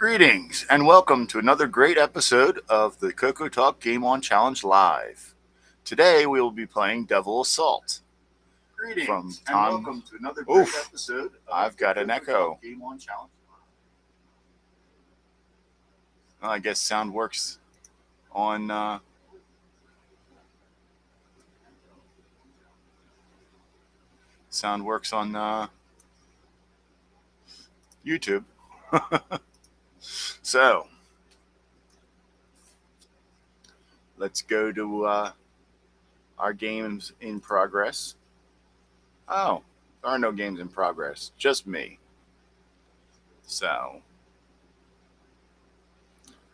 Greetings and welcome to another great episode of the CoCoTALK Game On Challenge Live. Today we will be playing Devil Assault. Greetings From and Tom- welcome to another great Oof, episode of I've got the an CoCoTALK echo. Game On Challenge. Well, I guess sound works on YouTube. So let's go to our games in progress. Oh, there are no games in progress, just me. So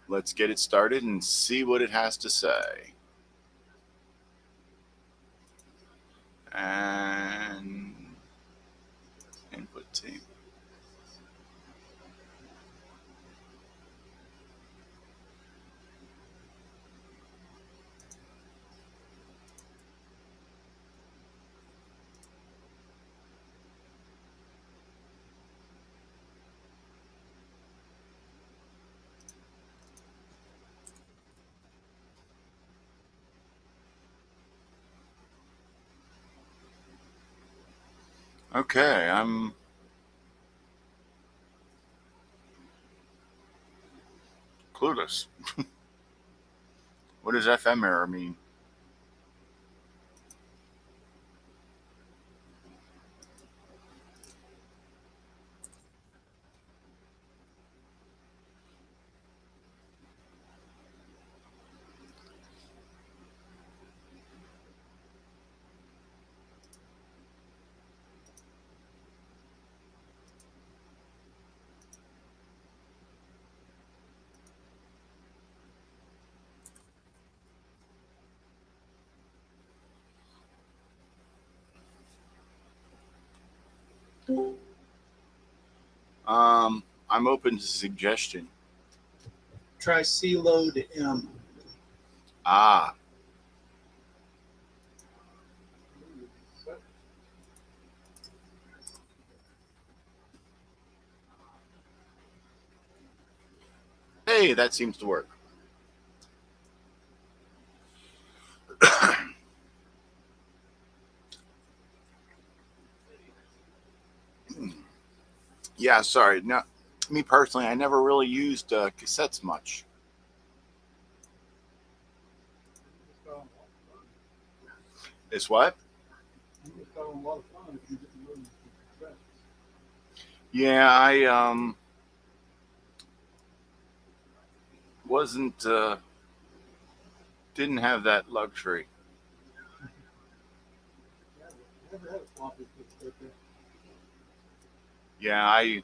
let's get it started and see what it has to say. And input team. Okay, I'm clueless. What does FM error mean? I'm open to suggestion. Try C load M. Ah, hey, that seems to work. Yeah, sorry. No, me personally, I never really used cassettes much. It's what? Yeah, I wasn't didn't have that luxury. Yeah, I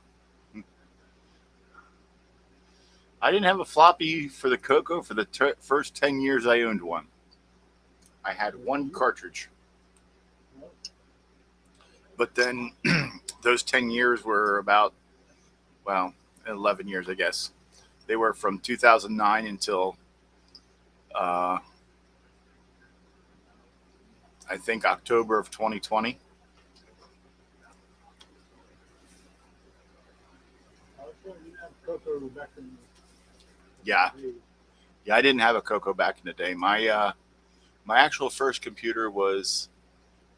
didn't have a floppy for the CoCo for the first 10 years I owned one. I had one cartridge. But then those 10 years were about, well, 11 years, I guess. They were from 2009 until uh, I think October of 2020. Yeah, yeah, I didn't have a CoCo back in the day. My actual first computer was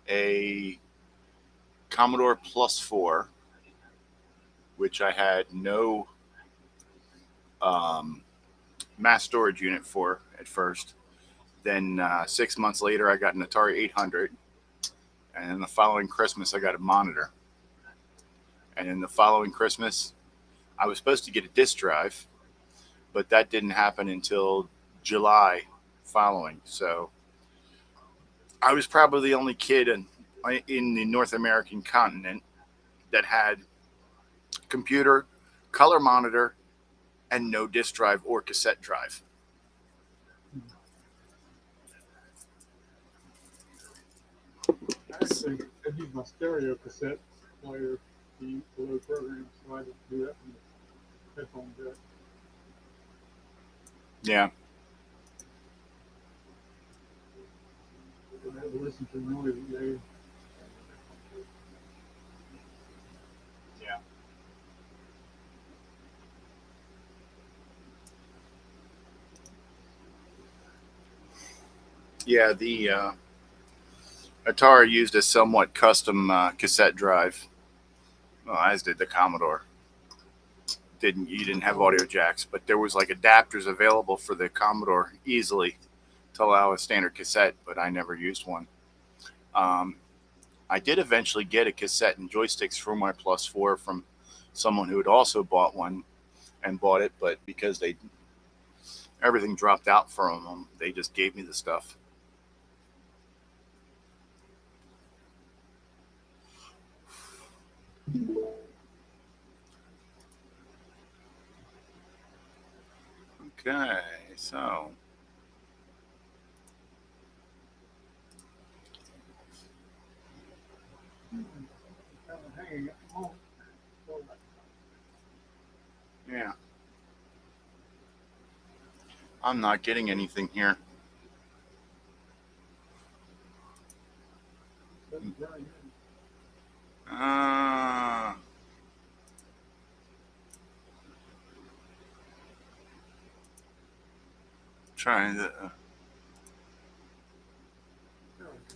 a Commodore Plus 4, which I had no um, mass storage unit for at first. Then 6 months later, I got an Atari 800, and then the following Christmas, I got a monitor. And then the following Christmas, I was supposed to get a disk drive, but that didn't happen until July following. So I was probably the only kid in the North American continent that had computer, color monitor, and no disk drive or cassette drive. Actually, I use my stereo cassette player to load programs, so I don't do that from the headphone jack. Yeah. I have to listen to noise at the Yeah. Yeah, the Atari used a somewhat custom cassette drive, well, as did the Commodore. You didn't have audio jacks, but there was like adapters available for the Commodore easily to allow a standard cassette, but I never used one. Um, I did eventually get a cassette and joysticks for my Plus 4 from someone who had also bought one and bought it, but because they everything dropped out from them, they just gave me the stuff. Okay, so Kind of hanging at the moment. So, yeah, I'm not getting anything here. that's very good. Uh, trying to. There we go.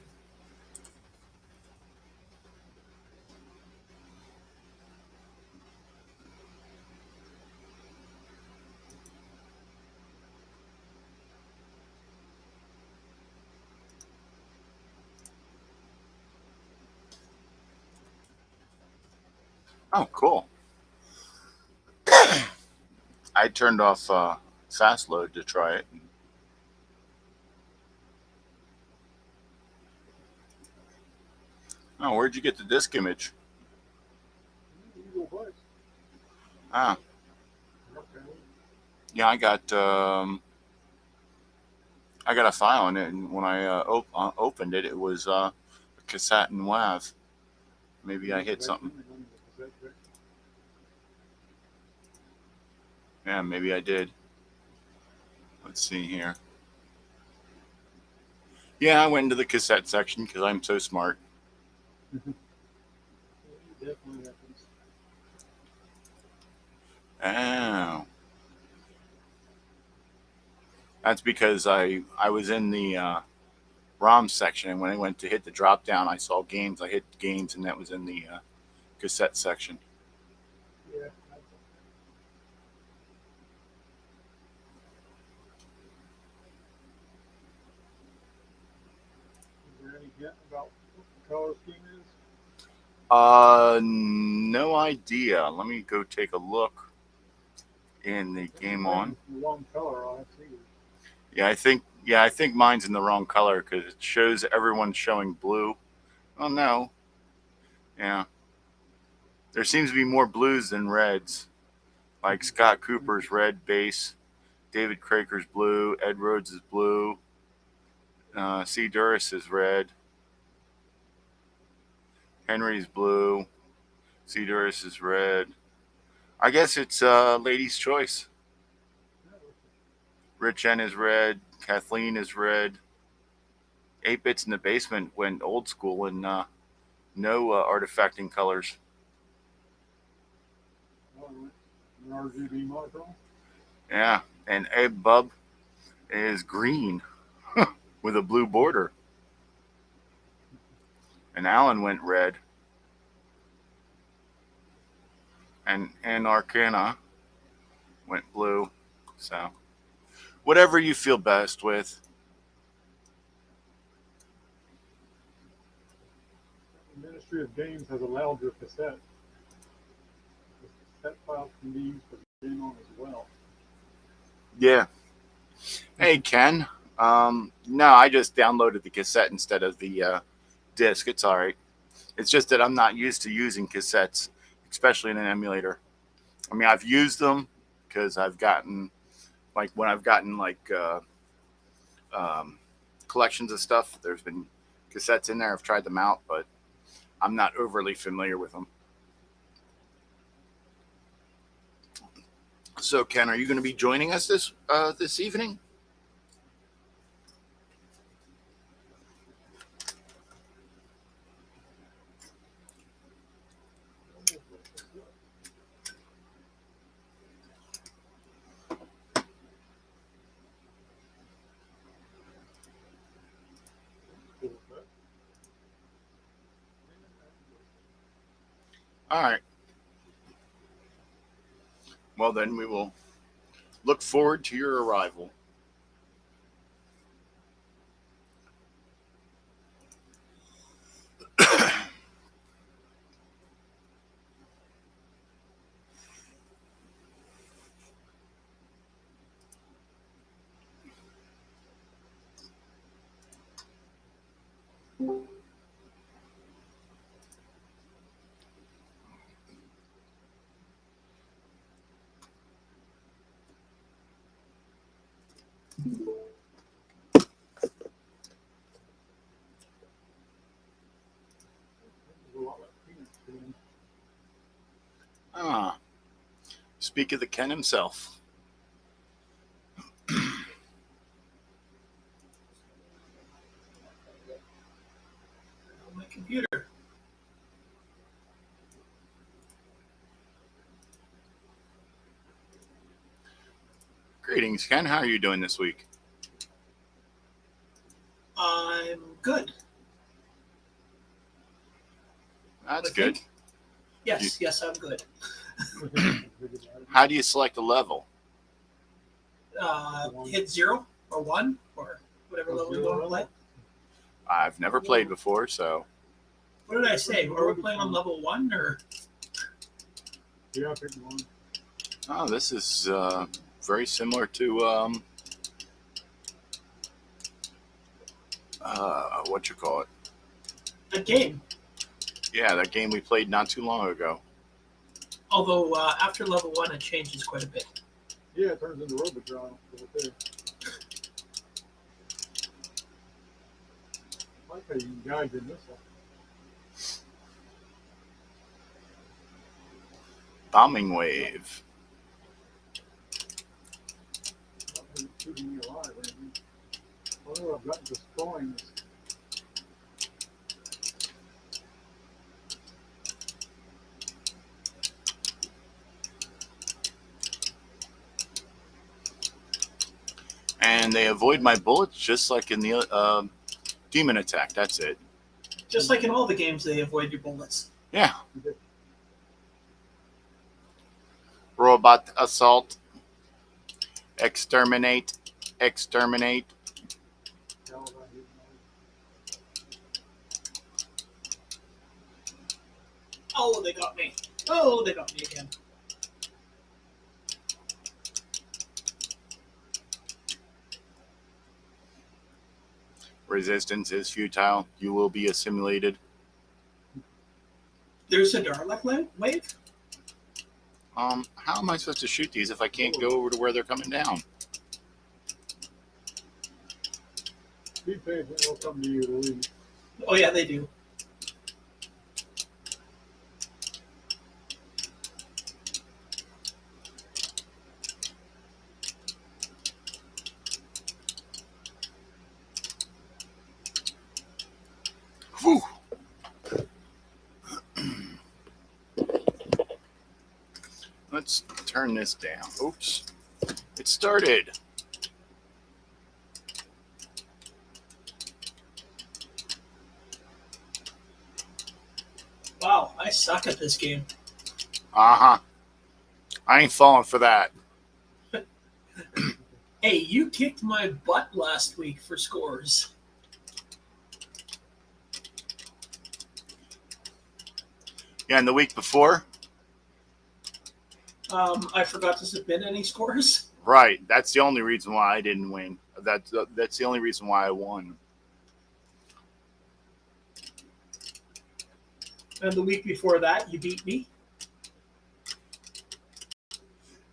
Oh, cool. I turned off fast load to try it. Oh, where'd you get the disk image? Eagle Place. Ah, Okay. yeah, I got a file in it, and when I opened it, it was a cassette and WAV. Maybe I hit something. Yeah, maybe I did. Let's see here. Yeah, I went into the cassette section because I'm so smart. Definitely happens. Oh, that's because I was in the ROM section, and when I went to hit the drop down, I saw games. I hit games, and that was in the cassette section. Yeah. Is there any hint about what the color scheme is? No idea. Let me go take a look in the game on. The wrong color, I see. Yeah, I think mine's in the wrong color because it shows everyone's showing blue. Oh no. Yeah. There seems to be more blues than reds. Like Scott Cooper's red base, David Craker's blue, Ed Rhodes is blue, C. Duras is red, Henry's blue, C. Duras is red. I guess it's Lady's Choice. Rich N is red, Kathleen is red. 8 Bits in the Basement went old school and no artifacting colors. All right. An RGB micro. Yeah, and Abe Bub is green with a blue border. And Alan went red. And Arcana went blue. So, whatever you feel best with. The Ministry of Games has allowed your cassette. The cassette files can be used for game on as well. Yeah. Hey, Ken. No, I just downloaded the cassette instead of the disc. It's all right. It's just that I'm not used to using cassettes, especially in an emulator. I mean, I've used them because I've gotten, like, when I've gotten, like, collections of stuff, there's been cassettes in there. I've tried them out, but I'm not overly familiar with them. So, Ken, are you going to be joining us this evening? All right. Well, then we will look forward to your arrival. There's a lot of peanuts in Ah, speak of the Ken himself. On my computer. Greetings, Ken. How are you doing this week? I'm good. That's I good. think. Yes, I'm good. How do you select a level? Hit 0 or 1 or whatever level you want to play. I've never played before, so What did I say? Are we playing on level 1 or? Yeah, I picked one. oh, this is very similar to what you call it? A game. Yeah, that game we played not too long ago. Although after level 1, it changes quite a bit. Yeah, it turns into Robotron. There. I like how you can guide in this one. Bombing wave. Not really shooting me alive or anything. Although I've gotten destroying this. And they avoid my bullets just like in the demon attack. That's it. Just like in all the games, they avoid your bullets. Yeah. Robot assault. Exterminate. Exterminate. Hell, I hate Oh, they got me. Oh, they got me again. Resistance is futile. You will be assimilated. There's a Dalek wave? How am I supposed to shoot these if I can't go over to where they're coming down? Be patient, they'll come to you to leave. Oh, yeah, they do. Whew. Let's turn this down. Oops. It started. Wow, I suck at this game. Uh-huh. I ain't falling for that. Hey, you kicked my butt last week for scores. Yeah, and the week before? I forgot to submit any scores. Right. That's the only reason why I didn't win. That's the only reason why I won. And the week before that, you beat me.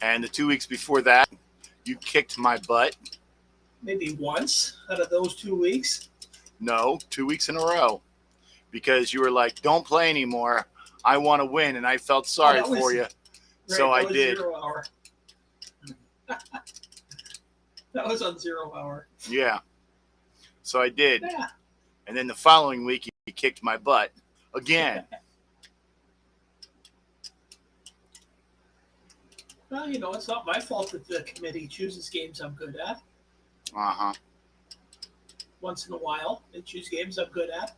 And the 2 weeks before that, you kicked my butt. Maybe once out of those 2 weeks. No, 2 weeks in a row. Because you were like, don't play anymore. I want to win. And I felt sorry that was- for you. Right, So I that was did. 0 hour. That was on 0 hour. Yeah. So I did. Yeah. And then the following week, you kicked my butt again. Well, you know, it's not my fault that the committee chooses games I'm good at. Uh-huh. Once in a while, they choose games I'm good at.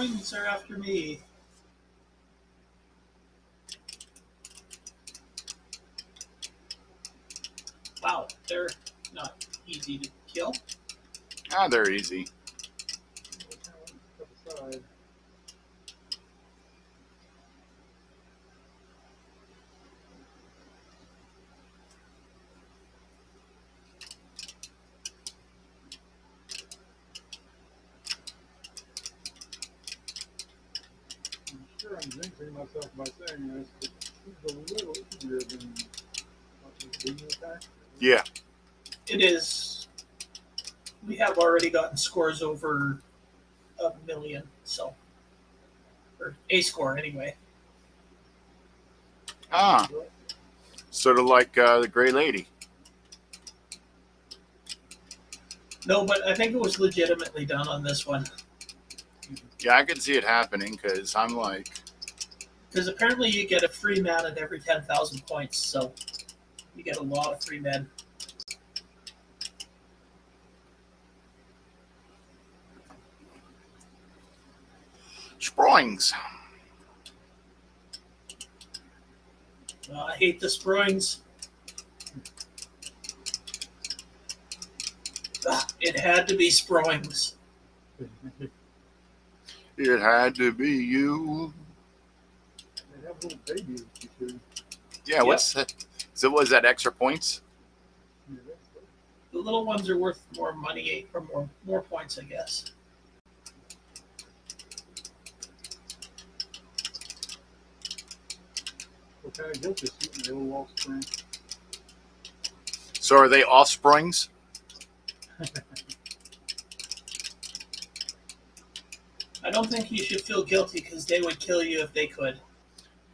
Springs are after me. Wow, they're not easy to kill. Ah, they're easy. Step aside. I'm sure I'm jinxing myself by saying this, but this is a little easier than being attack. Yeah. It is. We have already gotten scores over 1,000,000, so. Or a score, anyway. Ah, sort of like the Gray Lady. No, but I think it was legitimately done on this one. Yeah, I could see it happening because I'm like, Because apparently you get a free man at every 10,000 points, so you get a lot of free men. Springs. I hate the Springs. It had to be Springs. It had to be you. They have little babies, you see. Yeah, what's that? So was that extra points? Yeah, The little ones are worth more money, or more points, I guess. what kind of guilt is shooting a little offspring? So are they offsprings? I don't think you should feel guilty because they would kill you if they could.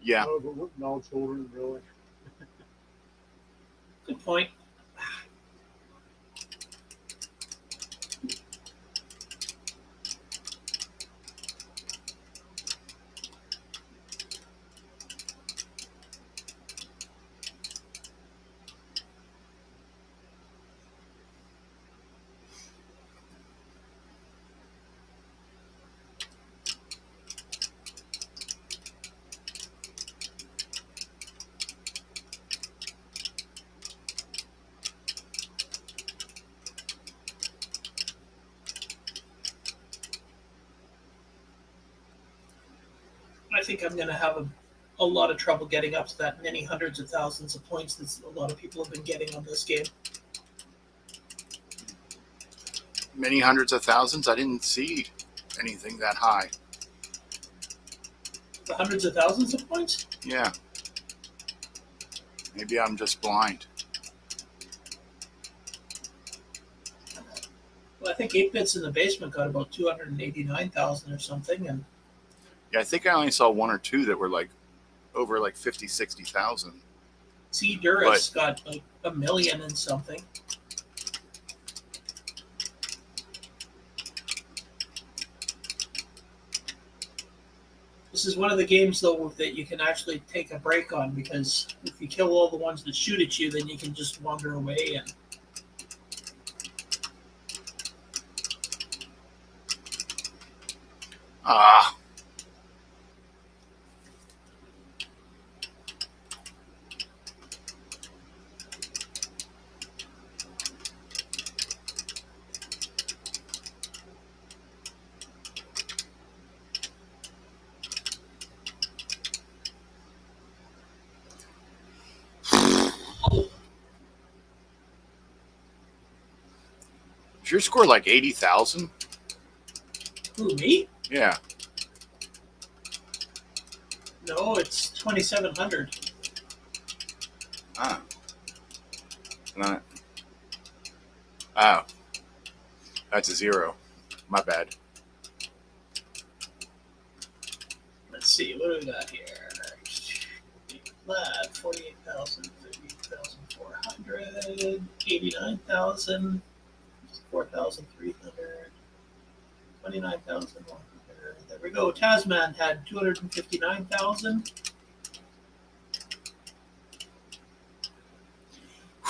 Yeah. No, but we're no children, really. Good point. I think I'm going to have a lot of trouble getting up to that many hundreds of thousands of points that a lot of people have been getting on this game. Many hundreds of thousands? I didn't see anything that high. The hundreds of thousands of points? Yeah. Maybe I'm just blind. Well, I think 8-Bits in the Basement got about 289,000 or something, and Yeah, I think I only saw one or two that were like over like 50, 60,000. C. Duras got like 1,000,000 and something. This is one of the games, though, that you can actually take a break on, because if you kill all the ones that shoot at you, then you can just wander away. And Ah. Did your score like 80,000? who, me? Yeah. No, it's 2,700. Ah. Not. Oh. That's a zero. My bad. Let's see, what do we got here? Lad, 48,000, 38,400, 89,000, 4,300, 29,100. There we go. Tasman had 259,000.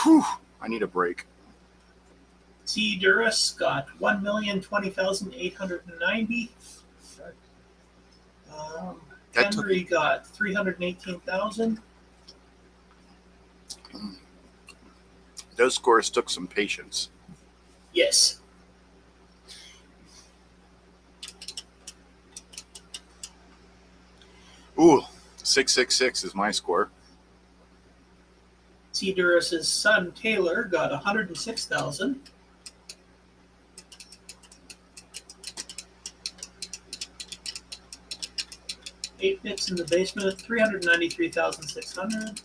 Whew. I need a break. C. Duras got 1,020,890. That took Henry got 318,000. those scores took some patience. Yes. Ooh, 666 is my score. C. Duris's son Taylor got 106,000. Eight Bits in the Basement, 393,600.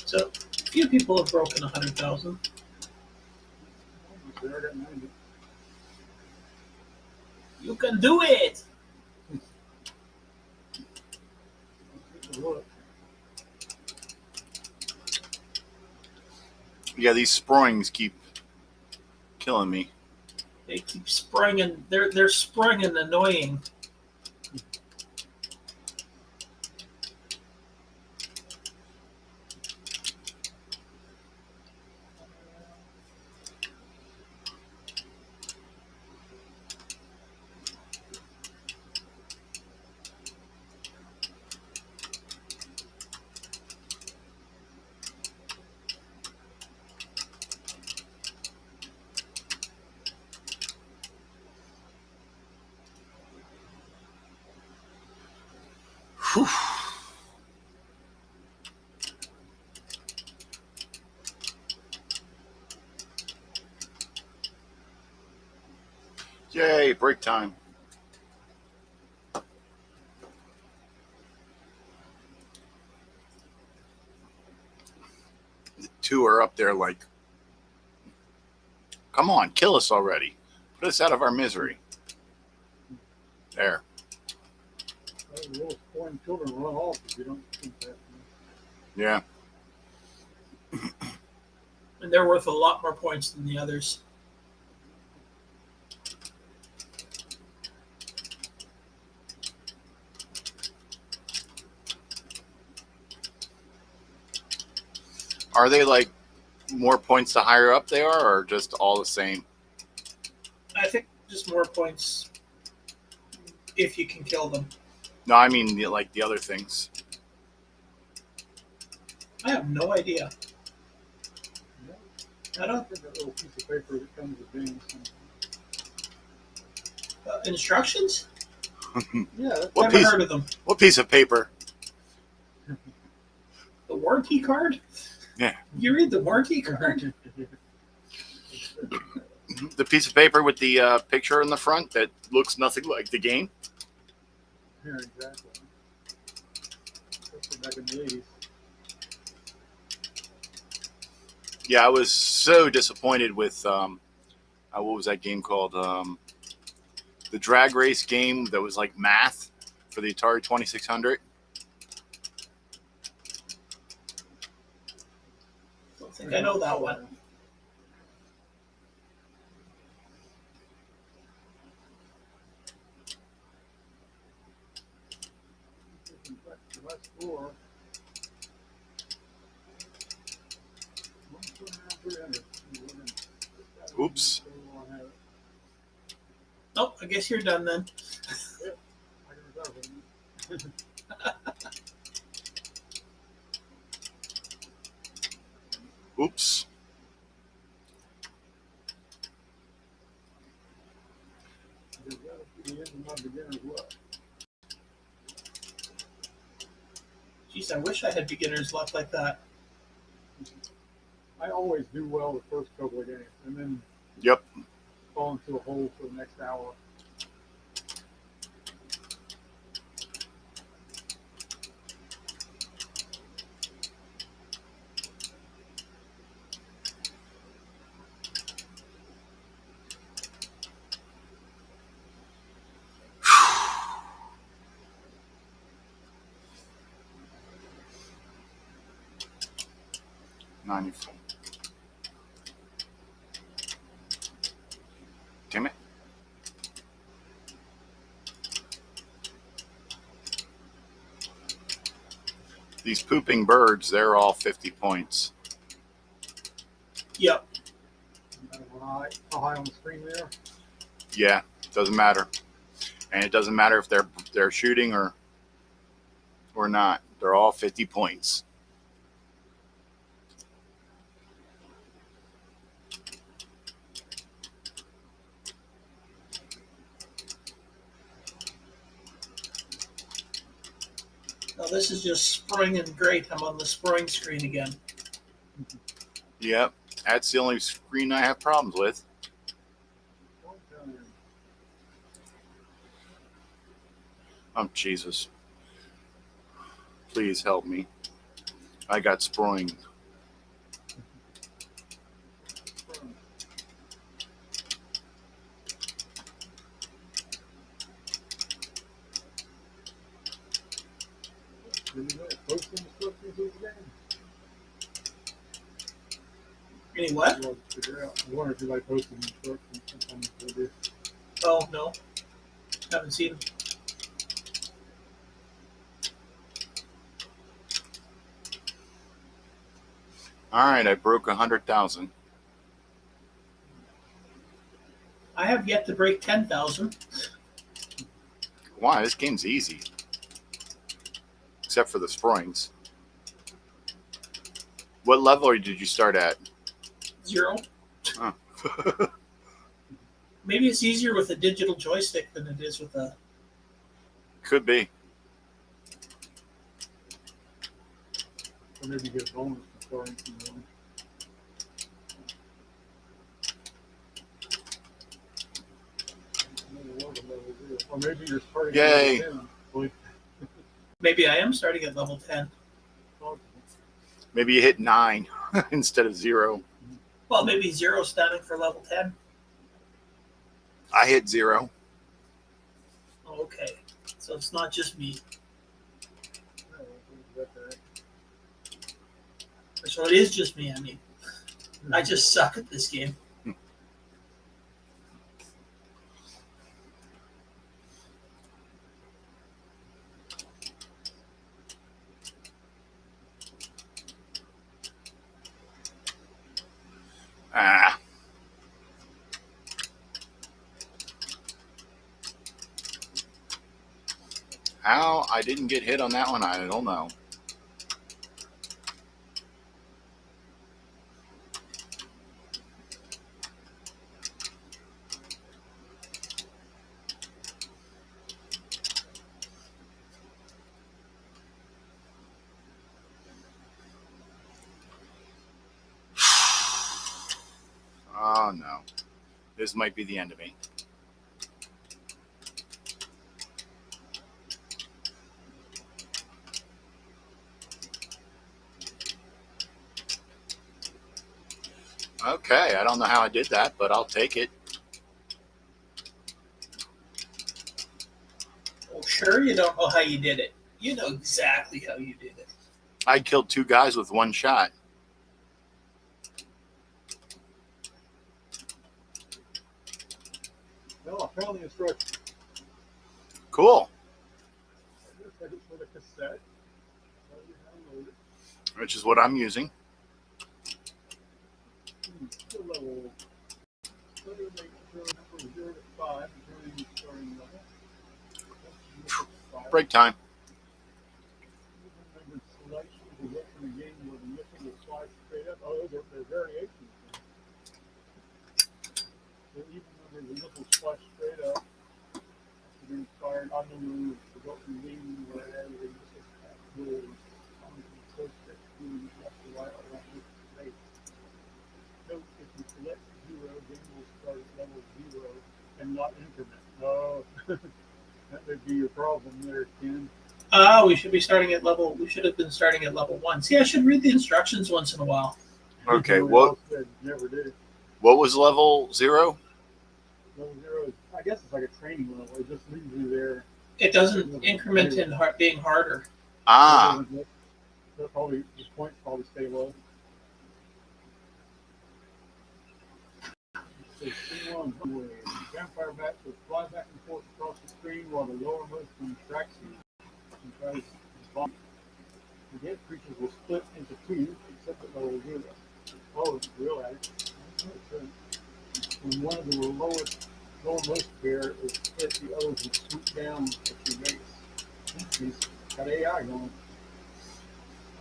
So, a few people have broken 100,000. There, I got 90. You can do it! Take a look. Yeah, these springs keep killing me. They keep springing. They're spring and annoying. Whew. Yay, break time. The two are up there like, come on, kill us already. Put us out of our misery. There. Those little spoiling children run off if you don't think that. Yeah. And they're worth a lot more points than the others. Are they like more points the higher up they are, or just all the same? I think just more points if you can kill them. No, I mean like the other things. I have no idea. I don't. That little piece of paper that comes with games. Instructions? Yeah, that's What Never piece? heard of them. What piece of paper? The warranty card? Yeah. You read the warranty card? The piece of paper with the picture in the front that looks nothing like the game. Yeah, exactly. Especially back in the 80s. Yeah, I was so disappointed with what was that game called? The drag race game that was like math for the Atari 2600. Don't think I know that one. The last floor. 300. Oops. Nope, I guess you're done then. I can reserve it. Oops. There's got to be the end of my beginner's luck. Jeez, I wish I had beginner's luck like that. I always do well the first couple of games, and then Yep. fall into a hole for the next hour. $94. Damn it. These pooping birds, they're all 50 points. Yep. How high on the screen there? Yeah, doesn't matter, and it doesn't matter if they're shooting or not. They're all 50 points. Now this is just spring and great. I'm on the spring screen again. Yep, that's the only screen I have problems with. Oh, Jesus. Please help me. I got sproing. Any what? I wonder if you like posting instructions. Sometimes they do. Oh, no. Haven't seen them. All right, I broke 100,000. I have yet to break 10,000. Why? This game's easy. Except for the springs. What level did you start at? 0. Huh. Maybe it's easier with a digital joystick than it is with a... Could be. Or maybe you get a bonus for starting from one. Or maybe you're starting Yay. at level 10. Maybe I am starting at level 10. Maybe you hit 9 instead of 0. Well, maybe 0 standing for level 10. I hit 0. Okay. So it's not just me. So it is just me, I mean. I just suck at this game. Ah. How I didn't get hit on that one, I don't know. Oh no. This might be the end of me. Okay, I don't know how I did that, but I'll take it. Oh, sure you don't know how you did it. You know exactly how you did it. I killed 2 guys with 1 shot. Well, I found the instructions. Cool. For the cassette. Which is what I'm using. Still level 0 to 5, starting level. Break time. Selections of what in the game where the missile will slide straight up. Oh, they're variations. So even when the missile slides straight up, to be fired on the move, to go from the game where the missile will on the close to left to right around the space. Note if you select 0, game will start at level 0 and not increment. Oh, that would be your problem there, Ken. We should be starting at level. We should have been starting at level 1. See, I should read the instructions once in a while. Okay, What? Never did. What was level 0? Level 0 is, I guess it's like a training level. It just leaves you there. It doesn't increment in being harder. Ah. So probably the points probably stay low. So screen 1, vampire bats will fly back and forth across the screen while the lowermost one tracks you and tries to bomb. Again, creatures will split into 2, except at level 0. Oh, it's real. When one of the lowest pair is hit, the others will swoop down at your base. He's got AI going.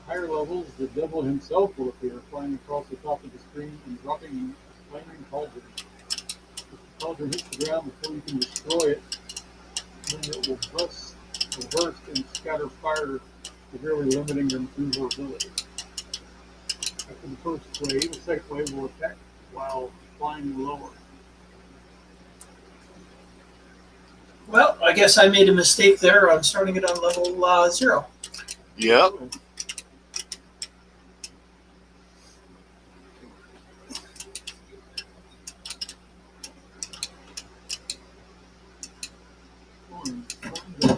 Higher levels, the devil himself will appear, flying across the top of the screen and dropping a flaming cauldron. If the cauldron hits the ground before you can destroy it, then it will burst and scatter fire, severely limiting their maneuverability. After the first wave, the second wave will attack while flying lower. Well, I guess I made a mistake there on starting it on level 0. Yep.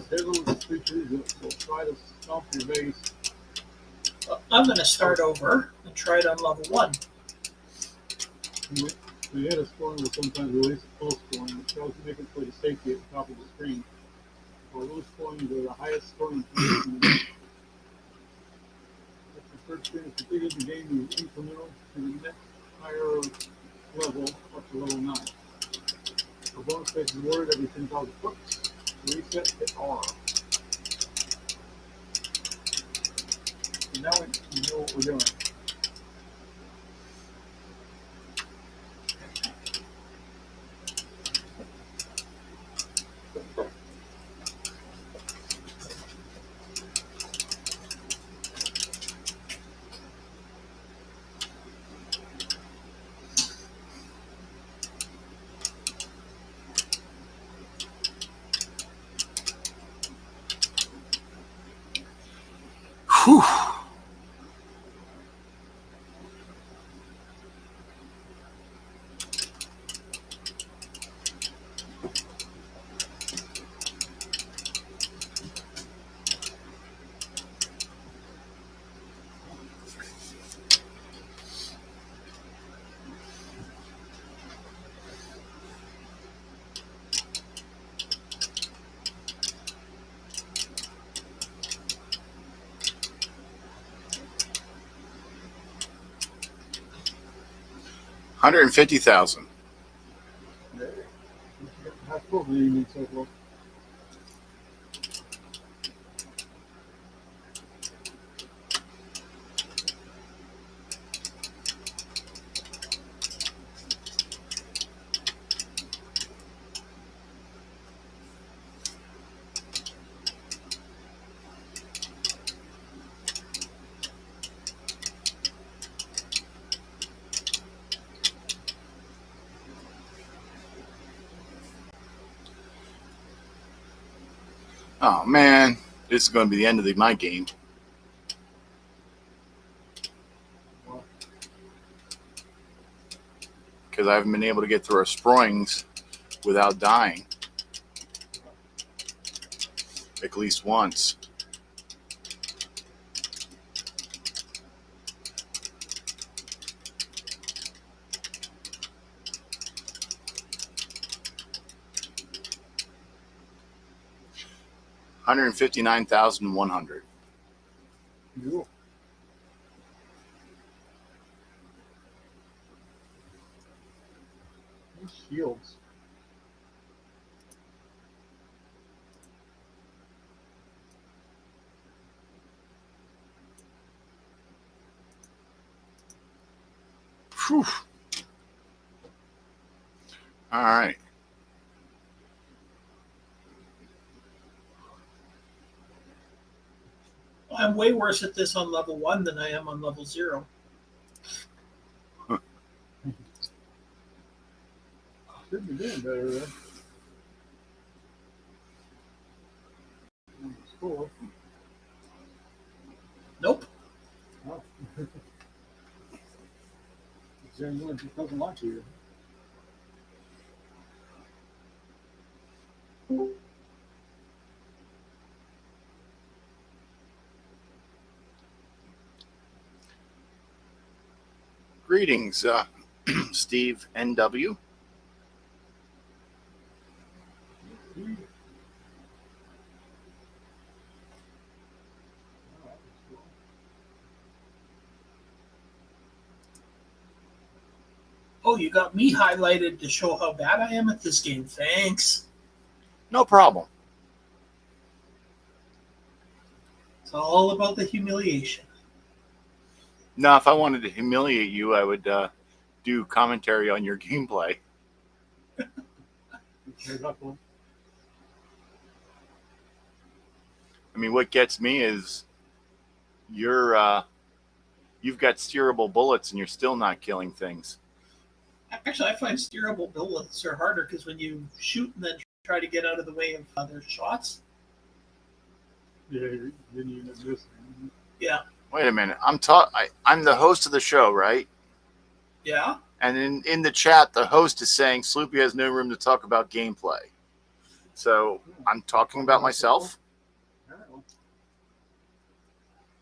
Several creatures that will try to stomp your base. I'm going to start over and try it on level 1. The head of scoring will sometimes release a pulse scoring, which tries to make its way to safety at the top of the screen. For low scoring to the highest scoring position. If the first screen is completed, the game is incremental to the next higher level, up to level 9. For bonus phase is awarded every 10,000 points. Reset hit R. And now we know what we're doing. Whew. $150,000. How cool do you need so far? Oh man, this is going to be the end of my game. Because I haven't been able to get through our sproings without dying. At least once. $159,100. Cool. Shields. Whew. All right. I'm way worse at this on level 1 than I am on level 0. Should be doing better then. Cool. Nope. Oh. Genuine just doesn't like you. Greetings, Steve NW. Oh, you got me highlighted to show how bad I am at this game. Thanks. No problem. It's all about the humiliation. Now, if I wanted to humiliate you, I would do commentary on your gameplay. I mean, what gets me is you've got steerable bullets and you're still not killing things. Actually, I find steerable bullets are harder because when you shoot and then try to get out of the way of other shots. Yeah, then you end up missing. Yeah. Wait a minute. I'm the host of the show, right? Yeah. And in the chat, the host is saying Sloopy has no room to talk about gameplay. So I'm talking about myself.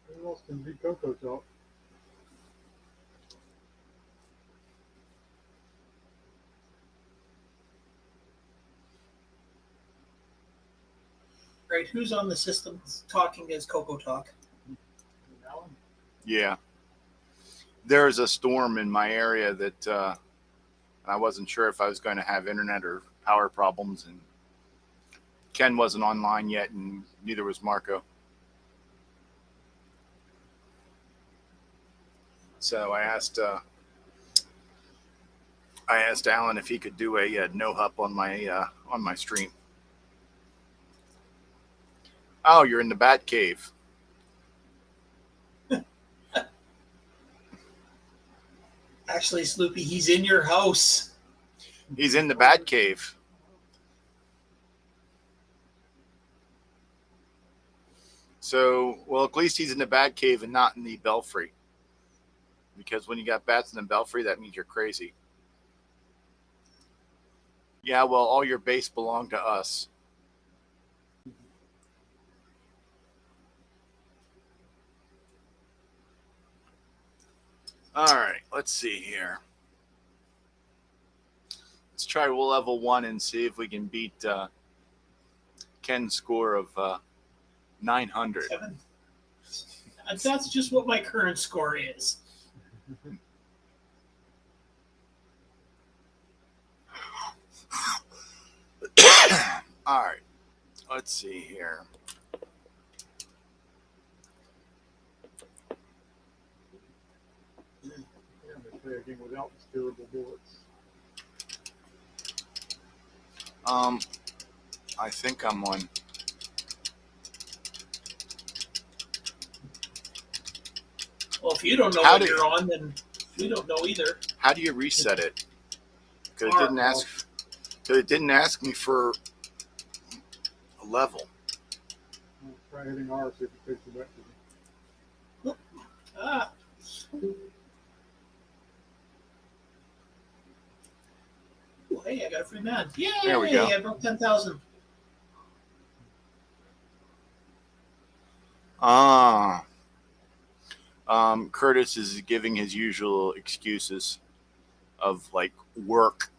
Who else can be CoCoTALK? Right. Who's on the system talking as CoCoTALK? Alan? Yeah. There's a storm in my area that I wasn't sure if I was going to have internet or power problems, and Ken wasn't online yet, and neither was Marco. So I asked Alan if he could do a no hup on my stream. Oh, you're in the Bat Cave. Actually, Sloopy, he's in your house. He's in the Bat Cave. So, well, at least he's in the Bat Cave and not in the Belfry. Because when you got bats in the Belfry, that means you're crazy. Yeah, well, all your base belong to us. All right, let's see here. Let's try level 1 and see if we can beat Ken's score of 900. 7. That's just what my current score is. All right, let's see here. Yeah, they play a game without steerable bullets. I think I'm on. Well, if you don't know How what do- you're on, then we don't know either. How do you reset it? Because it didn't ask me for a level. Try hitting R, see if it takes you back to Ah. Ooh, hey, I got a free man. Yay! There we go. I broke 10,000. Curtis is giving his usual excuses of like work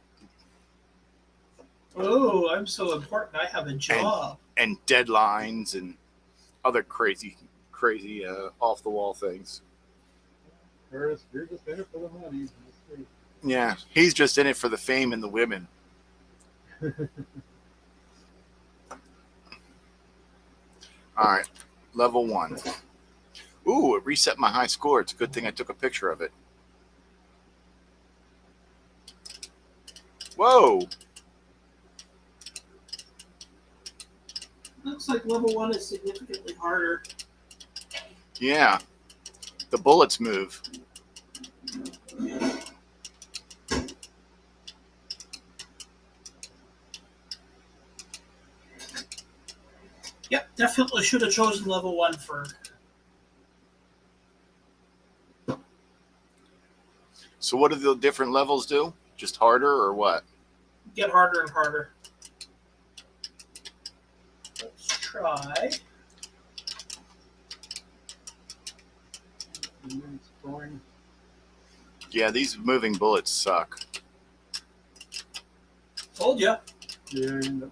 Oh, I'm so important. I have a job. and deadlines and other crazy off the wall things. Curtis, you're just in it for the money. Yeah, he's just in it for the fame and the women. All right, level 1. Ooh, it reset my high score. It's a good thing I took a picture of it. Whoa. Looks like level 1 is significantly harder. Yeah, the bullets move. Yep, definitely should have chosen level 1 for. So what do the different levels do? Just harder or what? Get harder and harder. Let's try. And then scoring. Yeah, these moving bullets suck. Told ya. Yeah, you end up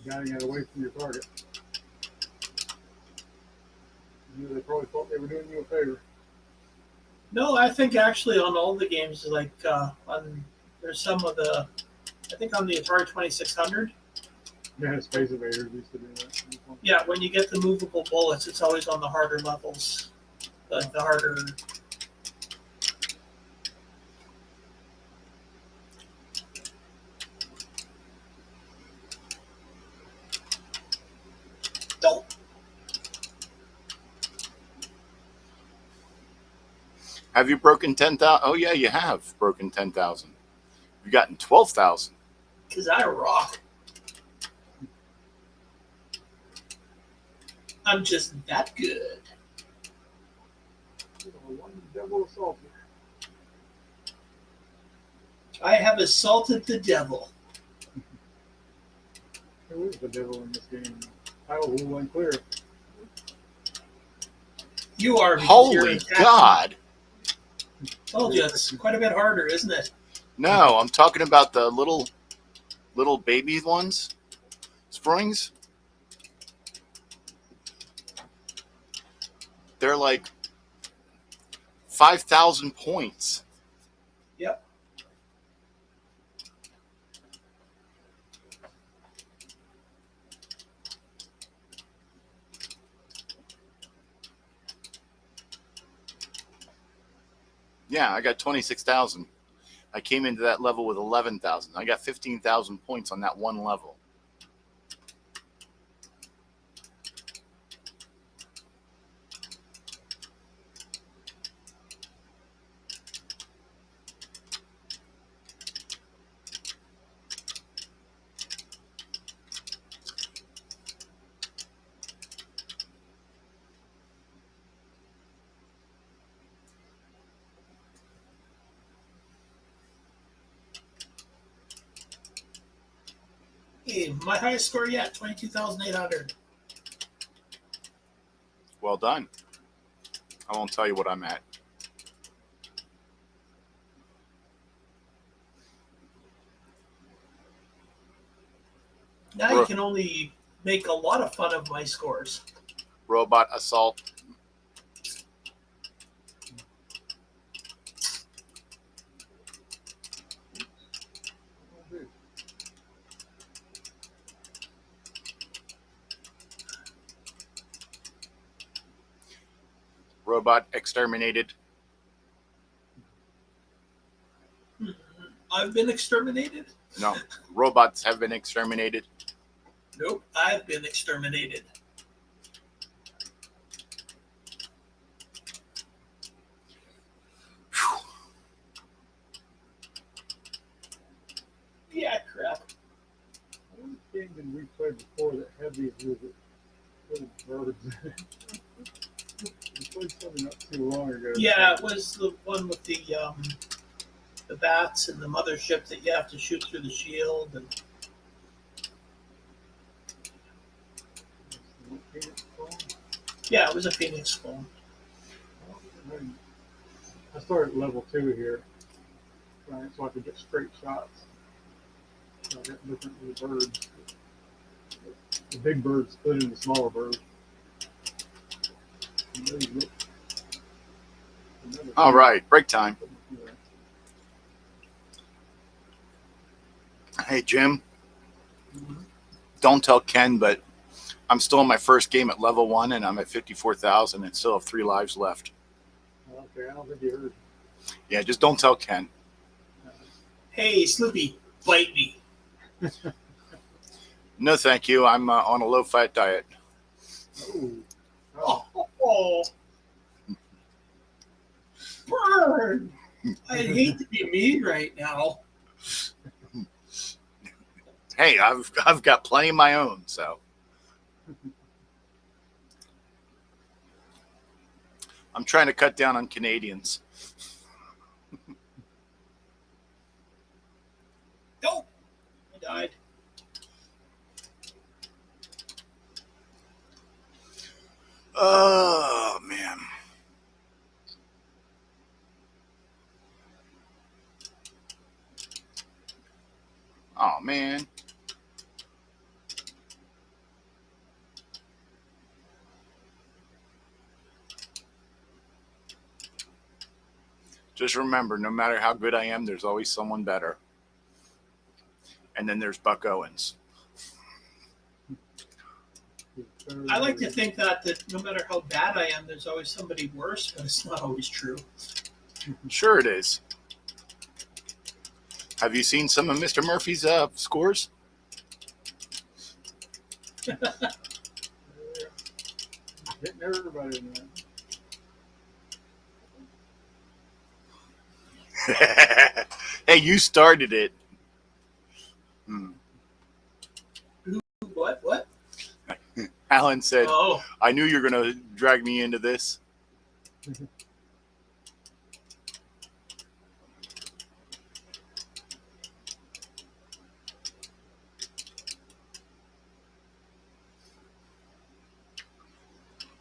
guiding it away from your target. You know, they probably thought they were doing you a favor. No, I think actually on all the games, like on there's some of the, I think on the Atari 2600. Yeah, Space Invaders used to do that. Yeah, when you get the movable bullets, it's always on the harder levels, the harder. Oh, Have you broken 10,000? Oh, yeah, you have broken 10,000. You've gotten 12,000. because I rock. I'm just that good. One devil assault. I have assaulted the devil. Who is the devil in this game? Title will unclear. You are. Because you're Holy attacking. God. Told you, it's quite a bit harder, isn't it? No, I'm talking about the little baby ones. Springs. They're like 5,000 points. Yep. Yeah, I got 26,000. I came into that level with 11,000. I got 15,000 points on that one level. Hey, my highest score yet, 22,800. Well done. I won't tell you what I'm at. Now you can only make a lot of fun of my scores. Robot assault. Robot exterminated. I've been exterminated? No, robots have been exterminated. Nope, I've been exterminated. Whew. Yeah, crap. One game that we played before that had these little birds. We played something not too long ago. Yeah, it was the one with the bats and the mothership that you have to shoot through the shield. And yeah, it was a Phoenix spawn. I started at level 2 here, right, so I could get straight shots. So I got different little birds. The big bird split into smaller birds. All right, break time. Hey, Jim. Don't tell Ken, but I'm still in my first game at level 1, and I'm at 54,000 and still have 3 lives left. Okay, I don't think you heard. Yeah, just don't tell Ken. Hey, Sloopy, bite me. No, thank you. I'm on a low-fat diet. Oh. Oh, burn! I'd hate to be me right now. Hey, I've got plenty of my own, so. I'm trying to cut down on Canadians. Nope, I died. Oh, man. Oh, man. Just remember, no matter how good I am, there's always someone better. And then there's Buck Owens. I like to think that no matter how bad I am, there's always somebody worse, but it's not always true. Sure it is. Have you seen some of Mr. Murphy's scores? Yeah. Hitting everybody in there. Hey, you started it. What? Alan said, Oh, I knew you were going to drag me into this.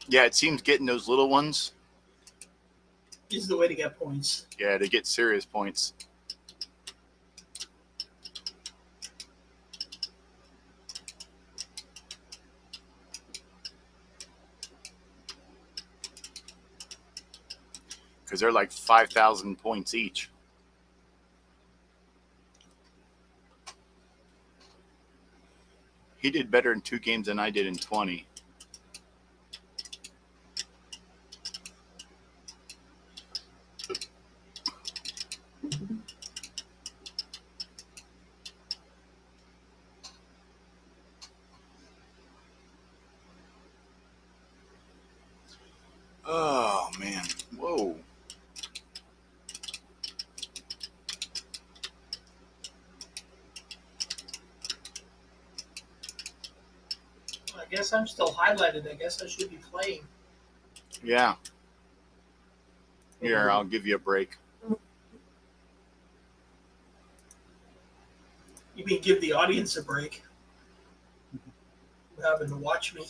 Yeah, it seems getting those little ones, is the way to get points. yeah, to get serious points. Because they're like 5,000 points each. He did better in 2 games than I did in 20. Oh, man. Whoa. I guess I'm still highlighted. I guess I should be playing. Yeah. Here, I'll give you a break. You mean give the audience a break? Having to watch me.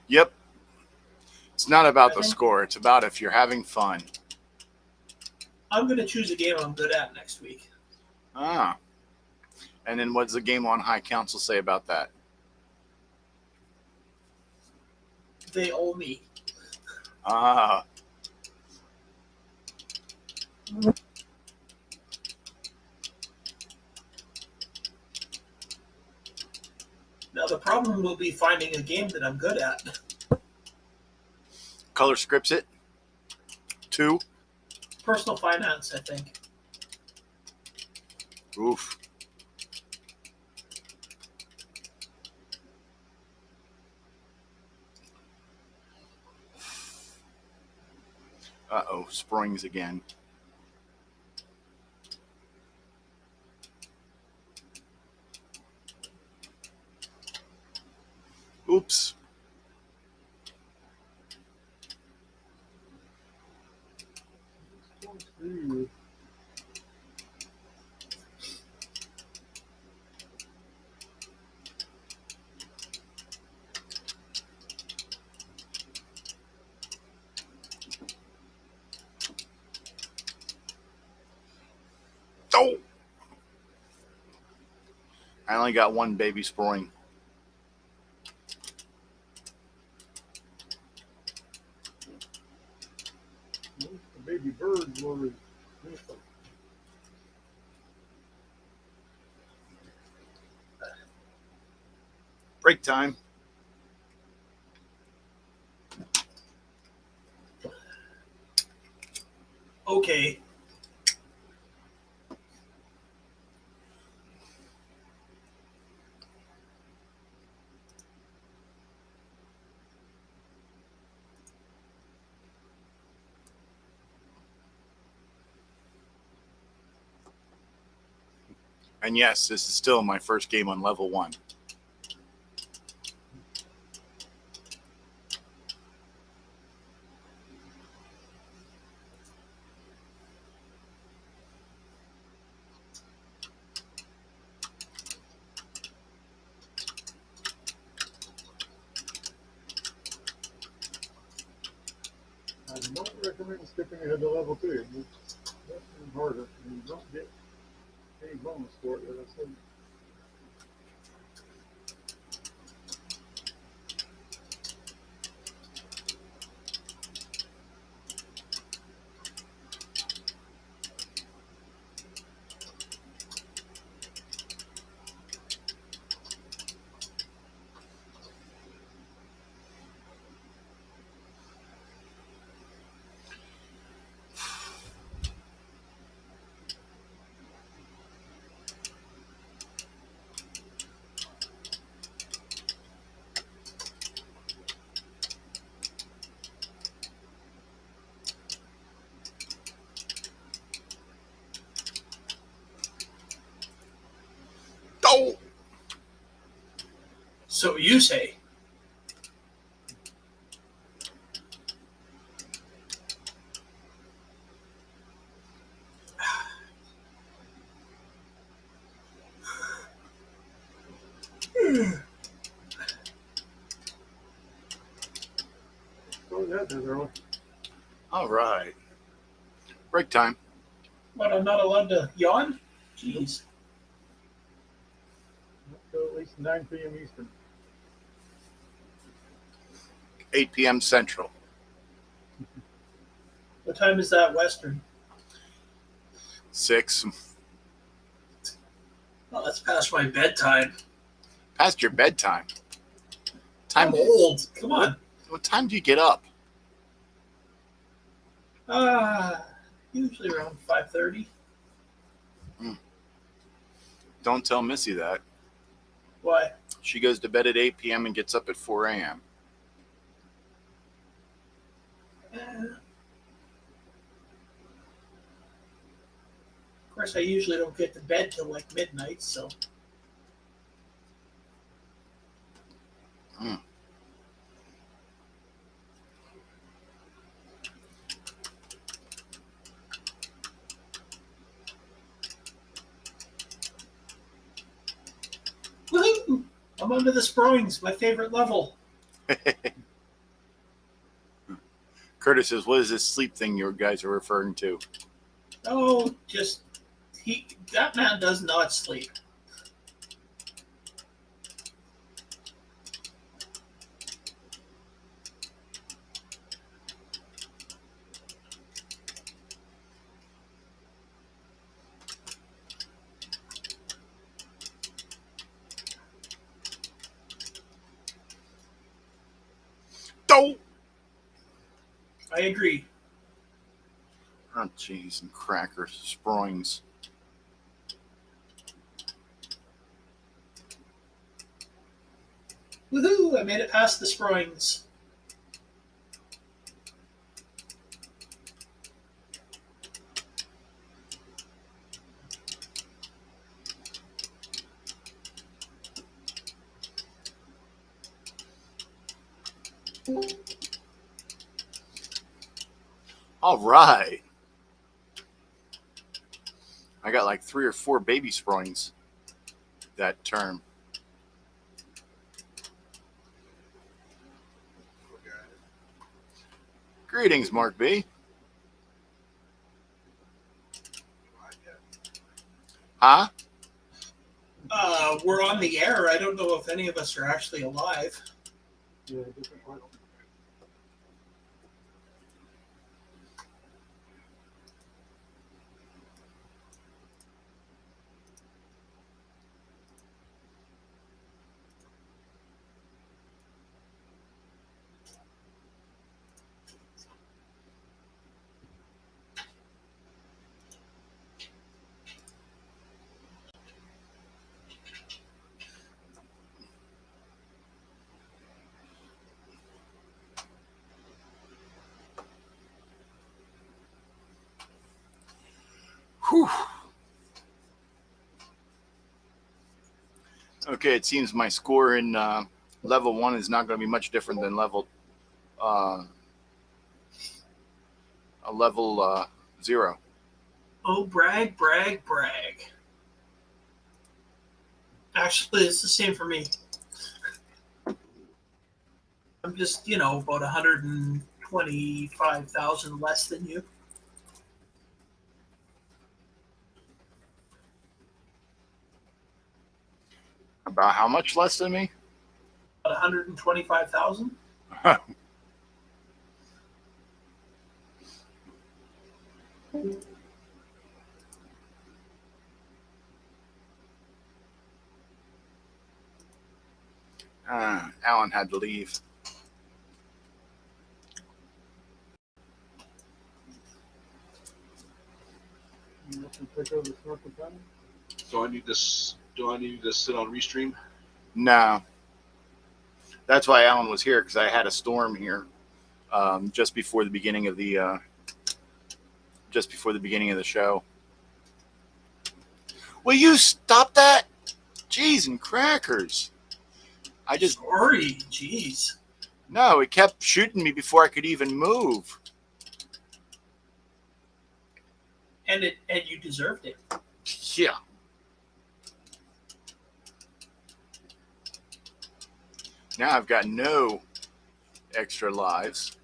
Yep. It's not about the score. It's about if you're having fun. I'm going to choose a game I'm good at next week. Ah. And then what does the Game on High Council say about that? They owe me. Ah. Now, the problem will be finding a game that I'm good at. Color scripts it. 2. Personal finance, I think. Oof. Uh-oh. Springs again. Oops. Ooh. Oh! I only got 1 baby spring. The baby birds were Break time. Okay. And yes, this is still my first game on level 1. I don't recommend skipping ahead to level 2. It's harder, and you don't get any bonus for it, as I said. So you say. Oh, yeah, there's early. All right. Break time. But I'm not allowed to yawn? Jeez. So at least 9 p.m. Eastern. 8 p.m. Central. What time is that Western? 6. Oh, that's past my bedtime. Past your bedtime. I'm old. Come on. What time do you get up? Usually around 5:30. Don't tell Missy that. Why? She goes to bed at 8 p.m. and gets up at 4 a.m. Of course, I usually don't get to bed till like midnight, so. Mm. Woohoo! I'm under the Springs, my favorite level. Curtis says, what is this sleep thing you guys are referring to? Oh, just that man does not sleep. Oh, I agree. oh cheese and crackers, Springs. Woohoo! I made it past the Springs. All right. I got like 3 or 4 baby Springs that term. Greetings, Mark B. Huh? We're on the air. I don't know if any of us are actually alive. Yeah, different part. Whew. Okay, it seems my score in level 1 is not going to be much different than level 0. Oh, brag, brag, brag. Actually, it's the same for me. I'm just, about 125,000 less than you. About how much less than me? About 125,000. Alan had to leave. You have to pick over Snorkel County. Do I need to sit on restream? No. That's why Alan was here, because I had a storm here just before the beginning of the show. Will you stop that? Cheese and crackers. I just Sorry, jeez. no. It kept shooting me before I could even move. And you deserved it. Yeah. Now I've got no extra lives.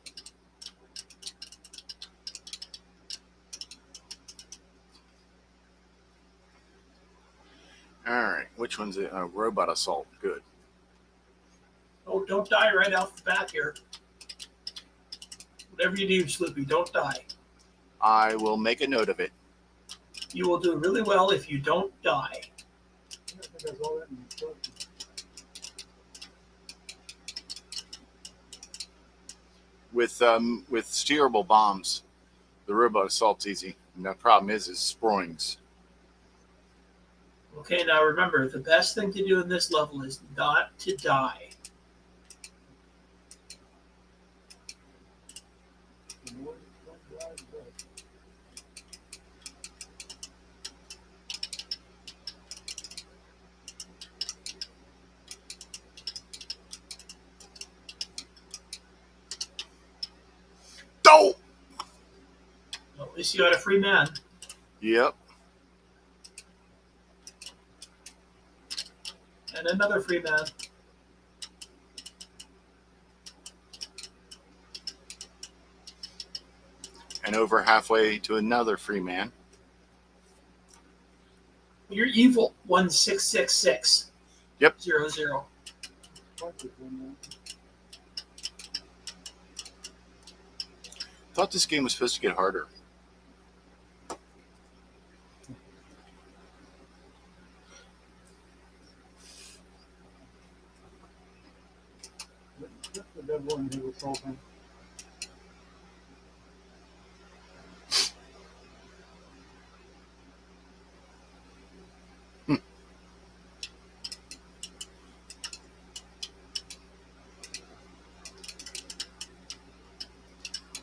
All right, which one's it? Robot assault. Good. Oh, don't die right off the bat here. Whatever you do, Sloopy, don't die. I will make a note of it. You will do really well if you don't die. I think I saw that in the instructions. With steerable bombs, the robot assault's easy. And the problem is sproings. Okay, now remember, the best thing to do in this level is not to die. The more you don't drive, the better. Oh! Well, at least you got a free man. Yep. And another free man. And over halfway to another free man. You're evil. 1666. Yep. 00. Punches in Thought this game was supposed to get harder. there. That's the devil in his assaulting.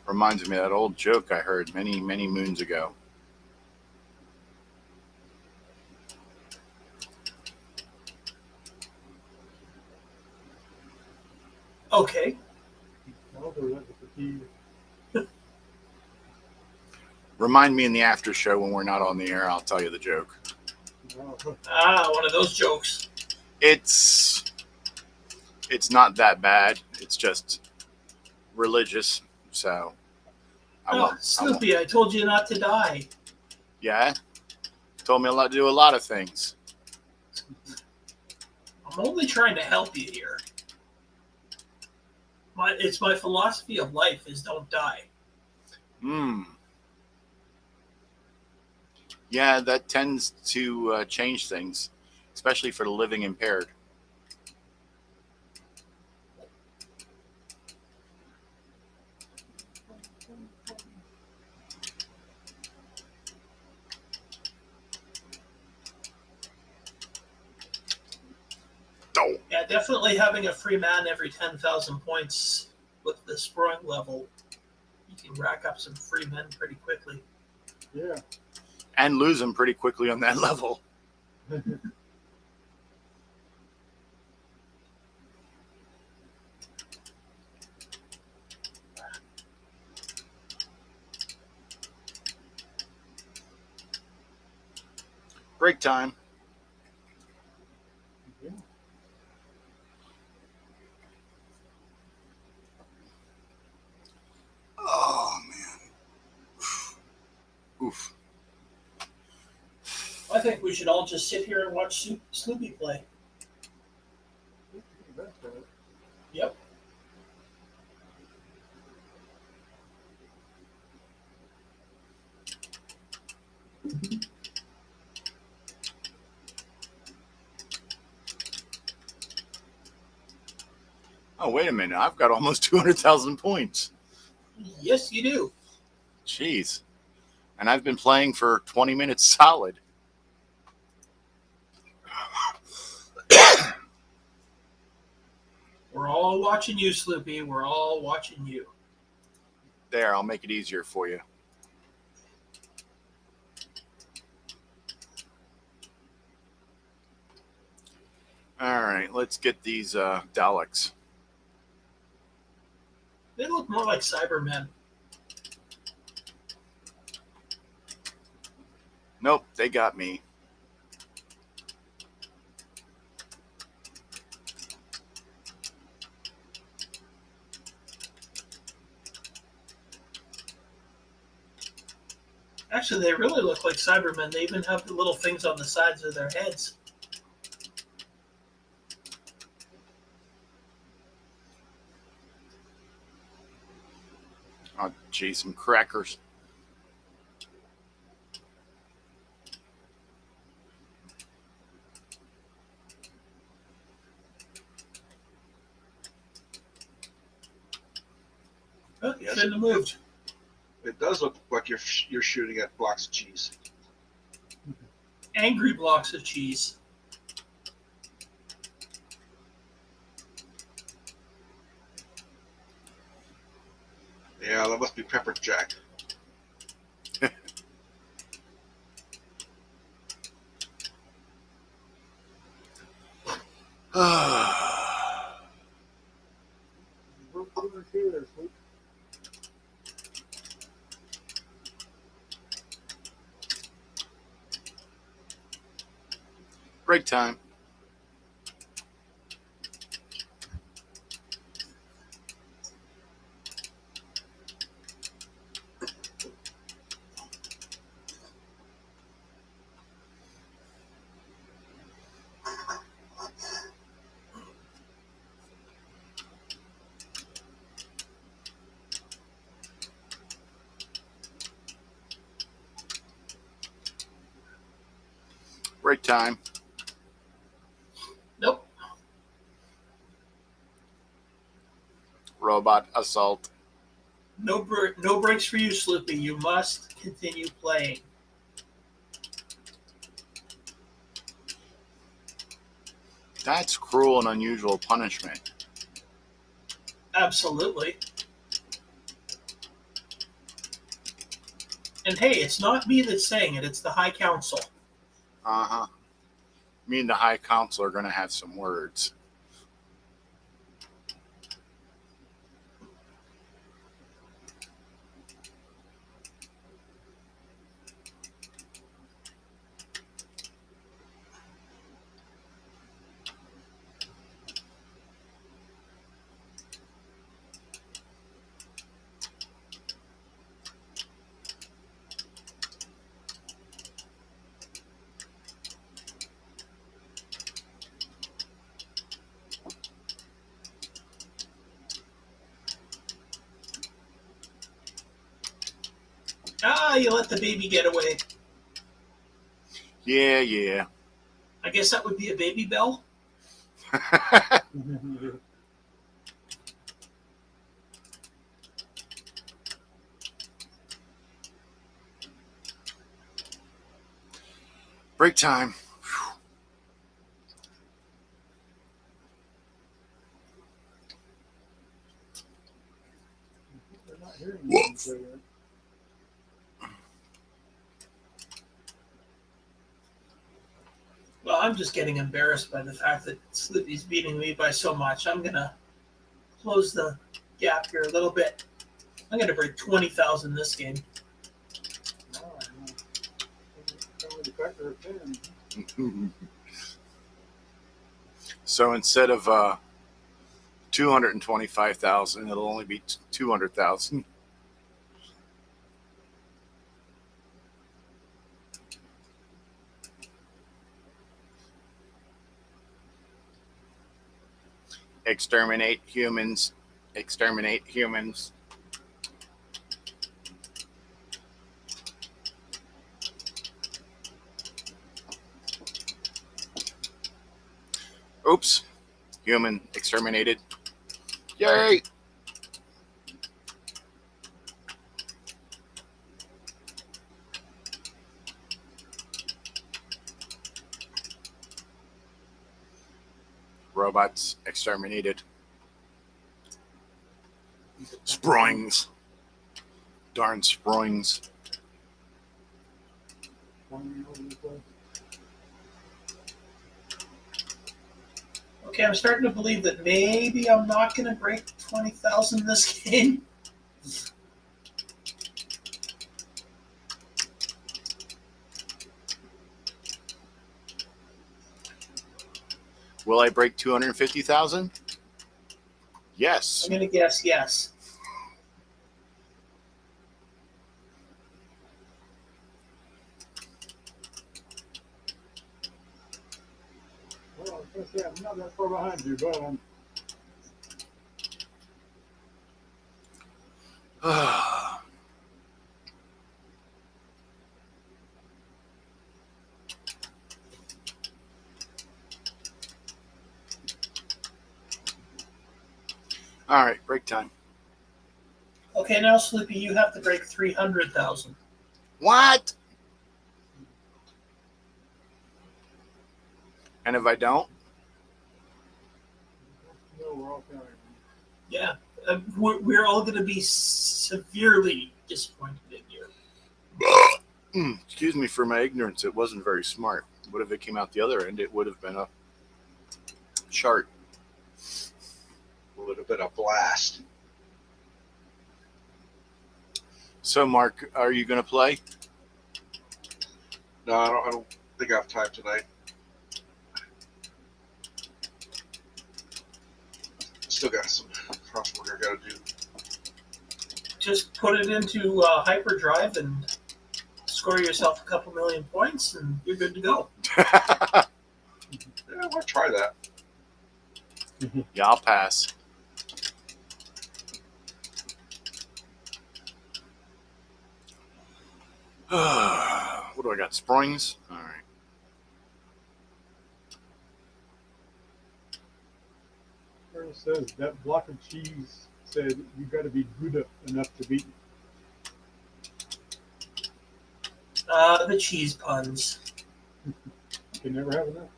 Reminds me of that old joke I heard many, many moons ago. Okay. Also, that's the fatigue. Remind me in the after show when we're not on the air. I'll tell you the joke. One of those jokes. It's not that bad. It's just religious. So I Oh, won't. Snoopy, I told you not to die. Yeah. Told me a lot to do a lot of things. I'm only trying to help you here. It's my philosophy of life is don't die. Yeah, that tends to change things, especially for the living impaired. Oh. Yeah, definitely having a free man every 10,000 points with the sproing level, you can rack up some free men pretty quickly. Yeah. And lose them pretty quickly on that level. Break time. Yeah. Oh, man. Oof. I think we should all just sit here and watch Sloopy play. That's it. Yep. Oh, wait a minute. I've got almost 200,000 points. Yes, you do. Jeez. And I've been playing for 20 minutes solid. We're all watching you, Sloopy. We're all watching you. There, I'll make it easier for you. All right, let's get these Daleks. They look more like Cybermen. Nope, they got me. Actually, they really look like Cybermen. They even have the little things on the sides of their heads. Oh, gee, some crackers. Oh, Yes, shouldn't have moved. It does look like you're shooting at blocks of cheese. Angry blocks of cheese. Yeah, that must be pepper jack. Break time. Break time. Nope. Robot assault. No breaks for you, Sloopy. You must continue playing. That's cruel and unusual punishment. Absolutely. And hey, it's not me that's saying it, it's the High Council. Uh-huh. Me and the High Council are going to have some words. Ah, you let the baby get away. Yeah. I guess that would be a baby bell. Break time. They're not hearing each other. Well, I'm just getting embarrassed by the fact that Sloopy's beating me by so much. I'm gonna close the gap here a little bit. I'm gonna break 20,000 this game. Oh, no. Only the cracker of 10. So instead of 225,000, it'll only be 200,000. Exterminate humans. Exterminate humans. Oops. Human exterminated. Yay! Robots exterminated. Springs. Darn springs. One over the place. Okay, I'm starting to believe that maybe I'm not going to break 20,000 this game. Will I break 250,000? Yes. I'm going to guess yes. Well, I was going to say, I'm not that far behind you, but I'm All right, break time. Okay, now, Sleepy, you have to break 300,000. What? And if I don't? no, we're all counting. Yeah, we're all going to be severely disappointed in you. Excuse me for my ignorance. It wasn't very smart. What if it came out the other end? It would have been a chart. Would have been a blast. So, Mark, are you going to play? No, I don't think I have time tonight. Still got some crosswork I got to do. Just put it into hyperdrive and score yourself a couple million points, and you're good to go. Yeah, I want to try that. Yeah, I'll pass. What do I got? Springs? All right. Ernest says that block of cheese said you got to be good enough to beat. The cheese puns. You can never have enough.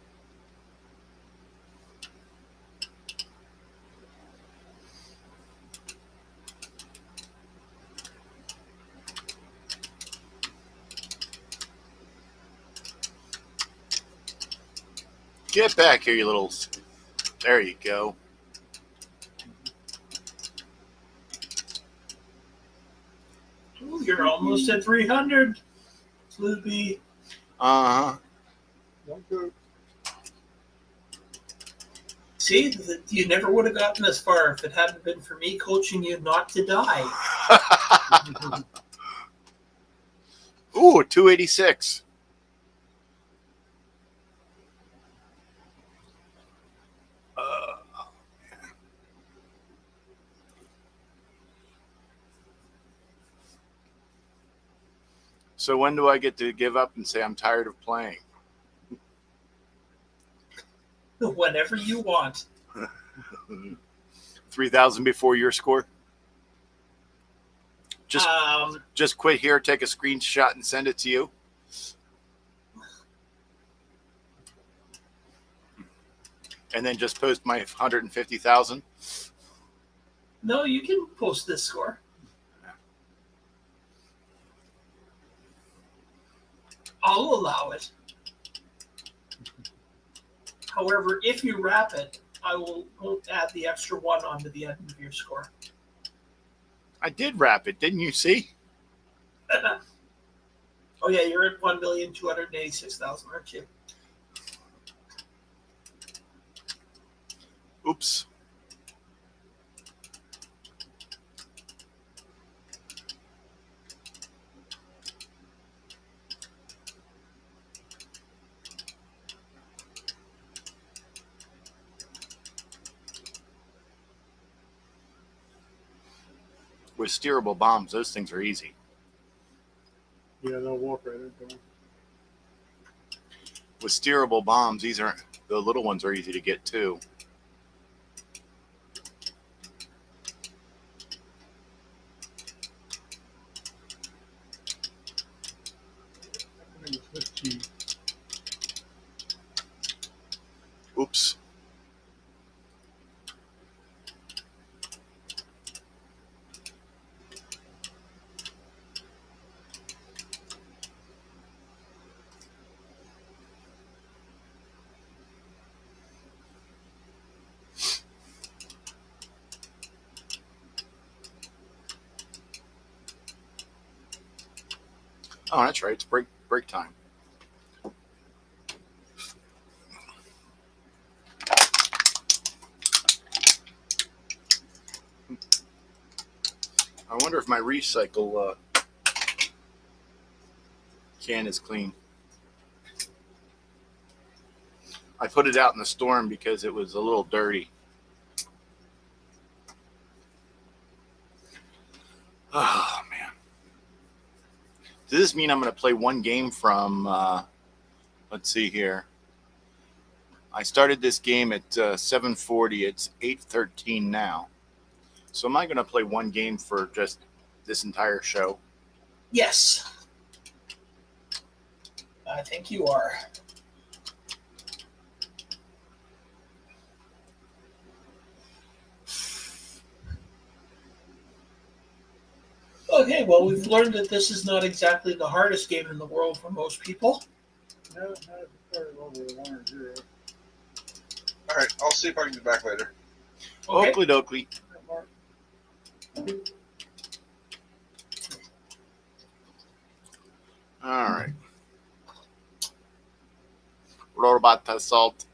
Get back here, you little. There you go. Ooh, you're almost at 300, Sloopy. Uh huh. Don't go. See, you never would have gotten this far if it hadn't been for me coaching you not to die. Ooh, 286. So when do I get to give up and say I'm tired of playing? Whenever you want. 3,000 before your score? Um, Just quit here, take a screenshot, and send it to you. And then just post my 150,000. no, you can post this score. I'll allow it. However, if you wrap it, I won't add the extra one onto the end of your score. I did wrap it, didn't you see? Oh yeah, you're at 1,286,000, aren't you? Oops. With steerable bombs, those things are easy. Yeah, they'll walk right into them. With steerable bombs, the little ones are easy to get too. I think it's Swiss cheese. Oops. Oh, that's right. It's break time. I wonder if my recycle can is clean. I put it out in the storm because it was a little dirty. Oh, man. Does this mean I'm going to play one game from, let's see here. I started this game at 7:40. It's 8:13 now. So am I going to play one game for just this entire show? Yes. I think you are. Okay, well, we've learned that this is not exactly the hardest game in the world for most people. No, not if it started over 1 or 0. All right, I'll see if I can be back later. Okay. Oakley dokley. Mark, All right. Robot assault.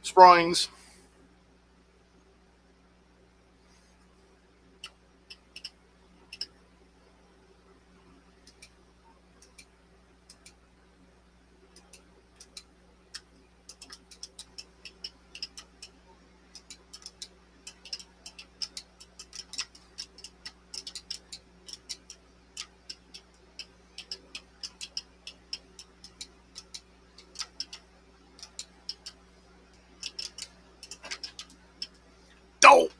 Springs. Dope.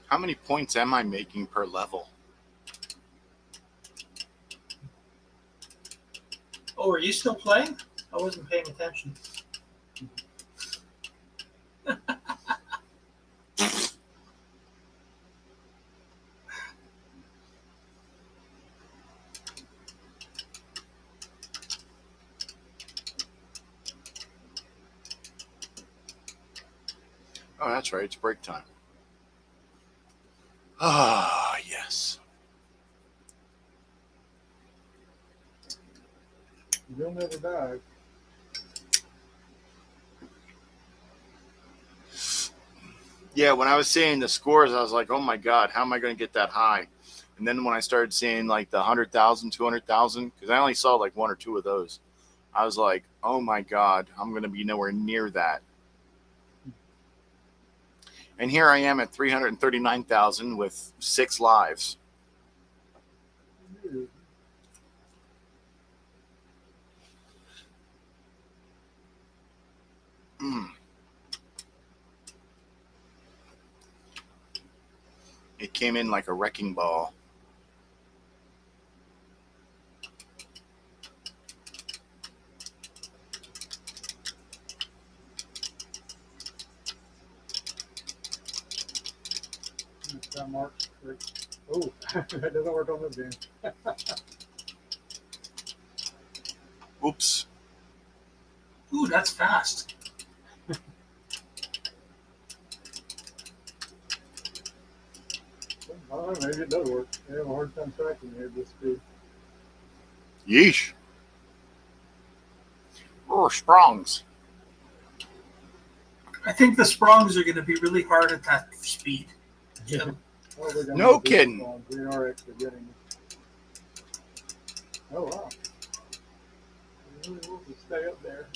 How many points am I making per level? Oh, are you still playing? I wasn't paying attention. Oh, that's right. It's break time. Ah, yes. you'll never die. Yeah, when I was seeing the scores, I was like, oh my God, how am I going to get that high? And then when I started seeing like the 100,000, 200,000, because I only saw like one or two of those, I was like, oh my God, I'm going to be nowhere near that. And here I am at 339,000 with 6 lives. Mm. It came in like a wrecking ball. That Mark. Oh, that doesn't work on this game. Oops. Ooh, that's fast. I don't know, maybe it does work. I have a hard time tracking it at this speed. Yeesh. Oh, Sprongs. I think the Sprongs are going to be really hard at that speed, Jim. Oh, they're gonna No be kidding. phones. They are actually getting it. Oh, wow. We'll just stay up there.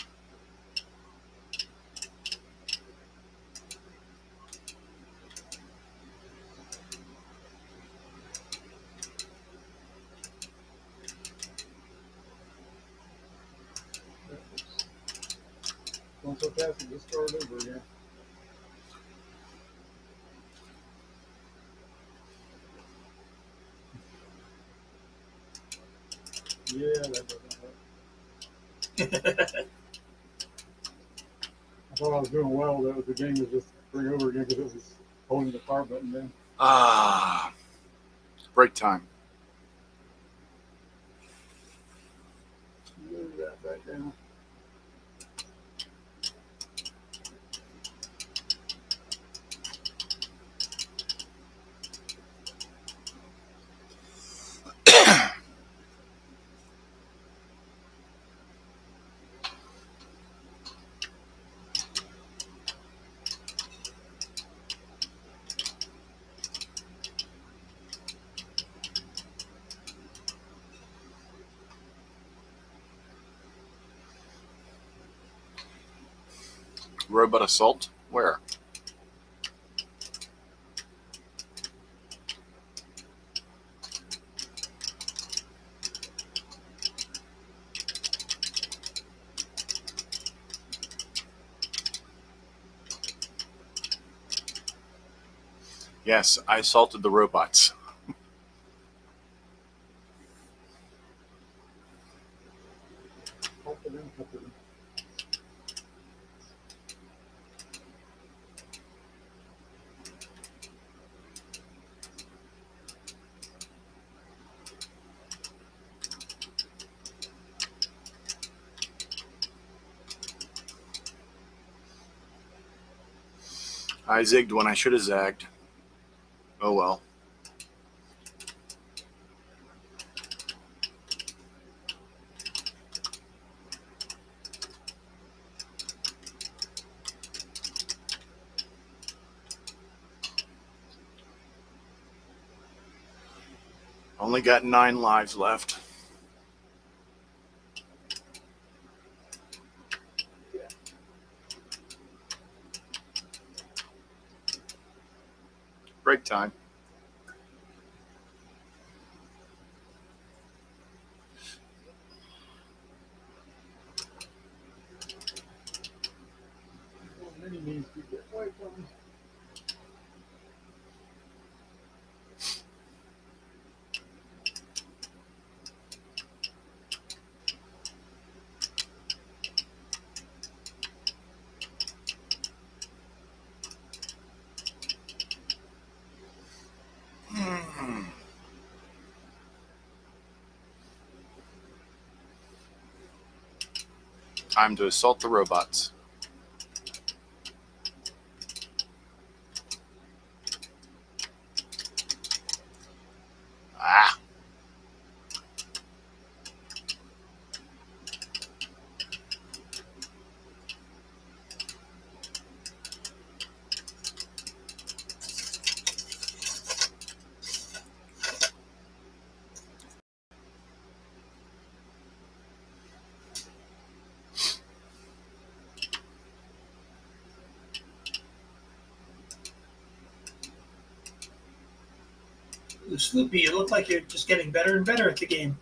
Don't put fantastic. Just start over again. Yeah, that doesn't work. I thought I was doing well. That was the game was just bring over again because it was holding the fire button then. Ah, break time. Move that back down. Robot assault? Where? Yes, I assaulted the robots. Pop it in, pop it in. I zigged when I should have zagged. Oh well. Only got 9 lives left. Break time. Well, many means to get away from me. Time to assault the robots. Ah. Ooh, Sloopy, you look like you're just getting better and better at the game.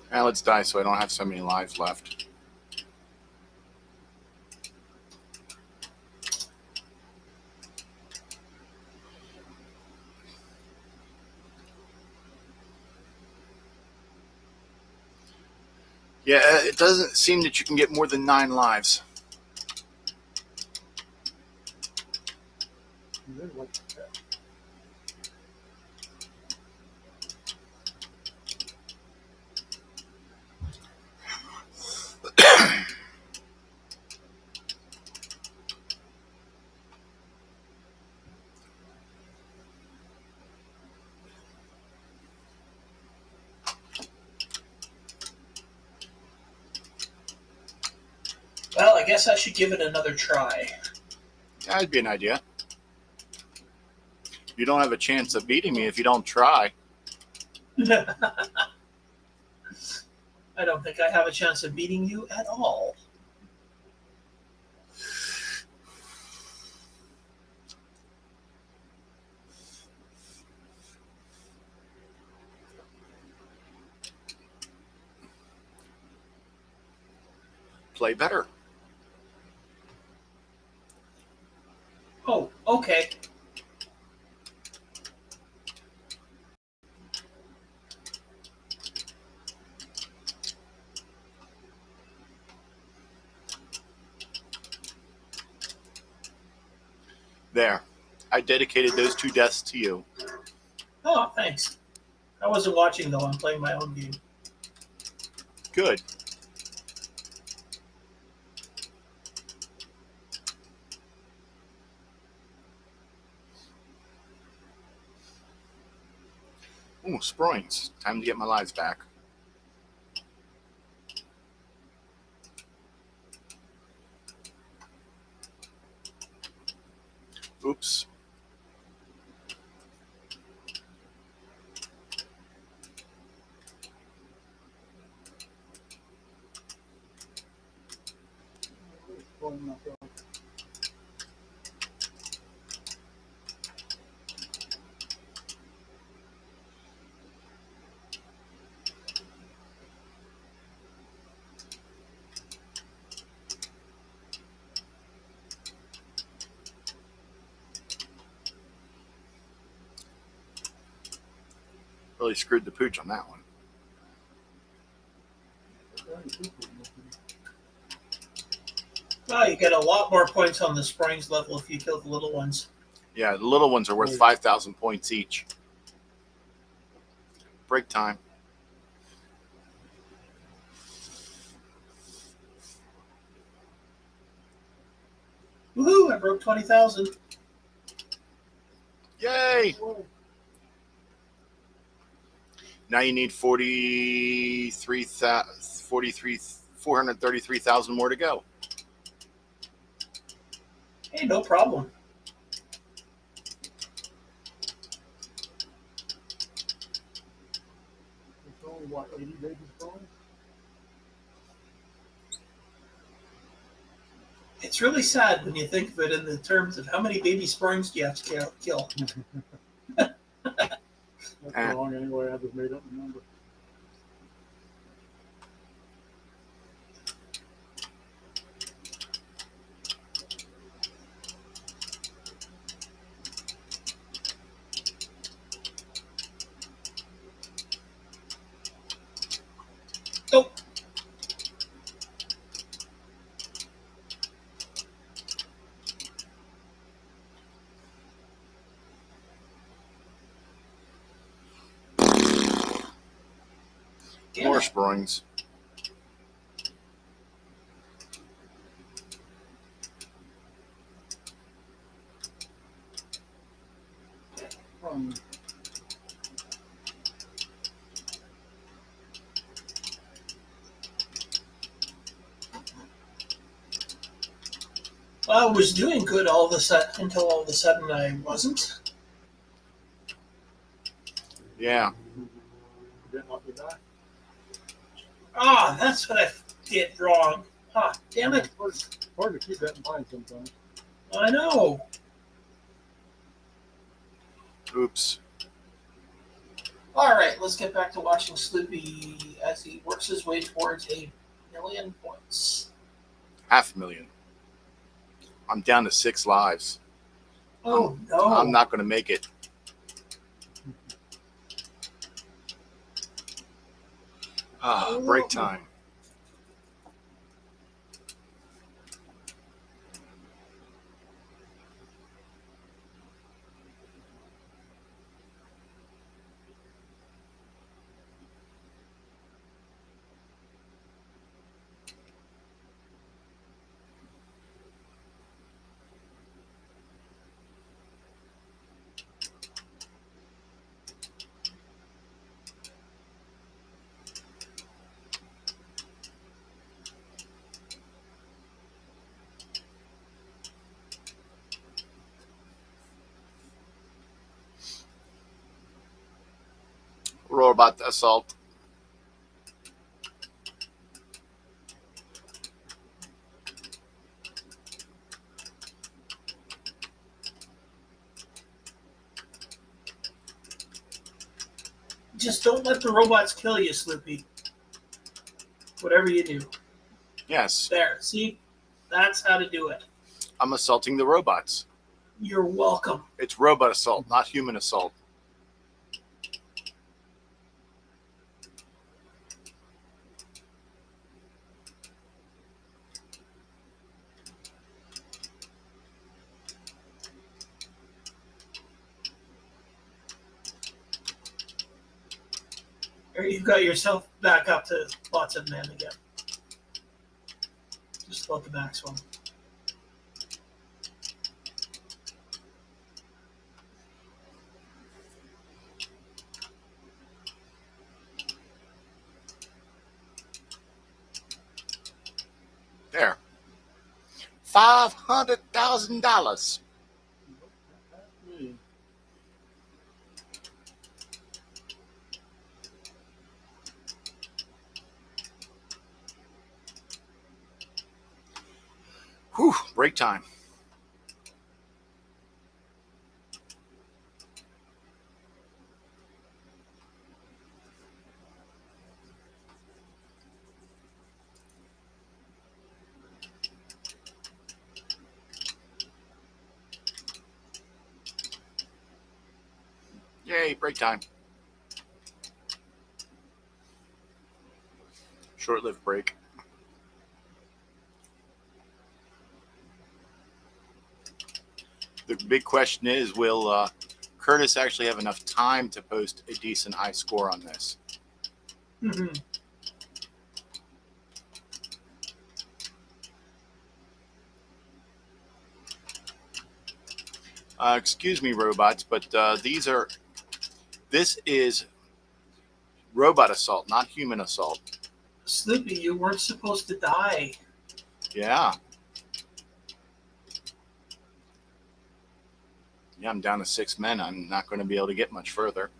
Now let's die so I don't have so many lives left. Yeah, it doesn't seem that you can get more than 9 lives. And then what's that? Well, I guess I should give it another try. That'd be an idea. You don't have a chance of beating me if you don't try. I I don't think I have a chance of beating you at all. Play better. Oh, okay. There. I dedicated those 2 deaths to you. Oh, thanks. I wasn't watching though. I'm playing my own game. Good. Ooh, Sproings. Time to get my lives back. Oops. Pulling myself. Really screwed the pooch on that one. Well, you get a lot more points on the Springs level if you kill the little ones. Yeah, the little ones are worth 5,000 points each. Break time. Woohoo! I broke 20,000. Yay! Now you need 433,000 more to go. Hey, no problem. It's only what, 80 babies growing? It's really sad when you think of it in the terms of how many baby Springs do you have to kill. That's wrong anyway. I just made up the number. Nope. More Sproings. Well, I was doing good all of a sudden until all of a sudden I wasn't. Yeah. Didn't let me die. Ah, that's what I did wrong. Ah, damn it. Hard to keep that in mind sometimes. I know. Oops. All right, let's get back to watching Sloopy as he works his way towards 1,000,000 points. 500,000. I'm down to 6 lives. Oh, no. I'm not going to make it. Break time. Robot assault. Just don't let the robots kill you, Sloopy. Whatever you do. Yes, There, see? That's how to do it. I'm assaulting the robots. You're welcome. It's robot assault, not human assault. Or you've got yourself back up to lots of men again. Just about the max one. There. $500,000. Me. Whew, break time. Yay, break time. Short-lived break. The big question is, will Curtis actually have enough time to post a decent high score on this? Mm-hmm. Excuse me, robots, but this is robot assault, not human assault. Sloopy, you weren't supposed to die. Yeah. Yeah, I'm down to 6 men. I'm not going to be able to get much further.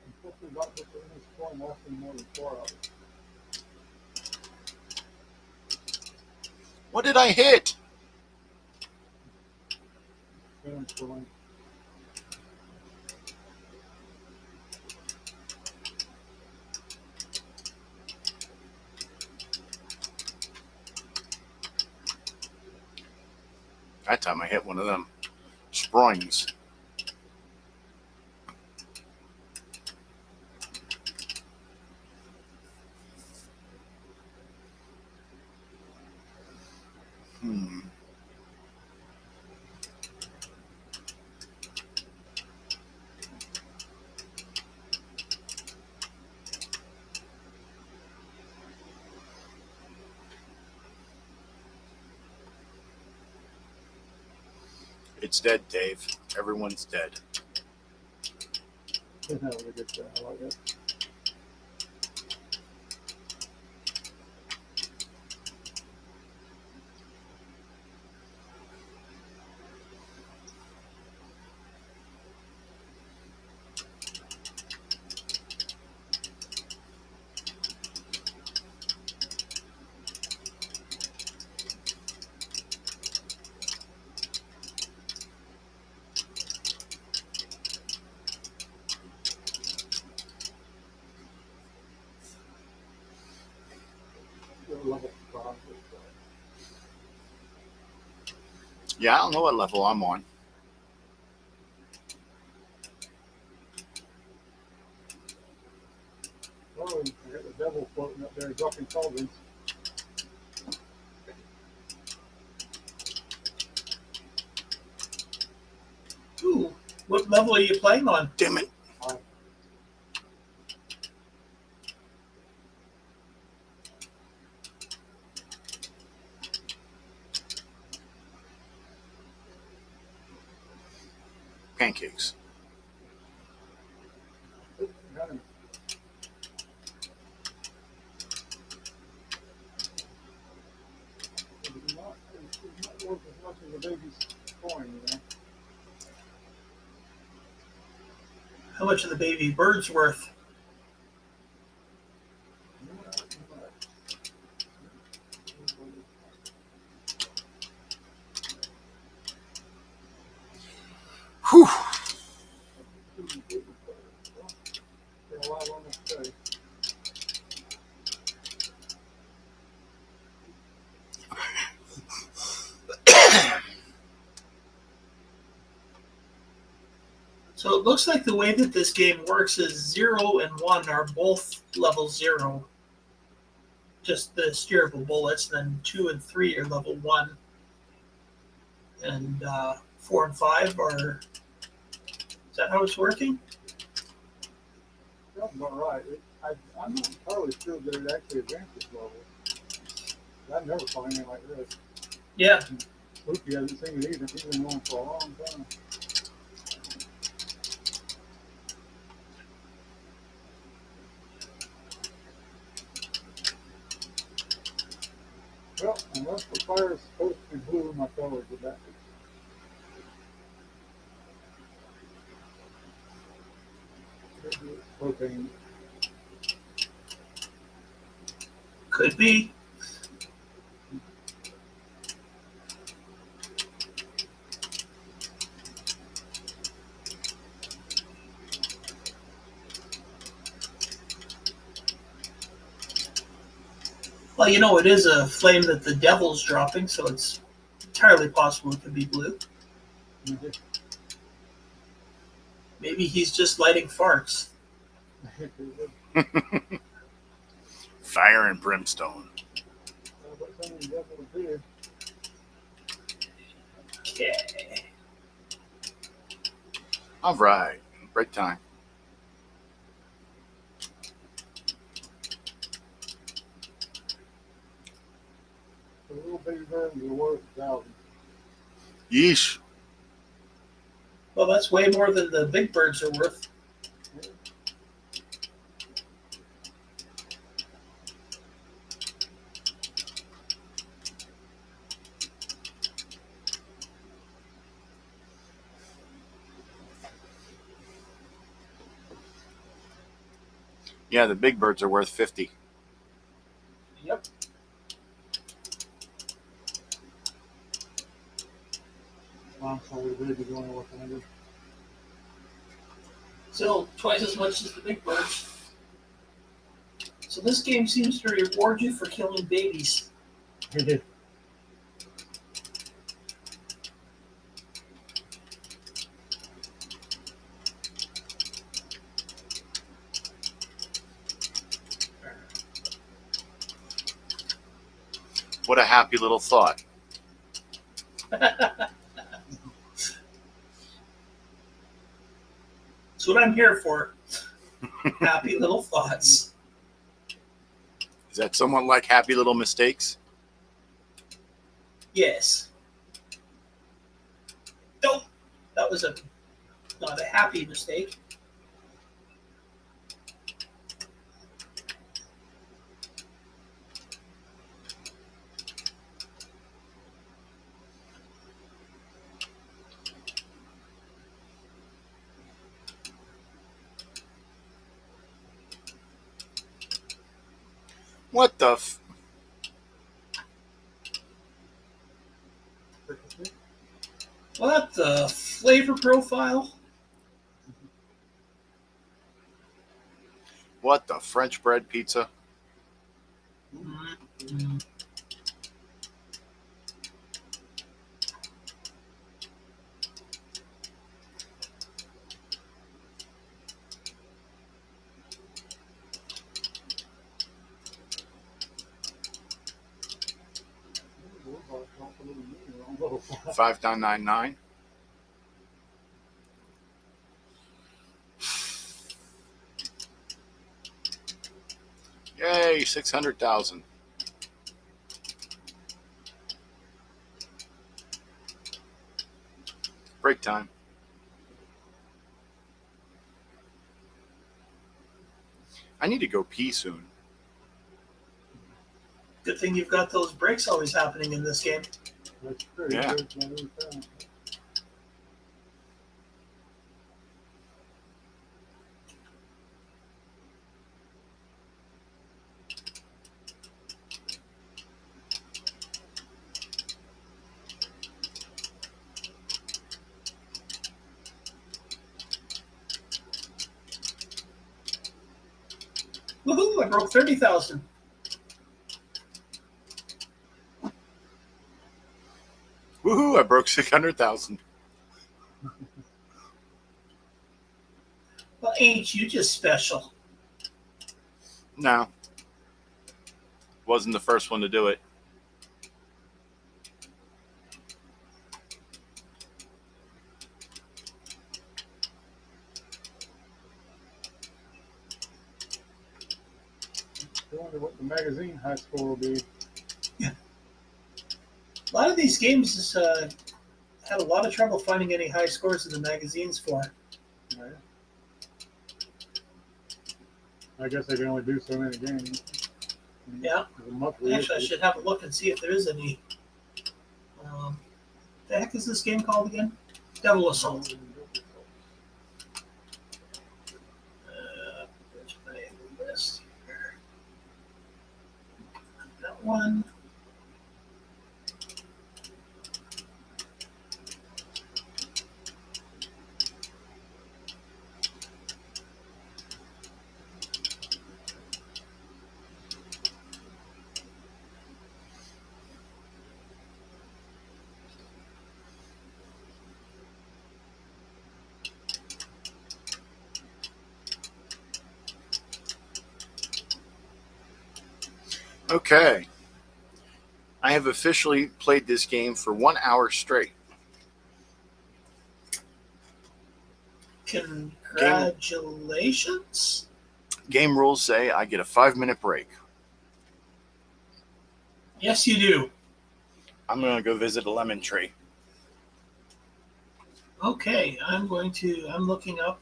Unfortunately, not put in this form lasting more than 4 hours. What did I hit? Finish going. That time I hit one of them springs. Hmm. It's dead, Dave. Everyone's dead. Didn't have a good shot. I like it. Level 5. Yeah, I don't know what level I'm on. Oh, and I got the devil floating up there dropping cauldrons. Ooh, what level are you playing on? Damn it. Pancakes. Got him. It's not worth as much as a baby's coin, you know. How much are the baby birds worth? So it looks like the way that this game works is 0 and 1 are both level 0. Just the steerable bullets. Then 2 and 3 are level 1. And 4 and 5 are... Is that how it's working? That's about right. I'm not entirely sure that it actually advances level. I've never found anything like this. Yeah. Spooky hasn't seen it either. He's been going for a long time. Well, unless the fire is supposed to be blue, my colors are back. Propane. Could be. Well, you know, it is a flame that the devil's dropping, so it's entirely possible it could be blue. Maybe he's just lighting farts. Fire and brimstone. Okay. All right. Break time. The little baby birds are worth 1,000. Yeesh. Well, that's way more than the big birds are worth. Yeah, the big birds are worth 50. Yep. I'm sorry, the baby's only worth 100. Still twice as much as the big birds. So this game seems to reward you for killing babies. What a happy little thought. That's what I'm here for. Happy little thoughts. Is that somewhat like happy little mistakes? Yes. Nope. That was not a happy mistake. What the f... What the flavor profile? What the French bread pizza? Mm-hmm. $5.99. Yay, 600,000. Break time. I need to go pee soon. Good thing you've got those breaks always happening in this game. That's pretty Yeah. good. Very fast. Woohoo! I broke 30,000. Woohoo, I broke 600,000. Well, ain't you just special? No, wasn't the first one to do it. I wonder what the magazine high score will be. A lot of these games is, had a lot of trouble finding any high scores in the magazines for. Right? I guess they can only do so many games. Yeah. There's a monthly Actually, I issue. should have a look and see if there is any. The heck is this game called again? Devil Assault. Where's my list here? That one. Okay. I have officially played this game for 1 hour straight. Congratulations. Game rules say I get a 5-minute break. Yes, you do. I'm going to go visit a lemon tree. Okay, I'm looking up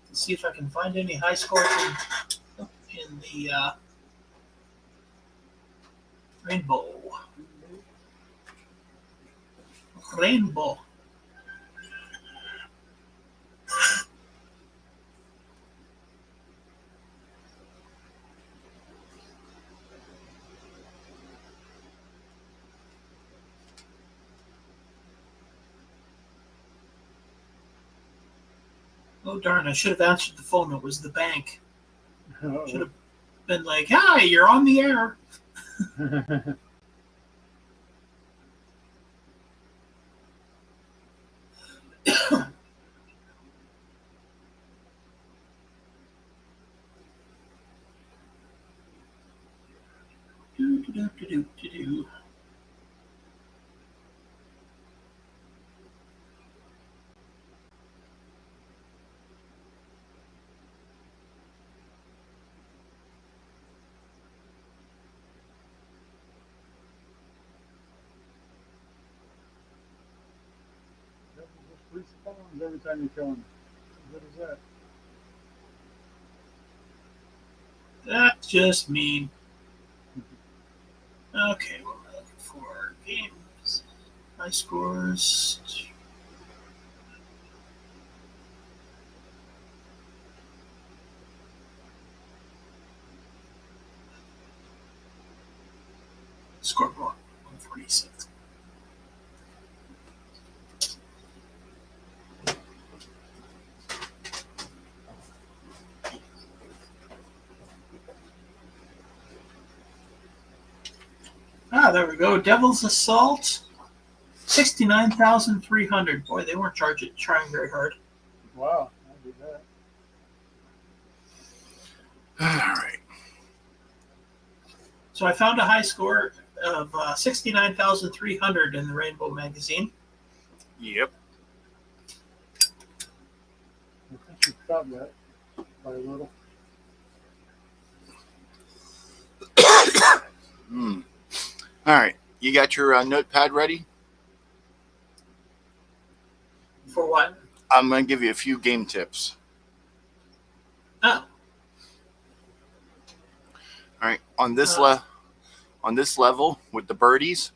to see if I can find any high scores in the Rainbow. Rainbow. Oh darn, I should have answered the phone. It was the bank. Should have been like, hi, you're on the air. Do. Just respawns every time you kill him. What is that? That's just mean. Okay, what am I looking for? Games. High scores. Scoreboard 146. Ah, there we go. Devil's Assault, 69,300. Boy, they weren't trying very hard. Wow, I did that. All right. So I found a high score of 69,300 in the Rainbow magazine. Yep. I think you got that by a little. All right. You got your notepad ready? For what? I'm going to give you a few game tips. Oh. All right. On this level with the birdies.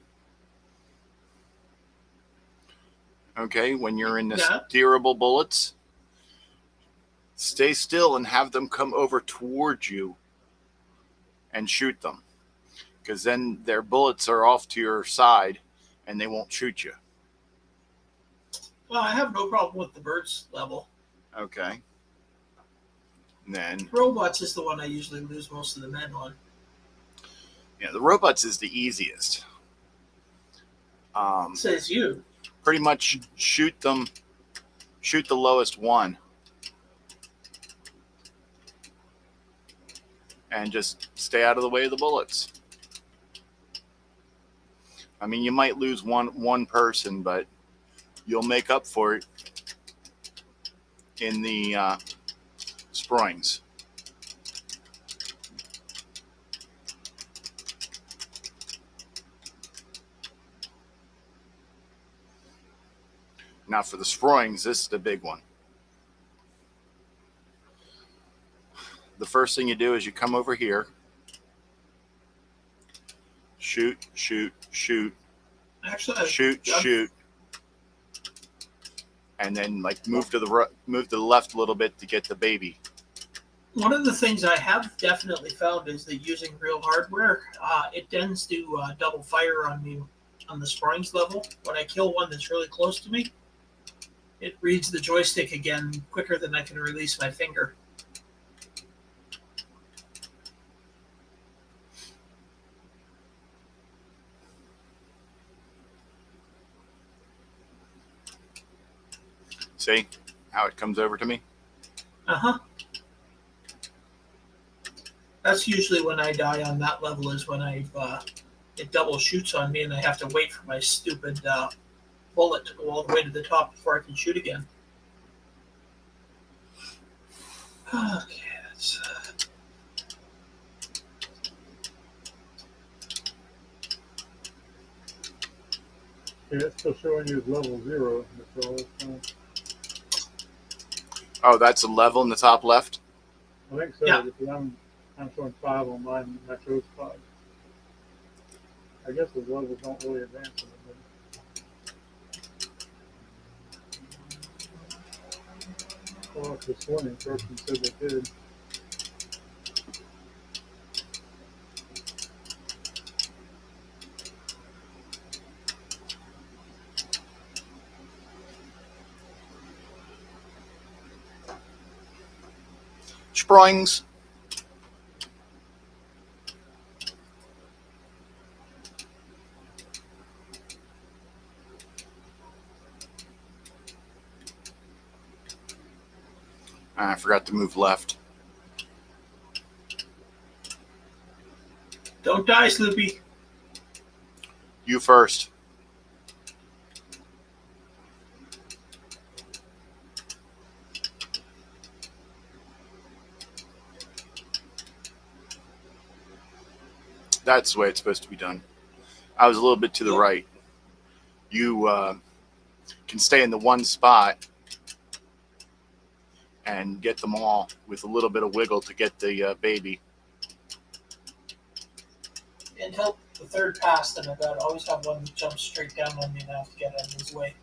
Okay, when you're in the steerable bullets, stay still and have them come over towards you and shoot them. Because then their bullets are off to your side and they won't shoot you. Well, I have no problem with the birds level. Okay. And then Robots is the one I usually lose most of the men on. yeah, the robots is the easiest. Says you. Pretty much shoot the lowest one. and just stay out of the way of the bullets. I mean, you might lose one person, but you'll make up for it in the sproings. Now for the sproings, this is the big one. The first thing you do is you come over here, shoot, shoot, shoot, Actually, shoot, and then like move to the left a little bit to get the baby. one of the things I have definitely found is that using real hardware, it tends to double fire on me on the sproings level. When I kill one that's really close to me, it reads the joystick again quicker than I can release my finger. See how it comes over to me? Uh-huh. That's usually when I die on that level, is when it double shoots on me and I have to wait for my stupid bullet to go all the way to the top before I can shoot again. Okay, that's... Yeah, it's still showing you as level 0. That's all. Oh, that's a level in the top left? I think so, Yeah. because I'm showing 5 on mine, and I chose 5. I guess the levels don't really advance in it. Well, if the swimming person said they did. Sproings. I forgot to move left. Don't die, Sloopy. You first. That's the way it's supposed to be done. I was a little bit to the right. You can stay in the one spot and get them all with a little bit of wiggle to get the baby. Until the third pass, then I've got to always have one that jumps straight down on me and I have to get out of his way.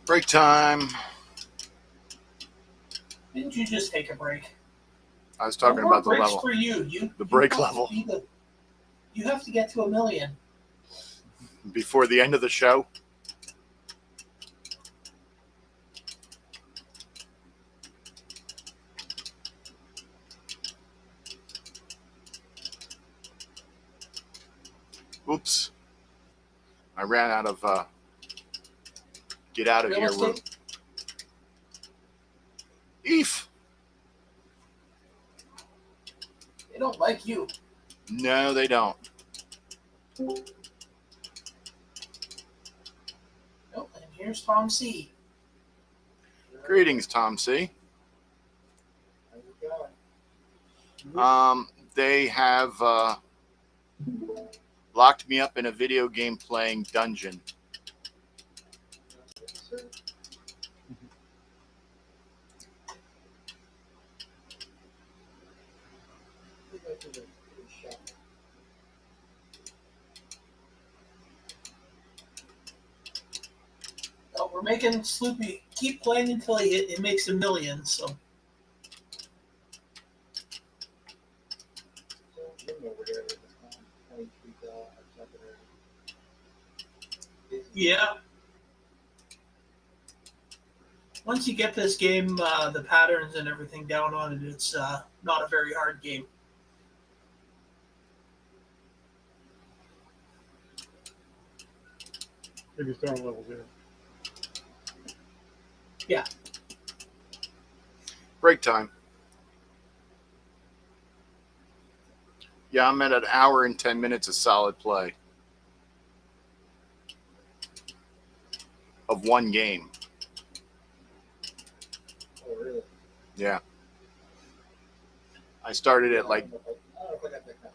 Break time. Didn't you just take a break? I was talking No more about the breaks level. for you. The break have to level. you have to get to 1,000,000. Before the end of the show. Oops. I ran out of get out of Real here room. estate? Eef. They don't like you. No, they don't. Nope, and here's Tom C. Greetings, Tom C. How's it going? They have locked me up in a video game playing dungeon. Oh, we're making Sloopy keep playing until it makes 1,000,000. So yeah. Once you get this game, the patterns and everything down on it, it's not a very hard game. If you start on level 0. Break time. Yeah, I'm at an hour and 10 minutes of solid play of one game. Oh, really? Yeah. I started at like I don't know if I got that kind.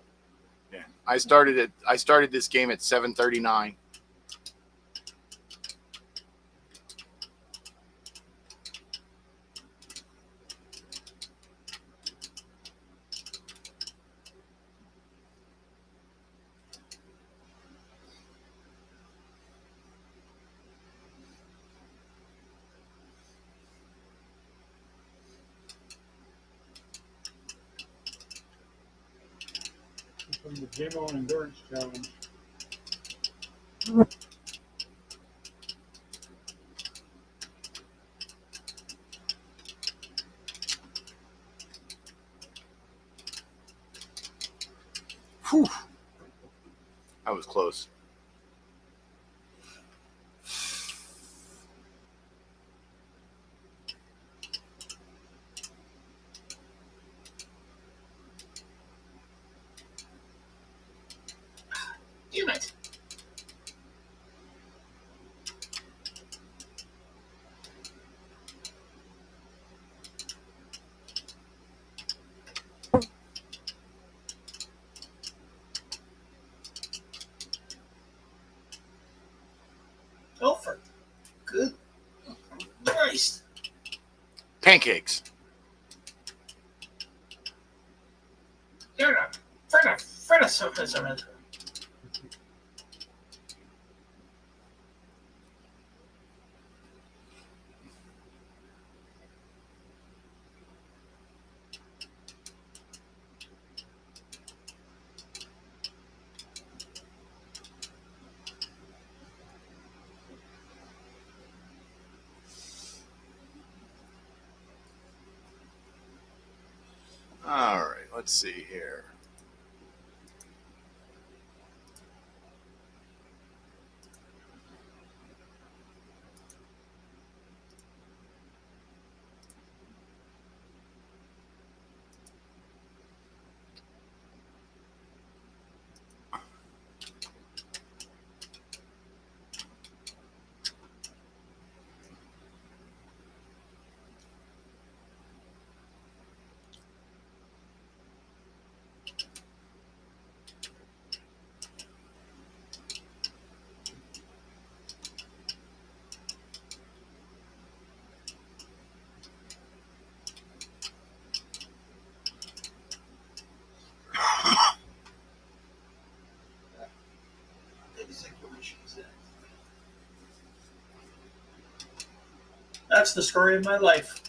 yeah. I started this game at 7:39. From the JMO Endurance Challenge. Whew. That was close. Damn it. Oh, for good Christ. Pancakes. You're not. Fred, All right, let's see here. That's the story of my life.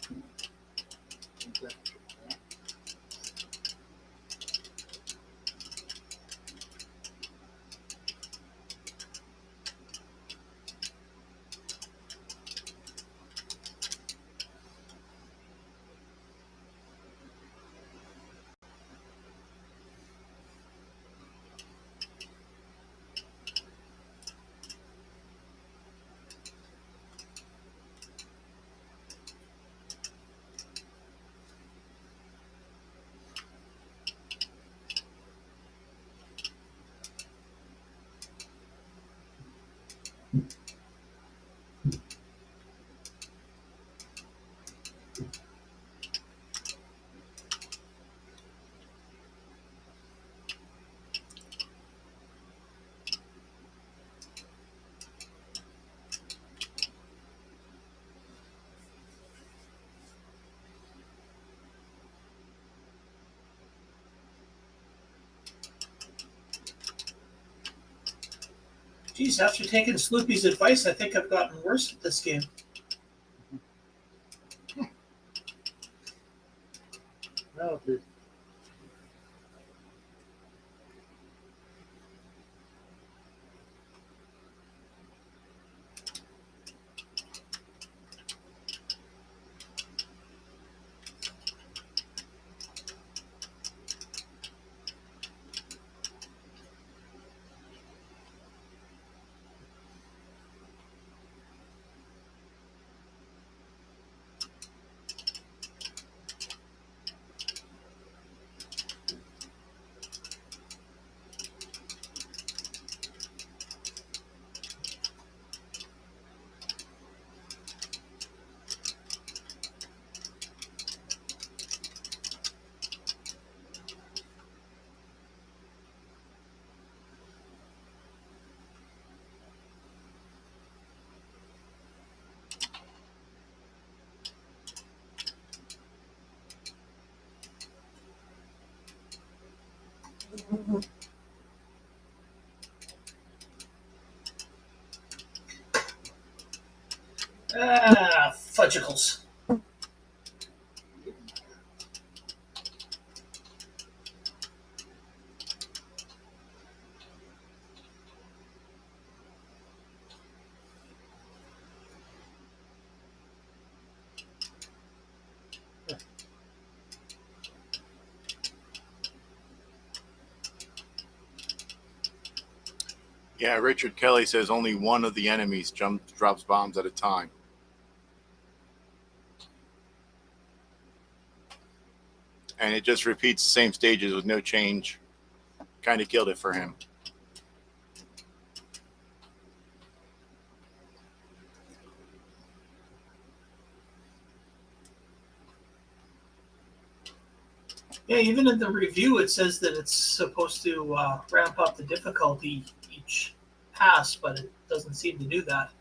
Geez, after taking Sloopy's advice, I think I've gotten worse at this game. Now, please. Ah, fudgicles. Yeah, Richard Kelly says only one of the enemies drops bombs at a time. And it just repeats the same stages with no change. Kind of killed it for him. Yeah, even in the review, it says that it's supposed to ramp up the difficulty each pass, but it doesn't seem to do that.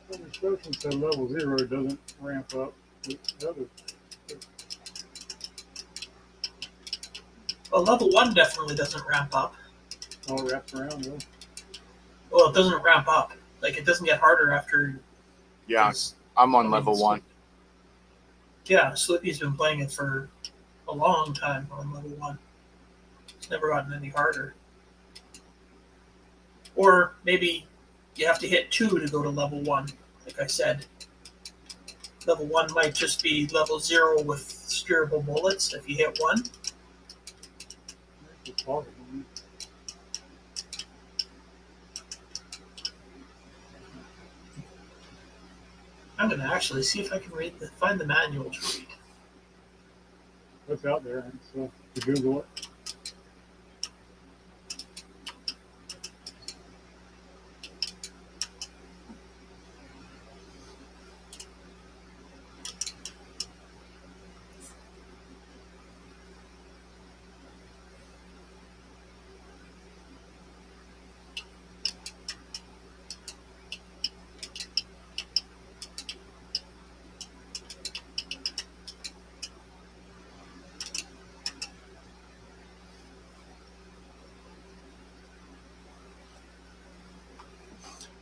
Well, the instructions said level 0 doesn't ramp up. The other, Well, level 1 definitely doesn't ramp up. all wrapped around though. Well, it doesn't ramp up. Like, it doesn't get harder after. Yeah, it's- I'm on I mean, level it's- 1. Yeah, Slippy's been playing it for a long time on level 1. It's never gotten any harder. Or maybe you have to hit 2 to go to level 1, like I said. Level 1 might just be level 0 with steerable bullets if you hit 1. It's possible. I'm going to actually see if I can find the manual to read. What's out there? So to Google it.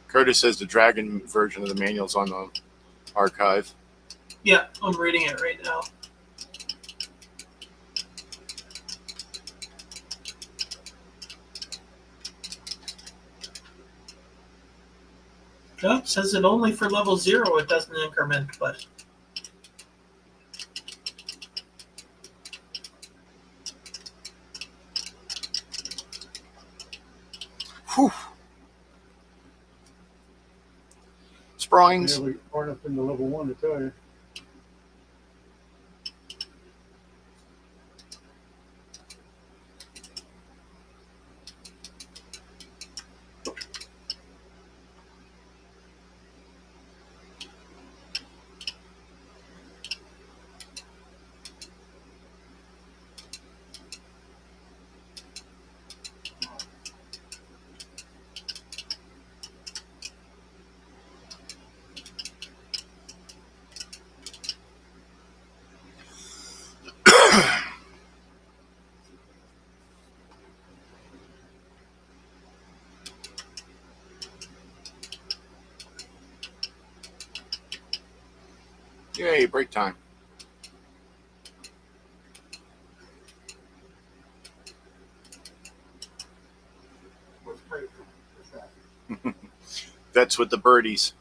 Curtis says the Dragon version of the manual's on the archive. Yeah, I'm reading it right now. No, it says it only for level 0, it doesn't increment, but Whew. Springs. Nearly far enough into level 1 to tell you. Yay, break time. What's crazy? What's that? That's with the birdies.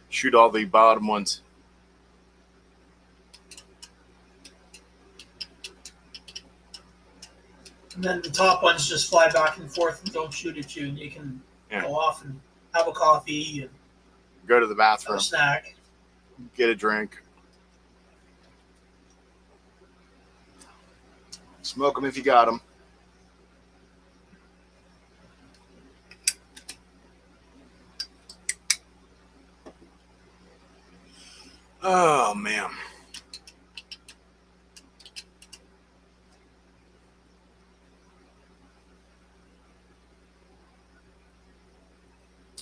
Shoot all the bottom ones. and then the top ones just fly back and forth and don't shoot at you, and you can Yeah. go off and have a coffee and Go to the have bathroom. a snack. Get a drink. Smoke them if you got them. Oh, man.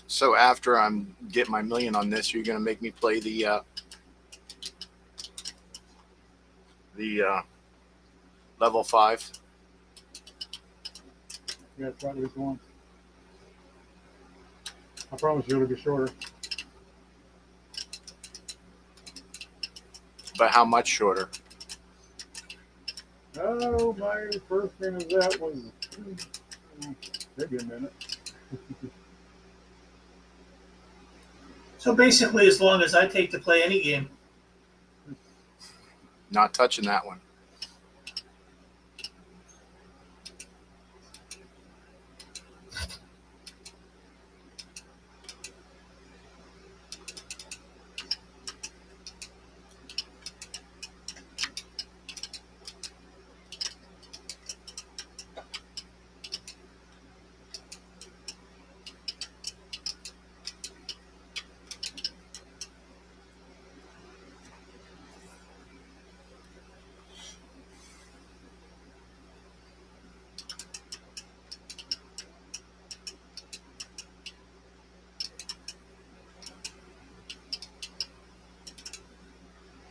So after I'm get my million on this, you're gonna make me play the level 5. Yeah, try at least once. I promise you it'll be shorter. But how much shorter? Oh, my first game of that was maybe a minute. So basically, as long as I take to play any game. Not touching that one.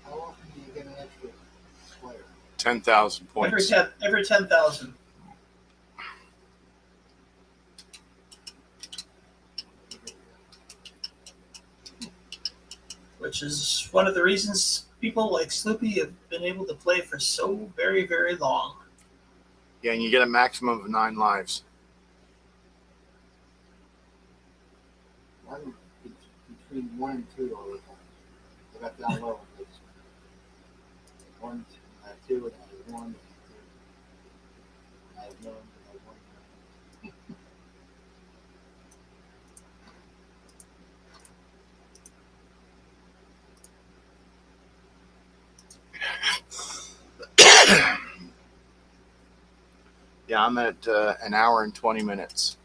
How often do you get an extra player? 10,000 points. Every 10,000. Which is one of the reasons people like Sloopy have been able to play for so very, very long. Yeah, and you get a maximum of 9 lives. I'm between 1 and 2 all the time. I got down low. It's 1, I have 2, and I have 1, and I have 2. I have none, and I have 1. Yeah, I'm at an hour and 20 minutes.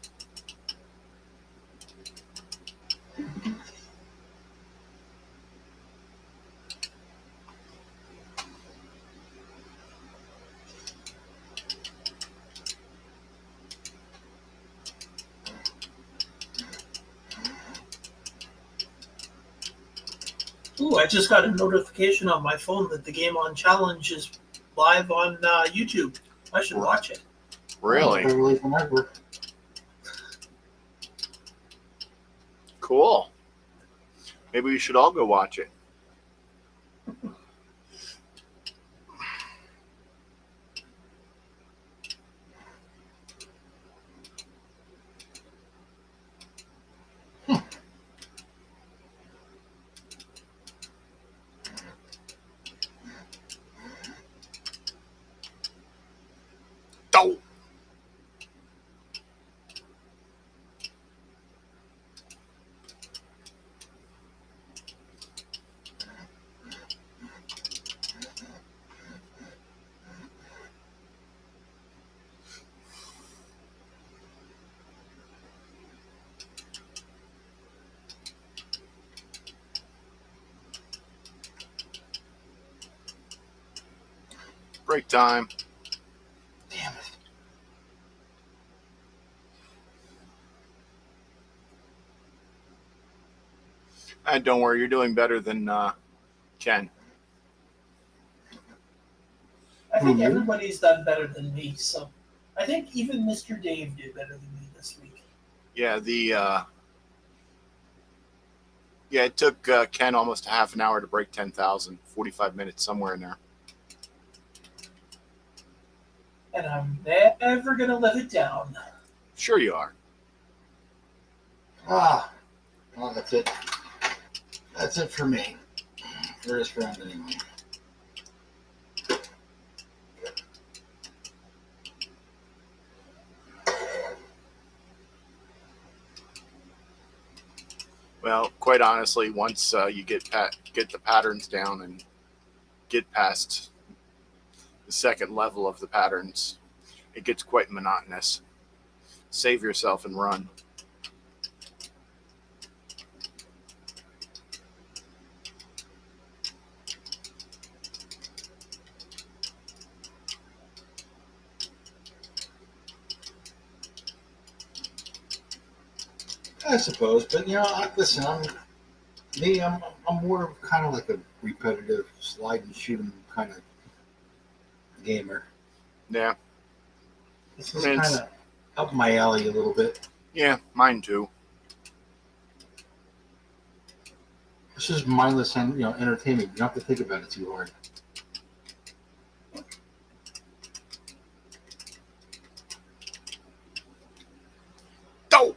Ooh, I just got a notification on my phone that the Game On Challenge is live on YouTube. I should watch it. Really? Early from Edward. Cool. Maybe we should all go watch it. Oh. Break time. Damn it. And don't worry, you're doing better than Ken. I think Mhm. everybody's done better than me, so I think even Mr. Dave did better than me this week. Yeah, it took Ken almost a half an hour to break 10,000, 45 minutes, somewhere in there. And I'm never going to let it down. Sure you are. Ah. Well, that's it. That's it for me. For his friend, anyway. Well, quite honestly, once you get the patterns down and get past the second level of the patterns, it gets quite monotonous. Save yourself and run. I suppose, but listen, I'm more of kind of like a repetitive slide and shoot 'em kind of gamer. Yeah. This is I mean, kind of up my alley a little bit. Yeah, mine too. This is mindless and entertainment. You don't have to think about it too hard. Go!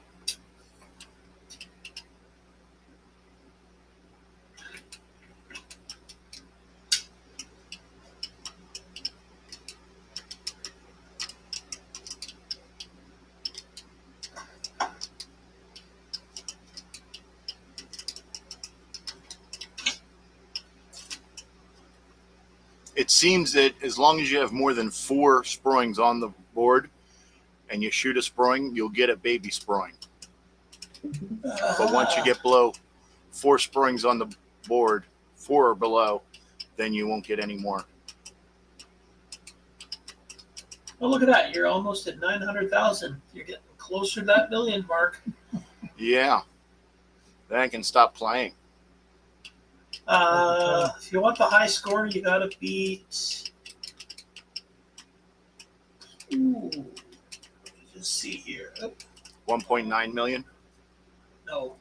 It seems that as long as you have more than 4 sproings on the board and you shoot a sproing, you'll get a baby sproing. But once you get below 4 sproings on the board, 4 or below, then you won't get any more. Oh, look at that. You're almost at 900,000. You're getting closer to that million mark. Yeah. Then I can stop playing. If you want the high score, you got to beat. Ooh. Just see here. 1.9 million. No.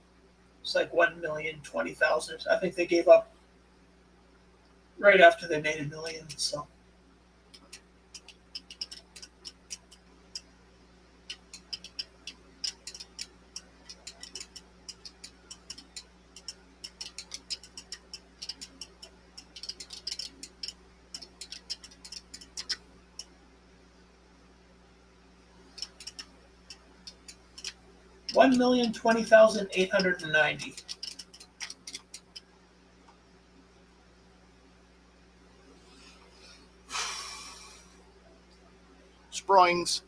It's like 1,020,000. I think they gave up right after they made $1 million. So. $1,020,890. Sproings.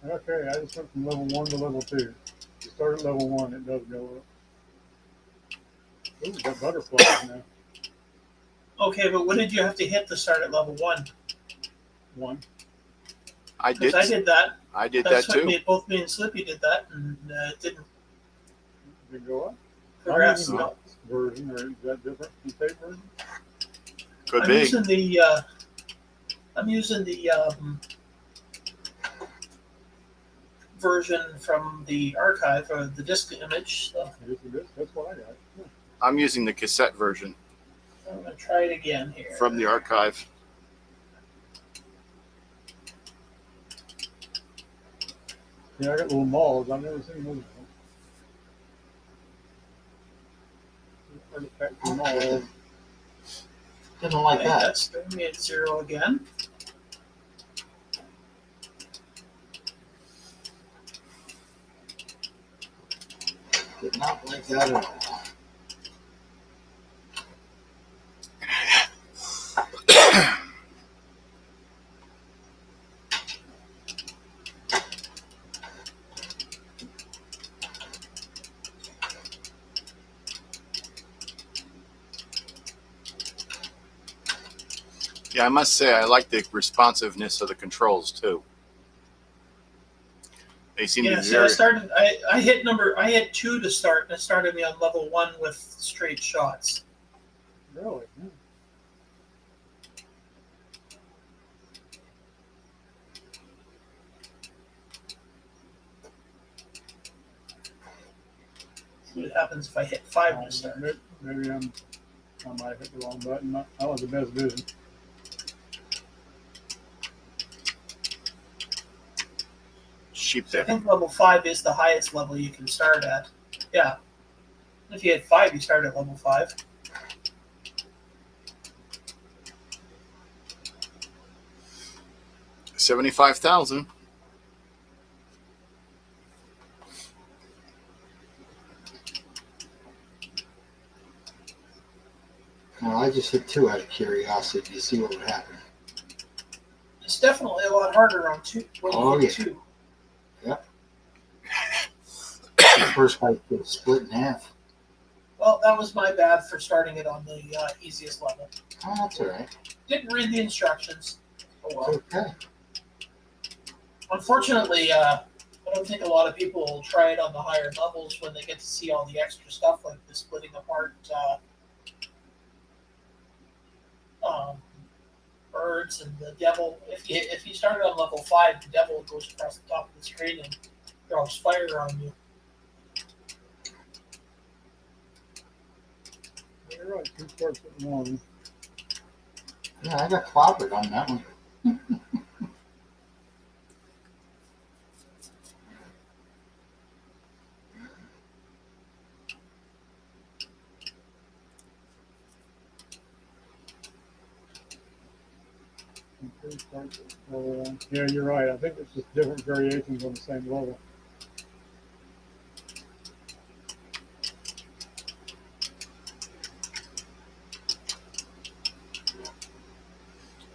Okay, I just went from level 1 to level 2. You start at level 1, it does go up. Ooh, got butterflies now. Okay, but what did you have to hit to start at level 1? 1. I did. Because I did that. I did That's that too. both me and Slippy did that, and it didn't Did it go up? progress. I'm using No. this version, or is that different from tape version? Could I'm be. using the version from the archive or the disk image. So Yes, it is. That's what I got. Yeah. I'm using the cassette version I'm gonna try it again here. from the archive. Yeah, I got little malls. I've never seen those before. Artifact from malls. Didn't like Okay, that. that's throwing me at 0 again. Did not like that at all. Yeah, I must say I like the responsiveness of the controls too. They seem to Yeah, be see, I very. started. I hit 2 to start, and it started me on level 1 with straight shots. Really? Yeah. See what happens if I hit 5 to start. Maybe I might hit the wrong button. I was the best vision. Sheep I there. think level 5 is the highest level you can start at. Yeah. If you hit 5, you start at level 5. $75,000. Well, I just hit 2 out of curiosity to see what would happen. It's definitely a lot harder on 2 when you Oh, hit yeah. 2. Yep. first fight gets split in half. Well, that was my bad for starting it on the easiest level. Oh, that's all right. Didn't read the instructions. Oh It's well. okay. Unfortunately, I don't think a lot of people will try it on the higher levels when they get to see all the extra stuff like the splitting apart birds and the devil. If you start on level 5, the devil goes across the top of the screen and drops fire on you. You're right. 2 starts at 1. Yeah, I got clobbered on that one. And 3 starts at level 1. Yeah, you're right. I think it's just different variations on the same level.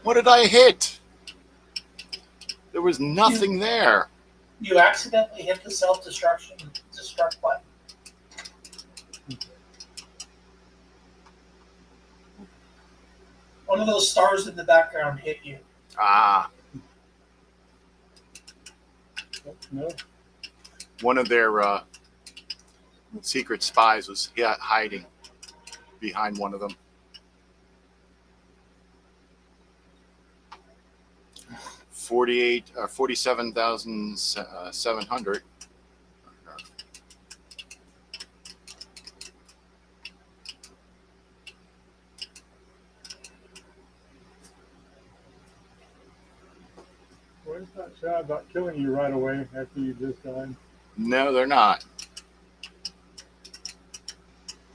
What did I hit? There was nothing there. You accidentally hit the destruct button. One of those stars in the background hit you. Ah, No. one of their secret spies was hiding behind one of them. 47,700. Well, it's not shy about killing you right away after you just died. No, they're not.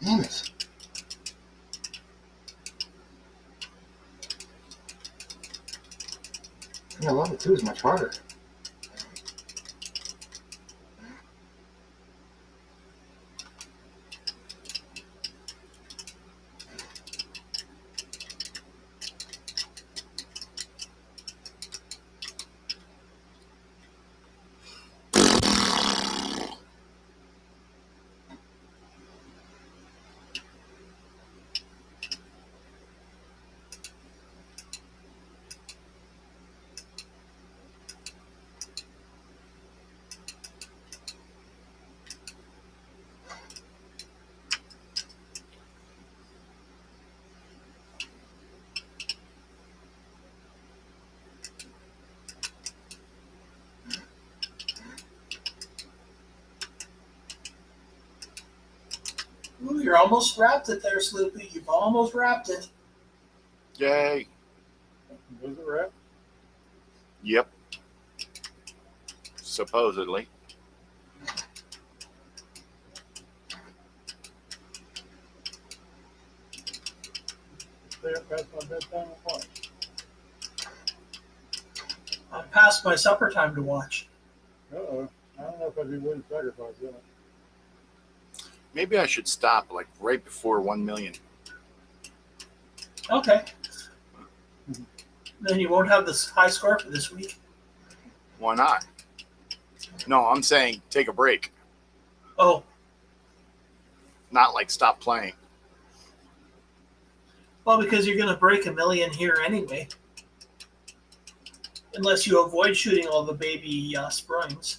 Damn it. Yeah, level 2 is much harder. Ooh, you're almost wrapped it there, Sloopy. You've almost wrapped it. Yay. Was it wrapped? Yep. Supposedly. Stay up past my bedtime and watch. I'm past my supper time to watch. Uh-oh. I don't know if I'd be willing to sacrifice that. Maybe I should stop like right before 1 million. Okay. Then you won't have this high score for this week. Why not? No, I'm saying take a break, Oh, not like stop playing. well, because you're going to break 1 million here anyway. Unless you avoid shooting all the baby springs.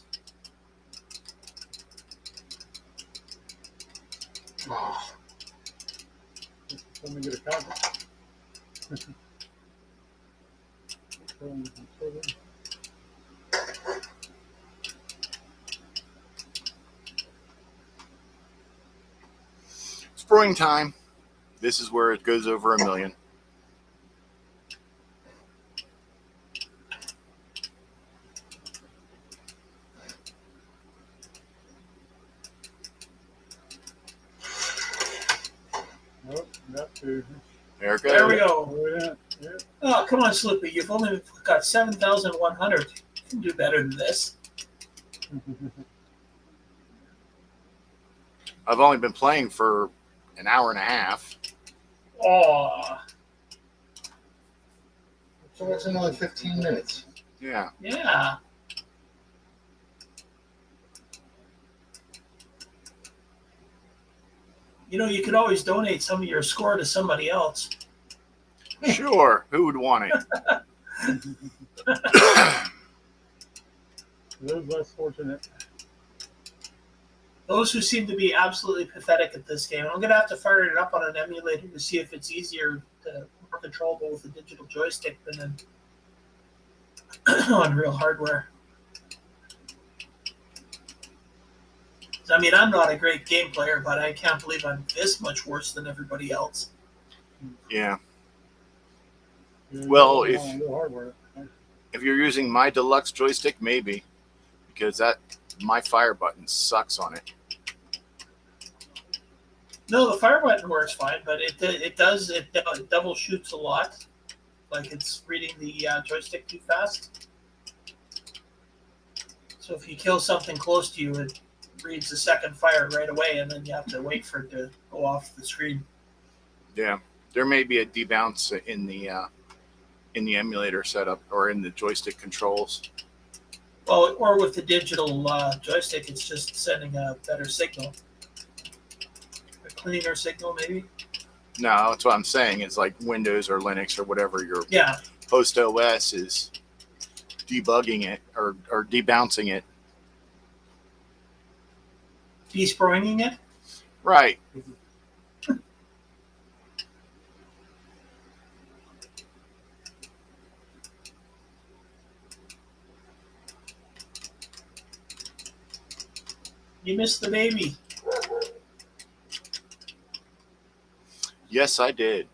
Oh, Let me get a copy. Spring time. This is where it goes over 1 million. Nope, got 2. There it goes. There we go. Oh, yeah. Yeah. Oh, come on, Slippy. You've only got 7,100. You can do better than this. I've only been playing for an hour and a half. Oh, so that's another 15 minutes. Yeah. yeah. You could always donate some of your score to somebody else. Sure, who would want it? Those less fortunate. Those who seem to be absolutely pathetic at this game. I'm going to have to fire it up on an emulator to see if it's easier to more controllable with a digital joystick than on real hardware. I mean, I'm not a great game player, but I can't believe I'm this much worse than everybody else. Yeah. You Well, know, if- on real hardware. If you're using my deluxe joystick, maybe, because my fire button sucks on it. No, the fire button works fine, but it double shoots a lot, like it's reading the joystick too fast. So if you kill something close to you, it reads the second fire right away, and then you have to wait for it to go off the screen. Yeah, there may be a debounce in the emulator setup or in the joystick controls. Well, or with the digital joystick, it's just sending a better signal, a cleaner signal, maybe. No, that's what I'm saying. It's like Windows or Linux or whatever your Yeah, host OS is debugging it or debouncing it. desproinging it. Right. You missed the baby. Yes, I did.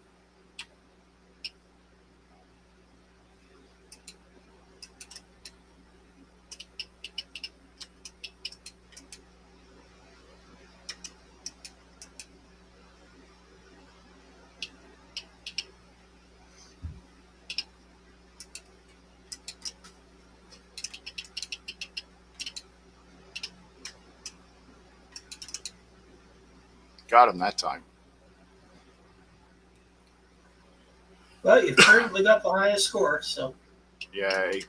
Got him that time. Well, you've currently got the highest score, so Yay.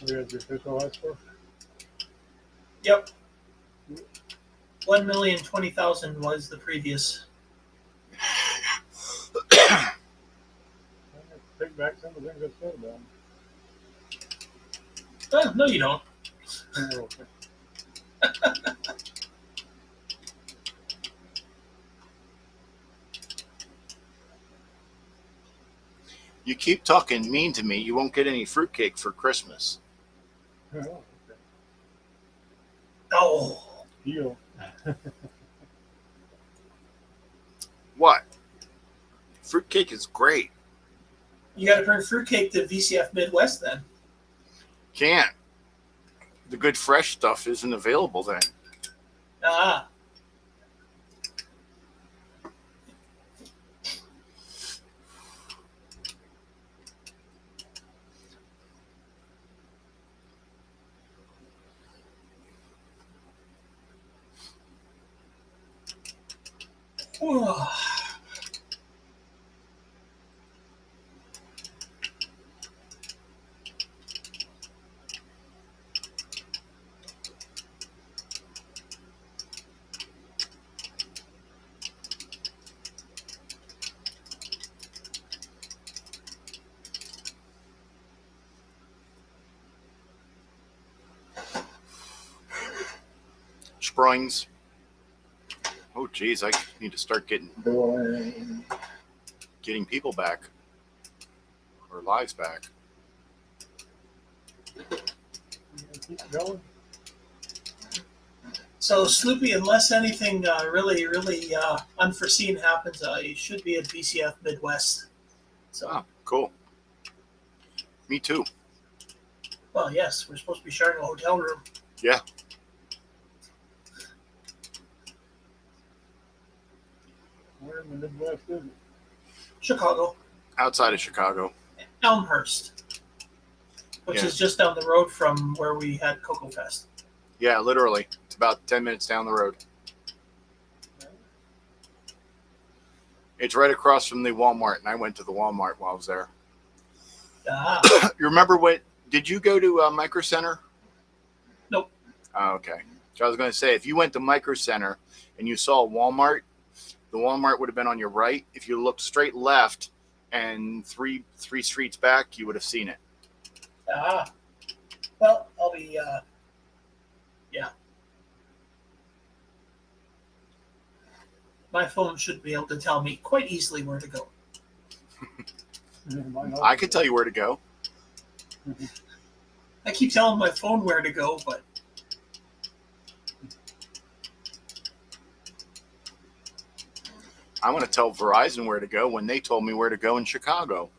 We have the official high score. yep. 1,020,000 was the previous. Take back some of the things I said about him. Oh, no, you don't. Oh, okay. You keep talking mean to me, you won't get any fruitcake for Christmas. Oh, okay. Oh, Deal. What? Fruitcake is great. you got to bring fruitcake to VCF Midwest then. Can't. The good fresh stuff isn't available then. Ah, Springs. Oh, geez, I need to start getting people back. Or lives back. You gonna keep going? so Sloopy, unless anything really unforeseen happens, you should be at VCF Midwest. So, Oh, cool. Me too. well, yes, we're supposed to be sharing a hotel room. Yeah. Where in the Midwest is it? Chicago, Outside of Chicago. Elmhurst, which Yeah. is just down the road from where we had CoCo Fest. Yeah, literally. It's about 10 minutes down the road. It's right across from the Walmart, and I went to the Walmart while I was there. Ah, You remember did you go to Micro Center? Nope. Oh, okay. So I was going to say, if you went to Micro Center and you saw Walmart, the Walmart would have been on your right. If you looked straight left and three streets back, you would have seen it. Ah. Well, I'll be, yeah. My phone should be able to tell me quite easily where to go. I could tell you where to go. I keep telling my phone where to go, but I want to tell Verizon where to go when they told me where to go in Chicago.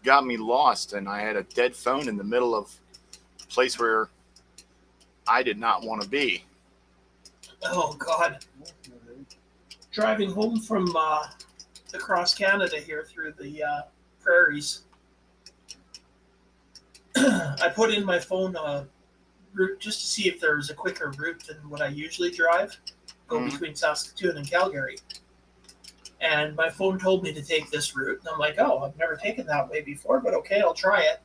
Got me lost, and I had a dead phone in the middle of a place where I did not want to be. oh God. Driving home from across Canada here through the prairies, I put in my phone route just to see if there was a quicker route than what I usually drive, go between Saskatoon and Calgary. And my phone told me to take this route, and I'm like, oh, I've never taken that way before, but okay, I'll try it.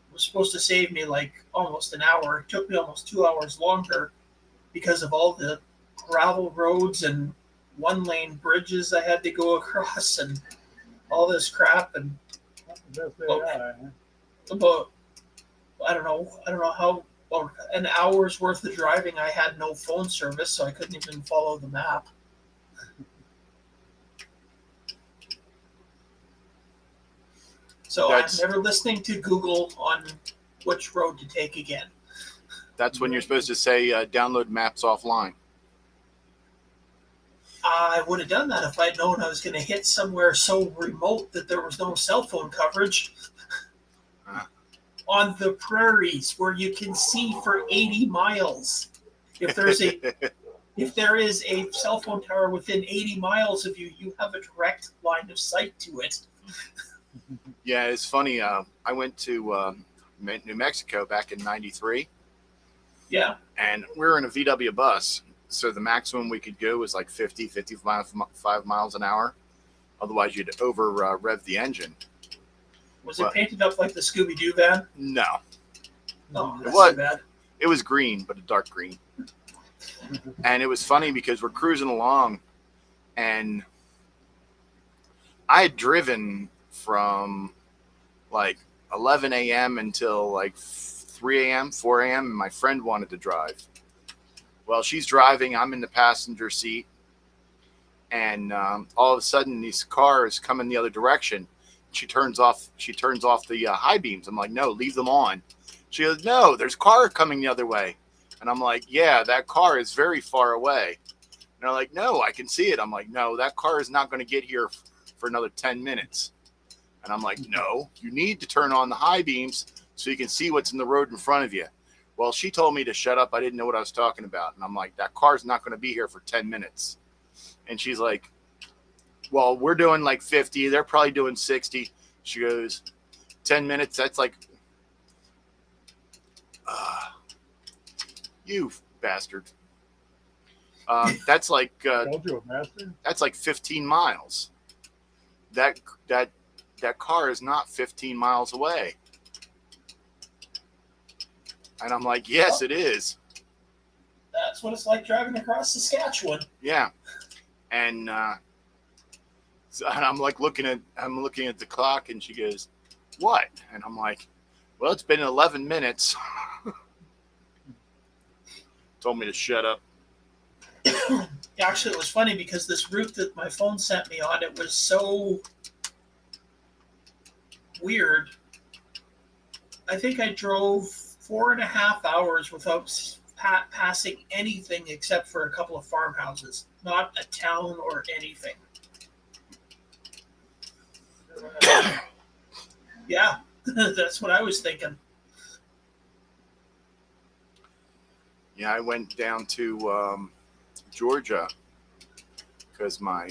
It was supposed to save me like almost an hour. It took me almost 2 hours longer because of all the gravel roads and one-lane bridges I had to go across and all this crap. And about I don't know how, about an hour's worth of driving, I had no phone service, so I couldn't even follow the map. So I'm never listening to Google on which road to take again. That's when you're supposed to say download maps offline. I would have done that if I'd known I was going to hit somewhere so remote that there was no cell phone coverage. On the prairies where you can see for 80 miles. If there is a cell phone tower within 80 miles of you, you have a direct line of sight to it. Yeah, it's funny. I went to New Mexico back in '93. Yeah. And we were in a VW bus. So the maximum we could go was like 55 miles an hour. Otherwise, you'd over rev the engine. Was it painted up like the Scooby-Doo van? No. Oh, that's was. too bad. It was green, but a dark green. And it was funny because we're cruising along, and I had driven from like 11 a.m. until like 3 a.m., 4 a.m., and my friend wanted to drive. Well, she's driving. I'm in the passenger seat. And all of a sudden, this car is coming the other direction. She turns off the high beams. I'm like, no, leave them on. She goes, no, there's a car coming the other way. And I'm like, yeah, that car is very far away. And they're like, no, I can see it. I'm like, no, that car is not going to get here for another 10 minutes. And I'm like, no, you need to turn on the high beams so you can see what's in the road in front of you. Well, she told me to shut up. I didn't know what I was talking about. And I'm like, that car's not going to be here for 10 minutes. And she's like, well, we're doing like 50. They're probably doing 60. She goes, 10 minutes. That's like, you bastard. That's like, that's like 15 miles. That car is not 15 miles away. And I'm like, yes, it is. That's what it's like driving across Saskatchewan. Yeah. And so I'm like looking at the clock, and she goes, what? And I'm like, well, it's been 11 minutes. Told me to shut up. Actually, it was funny because this route that my phone sent me on, it was so weird. I think I drove 4.5 hours without passing anything except for a couple of farmhouses, not a town or anything. Yeah, that's what I was thinking. Yeah, I went down to Georgia because my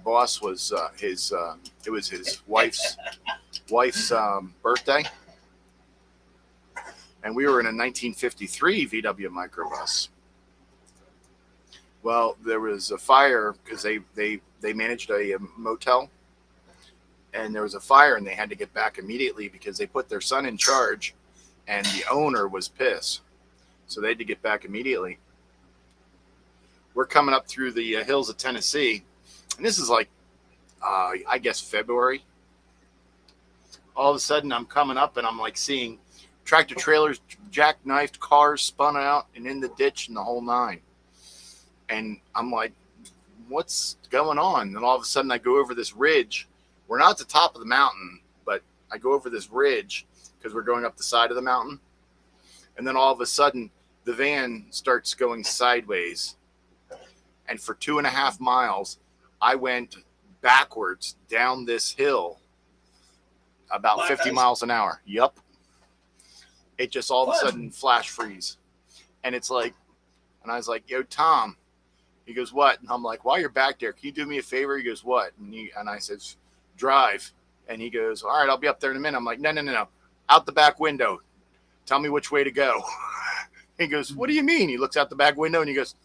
boss was it was his wife's birthday, and we were in a 1953 VW microbus. Well, there was a fire because they managed a motel, and there was a fire, and they had to get back immediately because they put their son in charge, and the owner was pissed, so they had to get back immediately. We're coming up through the hills of Tennessee, and this is like, I guess, February. All of a sudden, I'm coming up, and I'm like seeing tractor trailers, jackknifed cars spun out and in the ditch and the whole nine. And I'm like, what's going on? And all of a sudden, I go over this ridge. We're not at the top of the mountain, but I go over this ridge because we're going up the side of the mountain. And then all of a sudden, the van starts going sideways. And for 2.5 miles, I went backwards down this hill about Black 50 ice? miles an hour. Yup. It just all of a What? sudden flash freeze. And it's like, and I was like, yo, Tom. He goes, what? And I'm like, while you're back there, can you do me a favor? He goes, what? And I said, drive. And he goes, all right, I'll be up there in a minute. I'm like, no. Out the back window. Tell me which way to go. He goes, what do you mean? He looks out the back window and he goes,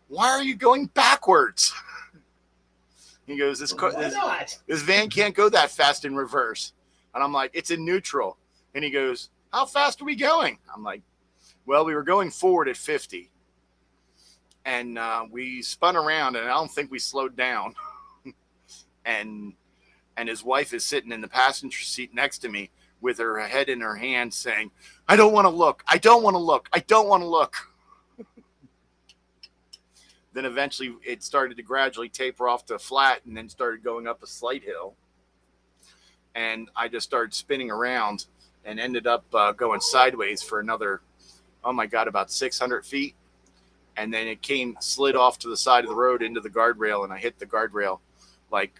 why are you going backwards? He goes, Why not? this van can't go that fast in reverse. And I'm like, it's in neutral. And he goes, how fast are we going? I'm like, well, we were going forward at 50. And we spun around, and I don't think we slowed down. and his wife is sitting in the passenger seat next to me with her head in her hand saying, I don't want to look. I don't want to look. I don't want to look. Then eventually it started to gradually taper off to flat and then started going up a slight hill. And I just started spinning around and ended up going sideways for another, oh my God, about 600 feet. And then it slid off to the side of the road into the guardrail, and I hit the guardrail like,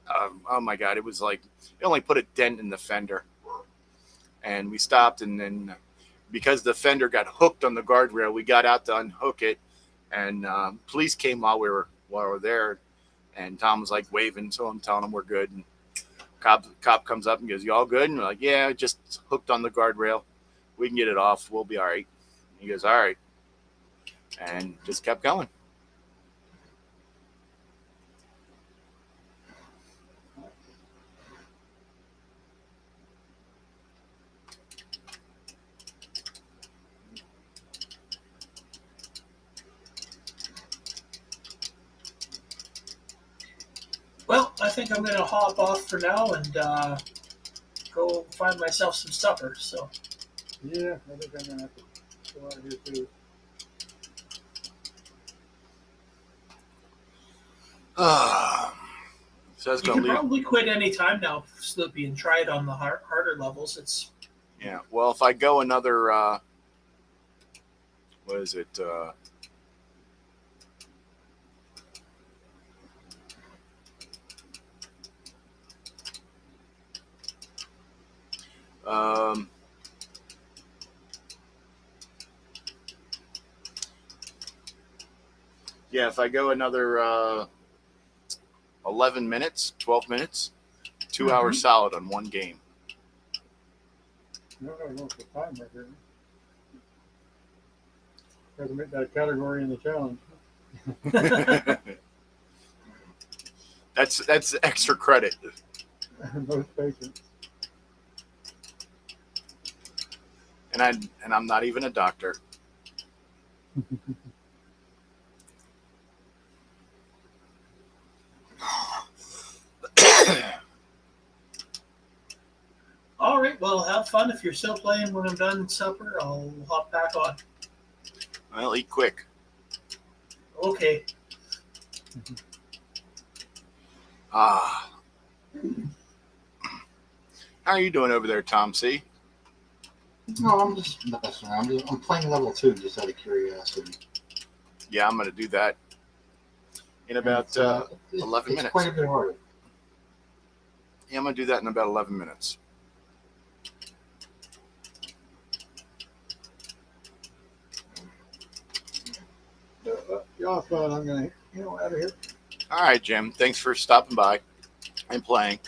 oh my God, it was like, it only put a dent in the fender. And we stopped, and then because the fender got hooked on the guardrail, we got out to unhook it, and police came while we were there, and Tom was like waving, so I'm telling him we're good. And cop comes up and goes, you all good? And we're like, yeah, just hooked on the guardrail. We can get it off. We'll be all right. He goes, all right. And just kept going. Well, I think I'm going to hop off for now and go find myself some supper. So, Yeah, I think I'm gonna have to go out here too. So I was you going can to leave. probably quit any time now, Sloopy, and try it on the harder levels. It's Yeah. Well, if I go another, what is it? Yeah, if I go another 11 minutes, 12 minutes, 2 hours solid on one game. No, no, for time right here. Got to make that category in the challenge. That's extra credit. Most patients. And I'm not even a doctor. all right. Well, have fun. If you're still playing when I'm done supper, I'll hop back on. Well, eat quick. Okay. How are you doing over there, Tom C? No, I'm just messing around. I'm playing level 2 just out of curiosity. Yeah, I'm going to do that in about It's 11 minutes. It's quite a bit harder. Yeah, I'm going to do that in about 11 minutes. Y'all fun. I'm gonna out of here. All right, Jim. Thanks for stopping by and playing.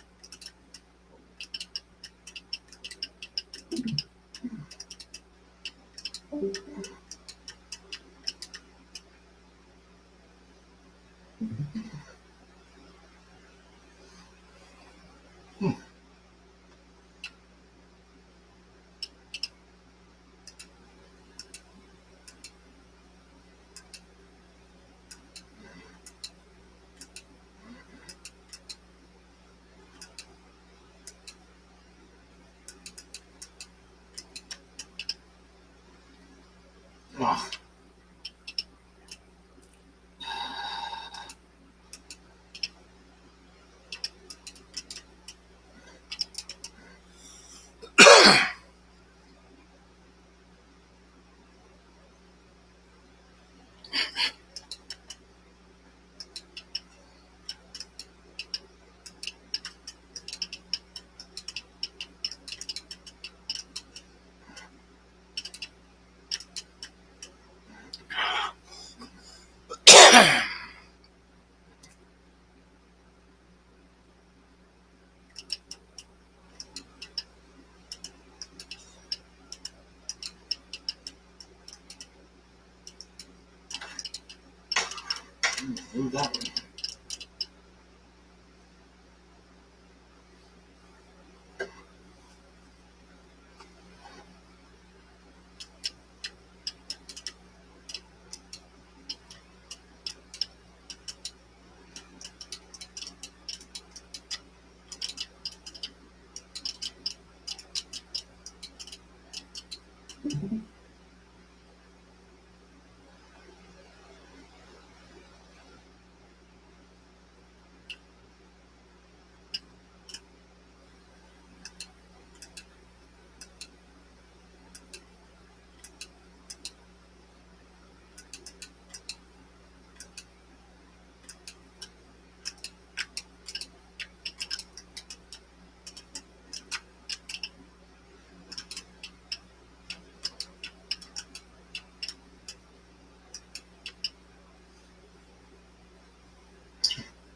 Move that one.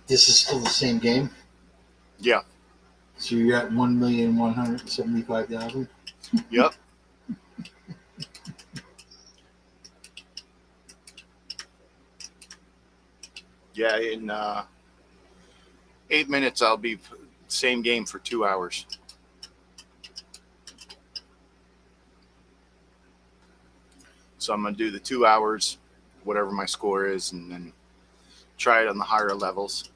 This is still the same game. Yeah. So you're at 1,175,000. Yep. Yeah. In 8 minutes, I'll be same game for 2 hours. So I'm gonna do the 2 hours, whatever my score is, and then try it on the higher levels.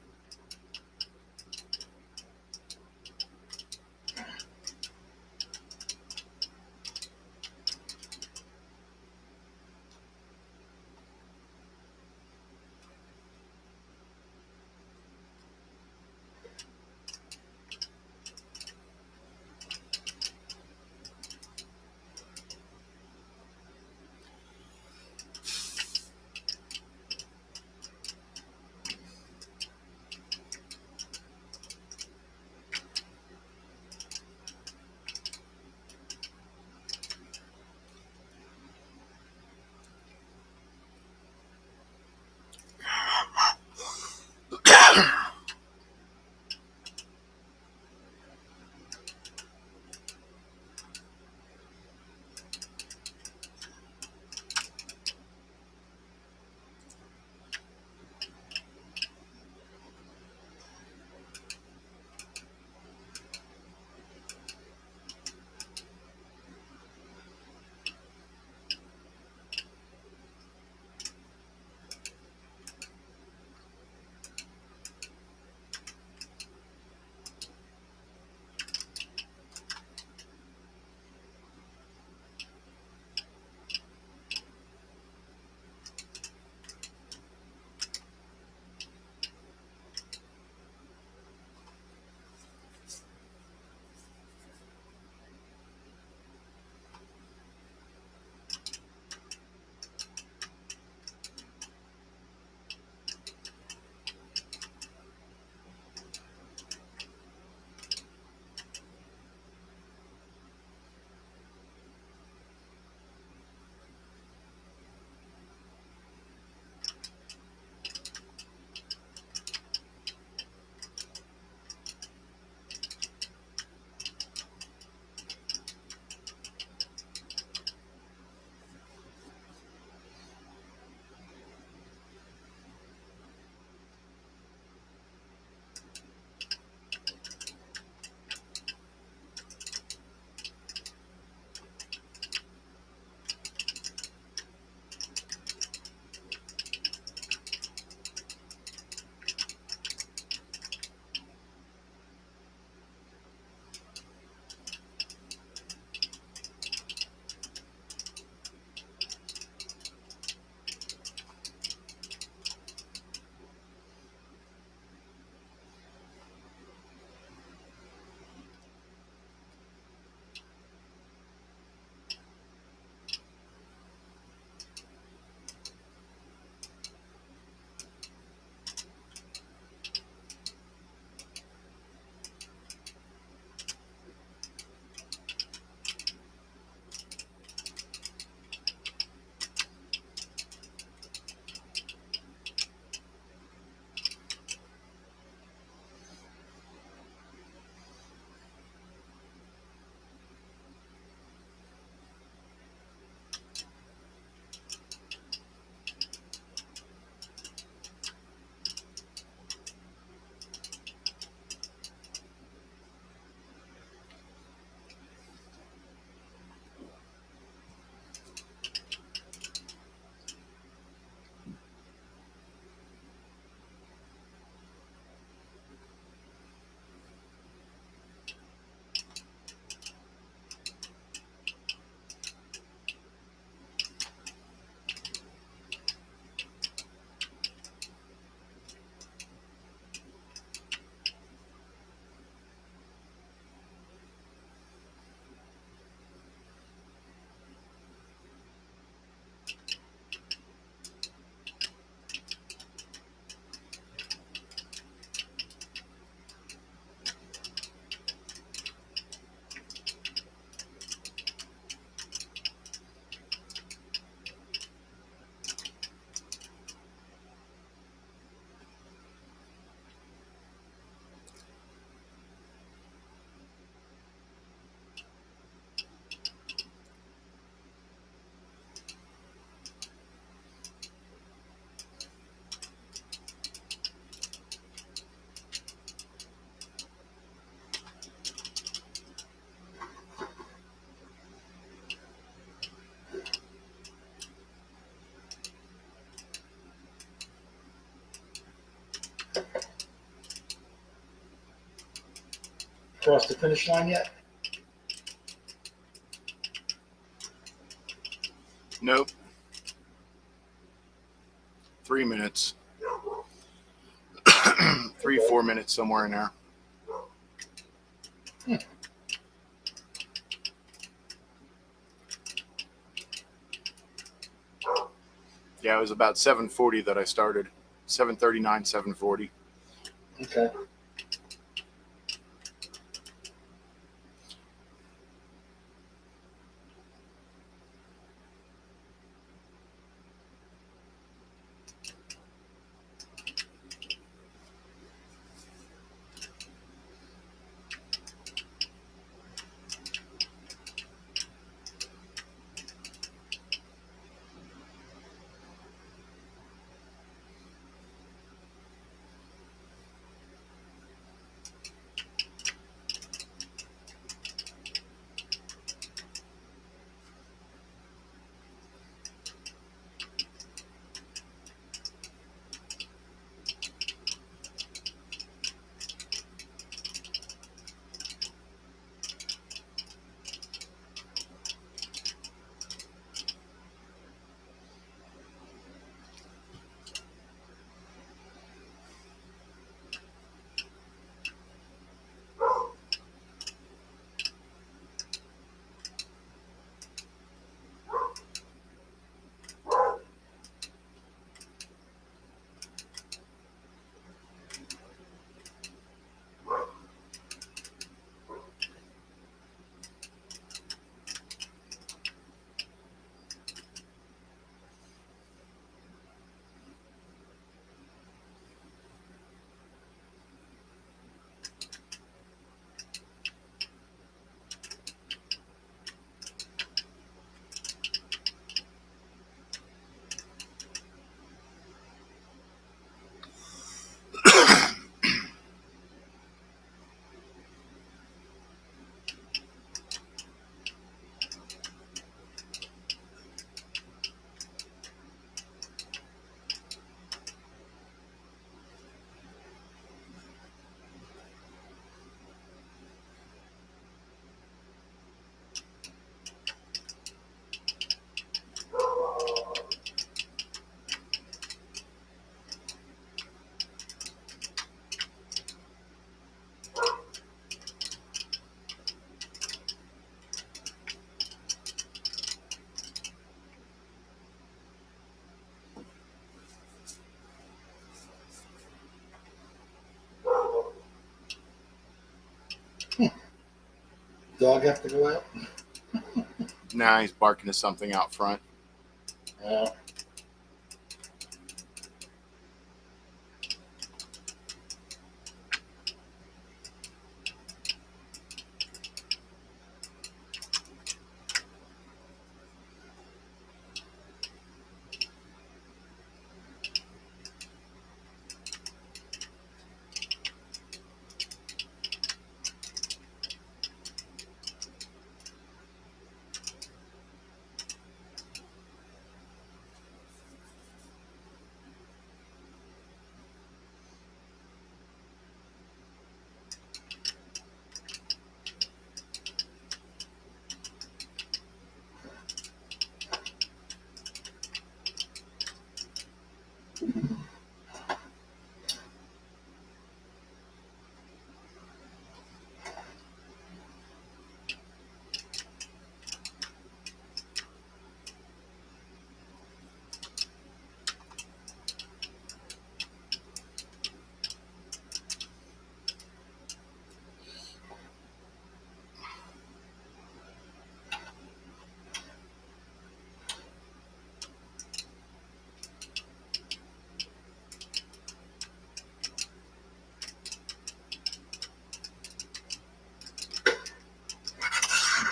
across the finish line yet? Nope. 3 minutes. 3-4 minutes, somewhere in there. Yeah, it was about 7:40 that I started. 7:39, 7:40. Okay. Dog have to go out? Now he's barking at something out front. Yeah.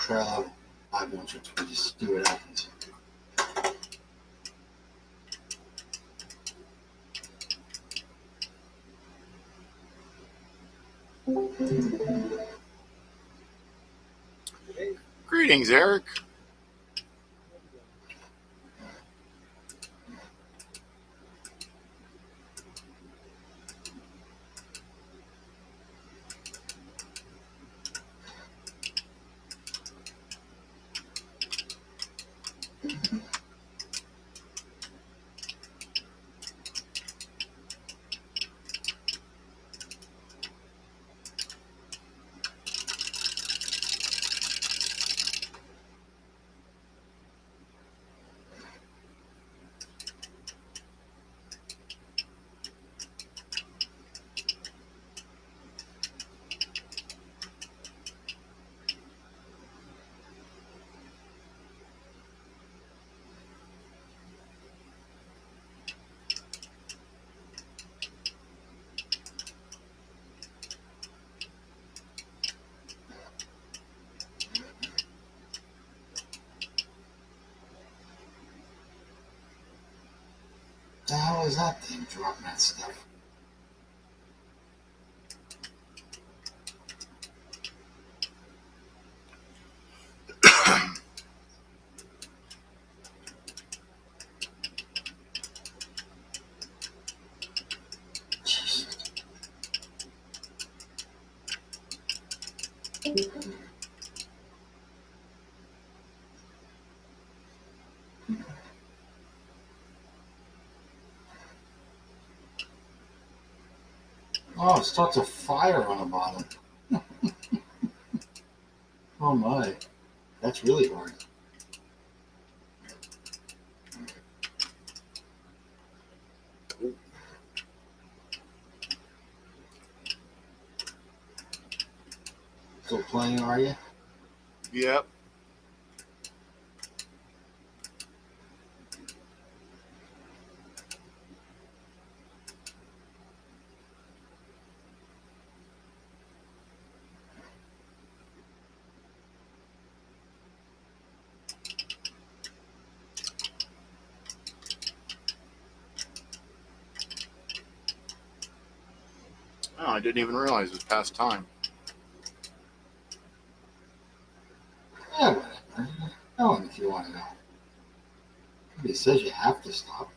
Try I want you to just do what happens. Greetings, Eric. hell is that thing dropping that stuff? Jesus. Oh, it starts a fire on the bottom. Oh my, that's really hard. Still playing, are you? Yep. Oh, I didn't even realize it was past time. Yeah, whatever. Tell him if you want to know. He says you have to stop.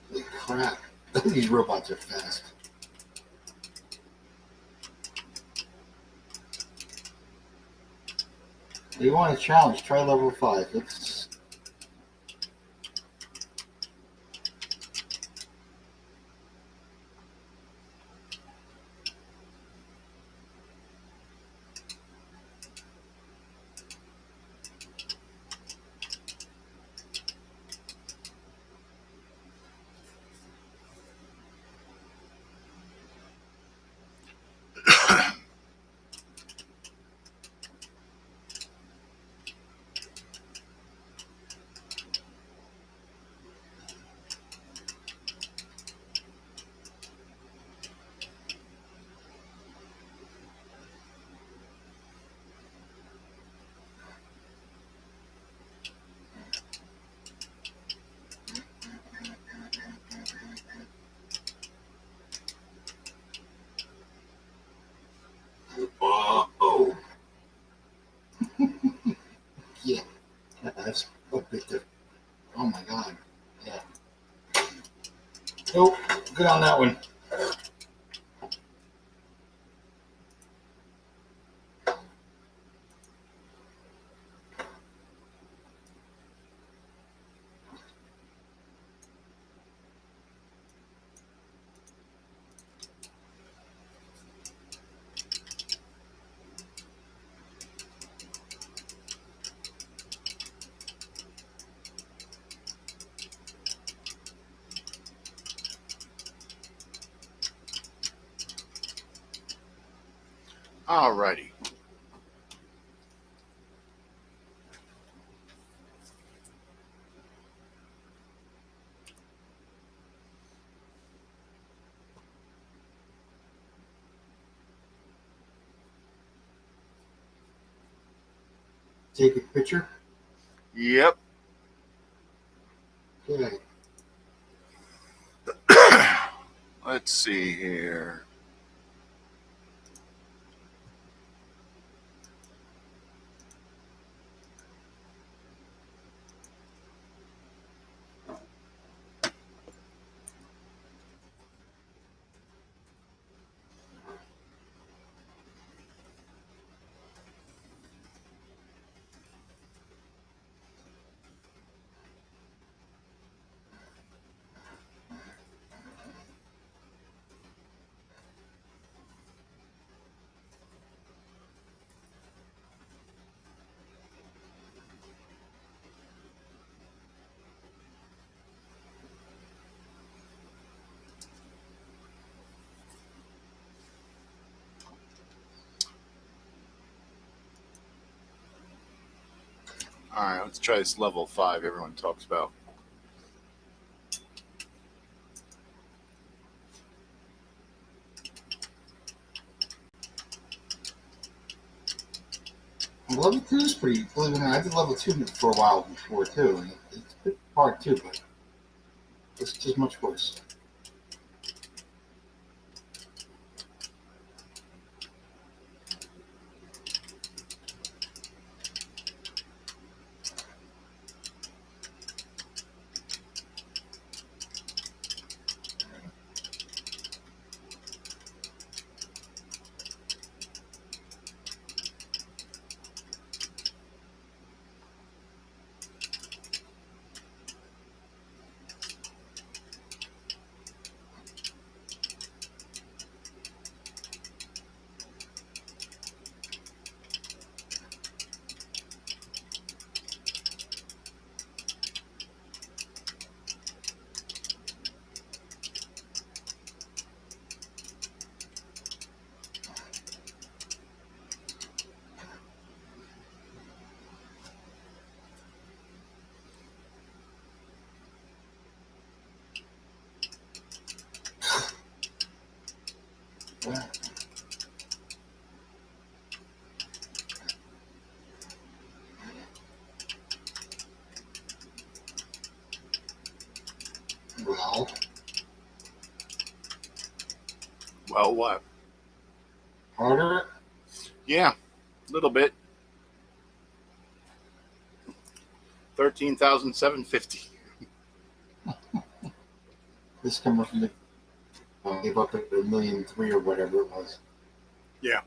Holy crap. These robots are fast. If you want a challenge, try level 5. It's oh yeah, that's a bit different. Oh my god, yeah. Nope, good on that one. Alrighty. Take a picture. Yep. Okay. Let's see here. All right, let's try this level 5 everyone talks about. Level 2 is pretty, believe it or not, I did level 2 for a while before too, and it's a bit hard too, but it's just much worse. Well, Well, what? harder. Yeah, a little bit. 13,750. This coming from the gave up at 1,000,003 or whatever it was. Yeah.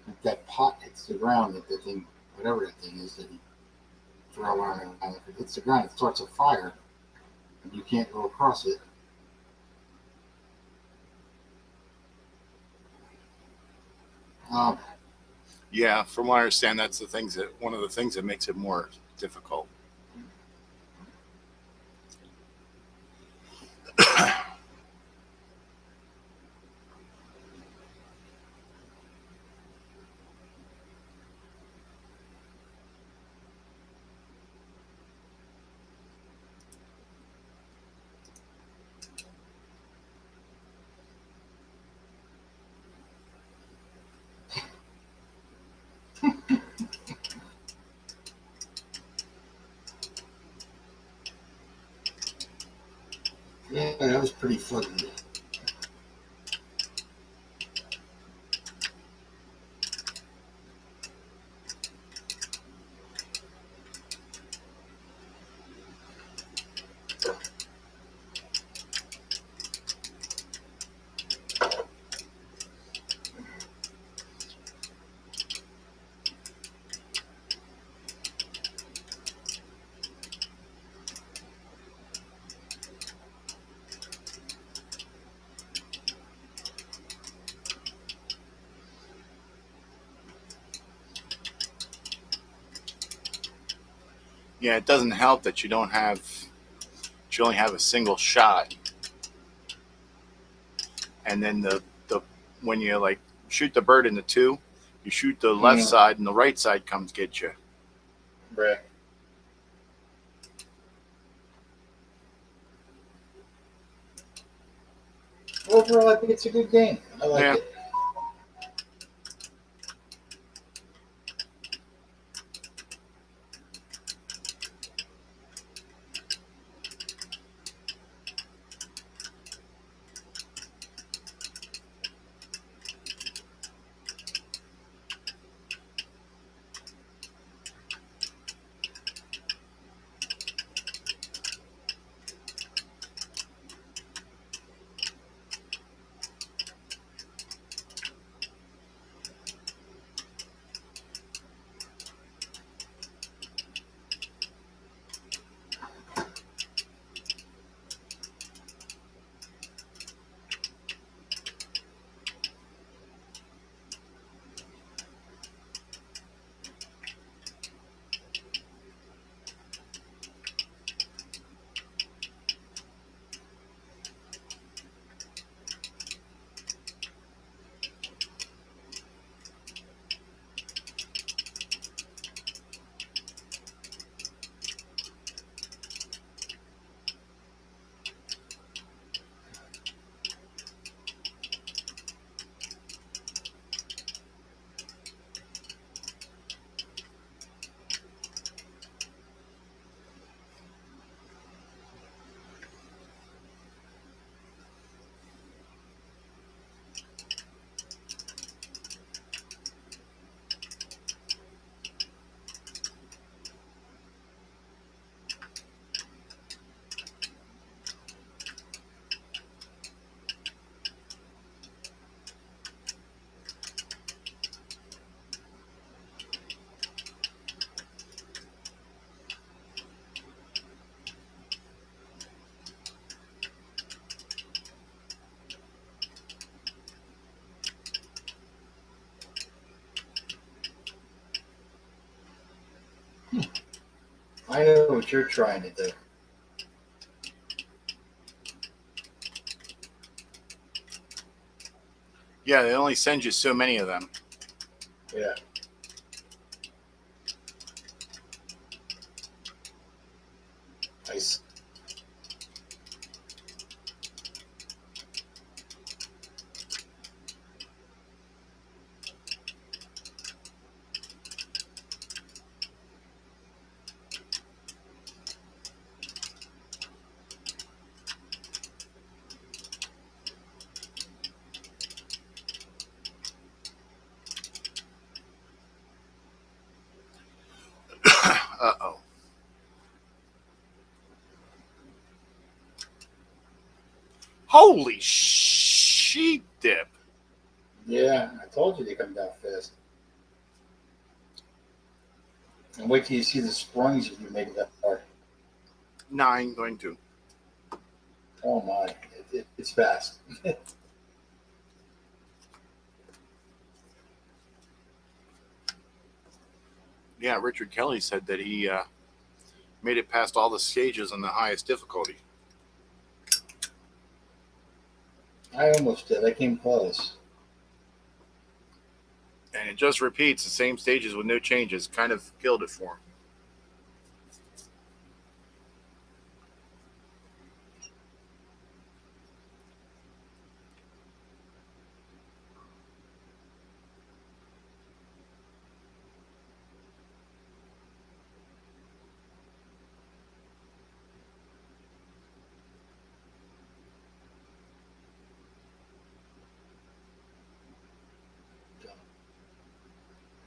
If that pot hits the ground, that the thing, whatever that thing is that you throw around, and if it hits the ground, it starts a fire, and you can't go across it. Um, Yeah, from what I understand, that's the things that one of the things that makes it more difficult. yeah, that was pretty fun. Yeah, it doesn't help that you don't have, you only have a single shot, and then the when you like shoot the bird in the 2, you shoot the left side and the right side comes get you. Right. Overall, I think it's a good game. I like Yeah. it. I know what you're trying to do. Yeah, they only send you so many of them. Yeah. Nice. Uh-oh. Holy sheep dip. Yeah, I told you they come down fast. And wait till you see the springs if you make it that far. 9 going to. Oh my, it's fast. Yeah, Richard Kelly said that he made it past all the stages on the highest difficulty. I almost did. I came close. And it just repeats the same stages with no changes. Kind of killed it for him.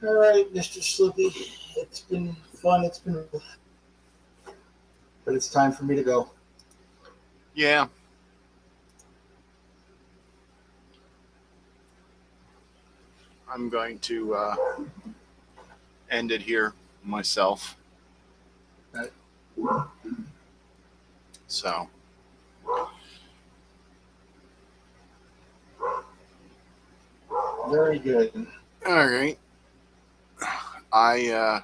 All right, Mr. Slippy. It's been fun. But it's time for me to go. Yeah. I'm going to end it here myself. Right. So, Very good. all right. I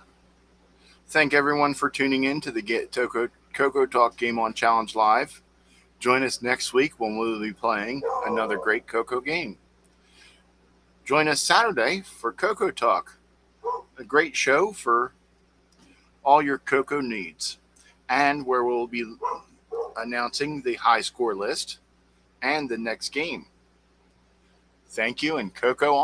thank everyone for tuning in to the CoCoTALK Game On Challenge Live. Join us next week when we'll be playing another great CoCo game. Join us Saturday for CoCoTALK, a great show for all your CoCo needs, and where we'll be announcing the high score list and the next game. Thank you, and CoCo on.